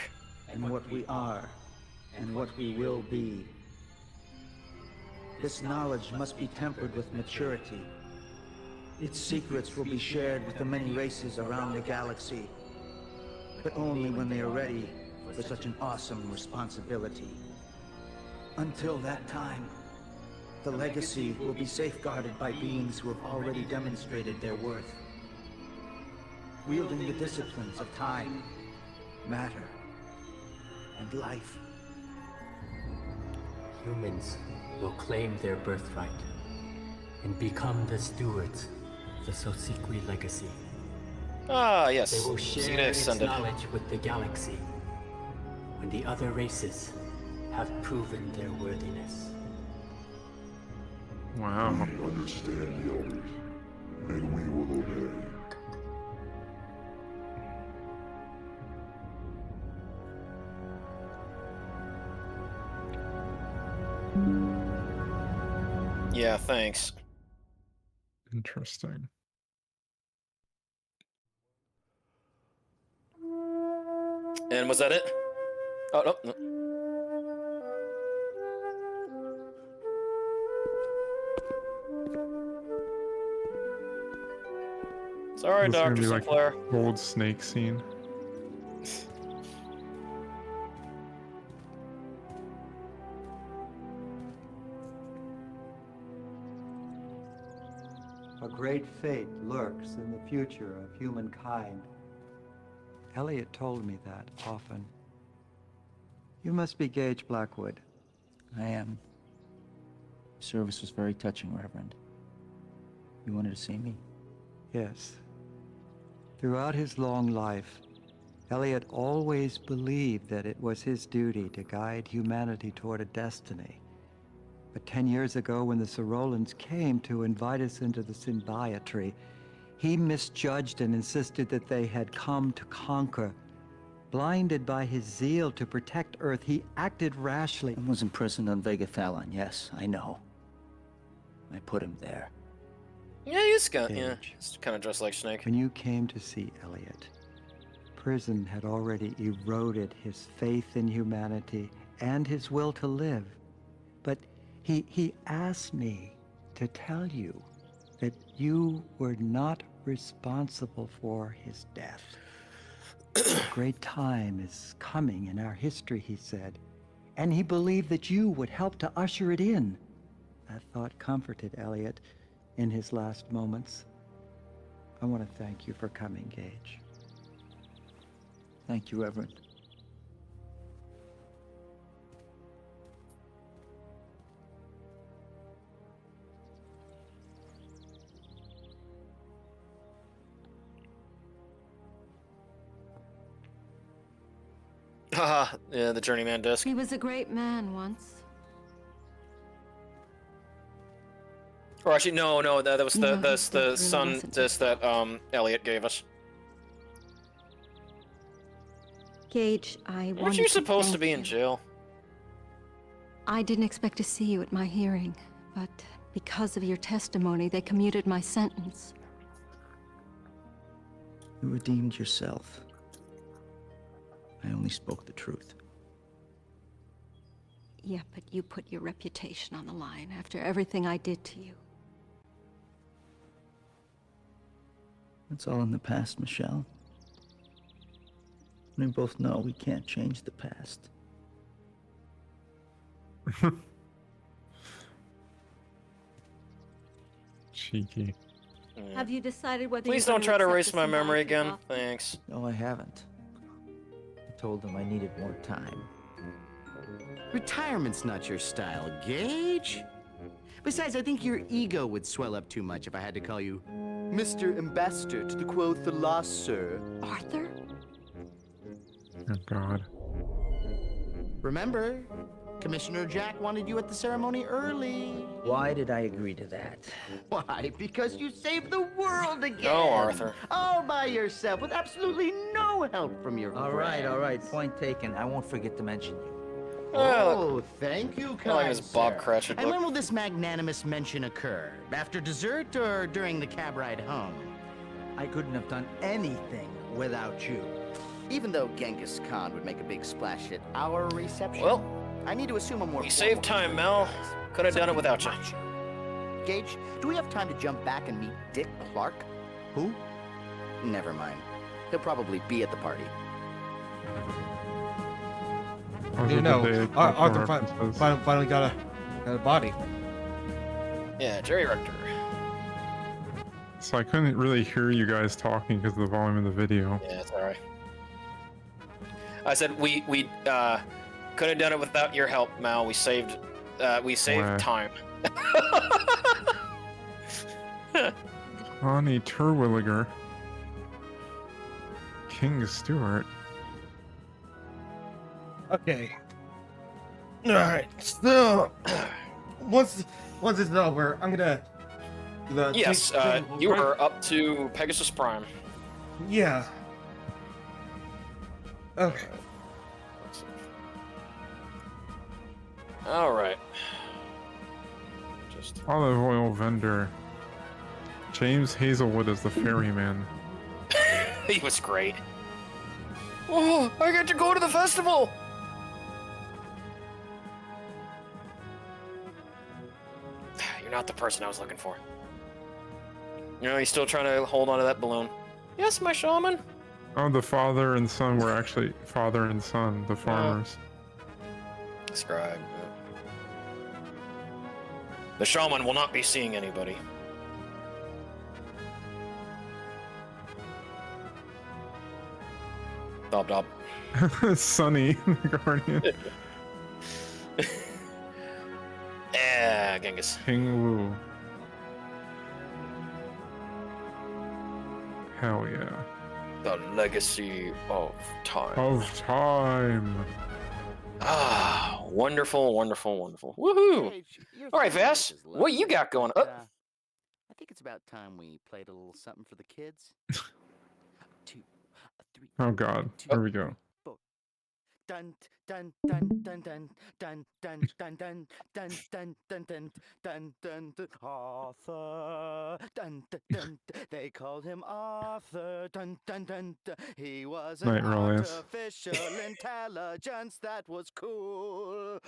and what we are, and what we will be. This knowledge must be tempered with maturity. Its secrets will be shared with the many races around the galaxy, but only when they are ready for such an awesome responsibility. Until that time, the legacy will be safeguarded by beings who have already demonstrated their worth, wielding the disciplines of time, matter, and life. Humans will claim their birthright and become the stewards of the Sosikwi legacy. Ah, yes. They will Sita share its extended. knowledge with the galaxy when the other races have proven their worthiness. Wow. We understand the elders, and we will obey. Yeah, thanks. Interesting. And was that it? Oh, no, no. Sorry, This is gonna Dr. be like Sinclair. old snake scene. A great fate lurks in the future of humankind. Elliot told me that often. You must be Gage Blackwood. I am. Your service was very touching, Reverend. You wanted to see me? Yes. Throughout his long life, Elliot always believed that it was his duty to guide humanity toward a destiny. But 10 years ago, when the Sorolans came to invite us into the symbiotry, he misjudged and insisted that they had come to conquer. Blinded by his zeal to protect Earth, he acted rashly. I was imprisoned on Vega Thalon, yes, I know. I put him there. Yeah, he's got, yeah, he's kind of dressed like Snake. When you came to see Elliot, prison had already eroded his faith in humanity and his will to live. But he asked me to tell you that you were not responsible for his death. A great time is coming in our history, he said, and he believed that you would help to usher it in. That thought comforted Elliot in his last moments. I want to thank you for coming, Gage. Thank you, Reverend. Haha, yeah, the Journeyman Desc. He was a great man once. Or actually, no, that was No, the he really sun wasn't. disc that Elliot gave us. Gage, I wanted Weren't you supposed to thank be in you. jail? I didn't expect to see you at my hearing, but because of your testimony, they commuted my sentence. You redeemed yourself. I only spoke the truth. Yeah, but you put your reputation on the line after everything I did to you. It's all in the past, Michelle. We both know we can't change the past. Cheeky. Have you decided whether Please you're don't going try to accept erase the my memory symbiotic again. offer? Thanks. No, I haven't. I told them I needed more time. Retirement's not your style, Gage. Besides, I think your ego would swell up too much if I had to call you Mr. Ambassador to the quote the lost, sir. Arthur? Oh, God. Remember, Commissioner Jack wanted you at the ceremony early. Why did I agree to that? Why? Because you saved the world again. No, Arthur. All by yourself with absolutely no help from your All friends. right. Point taken. I won't forget to mention you. Oh, thank you, like kind this Bob sir. Cratchit And look. when will this magnanimous mention occur? After dessert or during the cab ride home? I couldn't have done anything without you. Even though Genghis Khan would make a big splash at our reception, Well, I need to assume a more we saved time, Mel. Could have done it without you. Gage, do we have time to jump back and meet Dick Clark? Who? Never mind. He'll probably be at the party. You know, Arthur finally got a body. Yeah, Jerry Rector. So I couldn't really hear you guys talking because of the volume of the video. Yeah, it's alright. I said we could have done it without your help, Mal. We saved Wow. time. Connie Terwilliger. King Stewart. Okay. All right. So once it's over, I'm gonna. Yes, you are up to Pegasus Prime. Yeah. Okay. All right. Just Olive oil vendor. James Hazelwood as the ferryman. he was great. Oh, I get to go to the festival. You're not the person I was looking for. You know, he's still trying to hold on to that balloon. Yes, my shaman. Oh, the father and son were actually father and son, the farmers. Scribe. The shaman will not be seeing anybody. Dob dob. Sonny, the guardian. Genghis. King Wu. Hell yeah. The legacy of time. Of time. Ah, wonderful, wonderful, wonderful. Woohoo! All right, Vass, what you got going? I think it's about time we played a little something for the kids. 2, 3. Oh god. Here we go. Dun dun dun dun dun dun dun dun dun dun dun dun dun dun dun dun Arthur dun dun dun they called him Arthur dun dun dun dun he was an Night Reliance. artificial intelligence that was cool.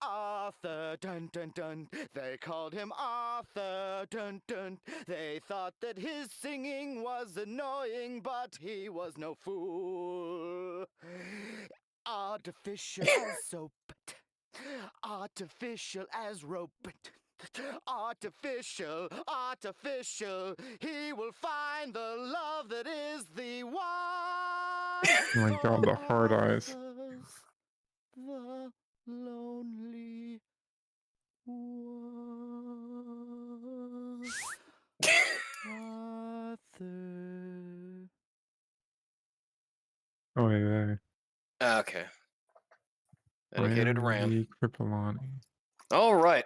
Arthur dun dun dun they called him Arthur dun dun they thought that his singing was annoying, but he was no fool. Artificial as soap, artificial as rope, artificial, artificial, he will find the love that is the one. Oh my god, the hard eyes. The lonely one. Arthur. Oh yeah. Okay. Dedicated RAM. Kripalani. All right.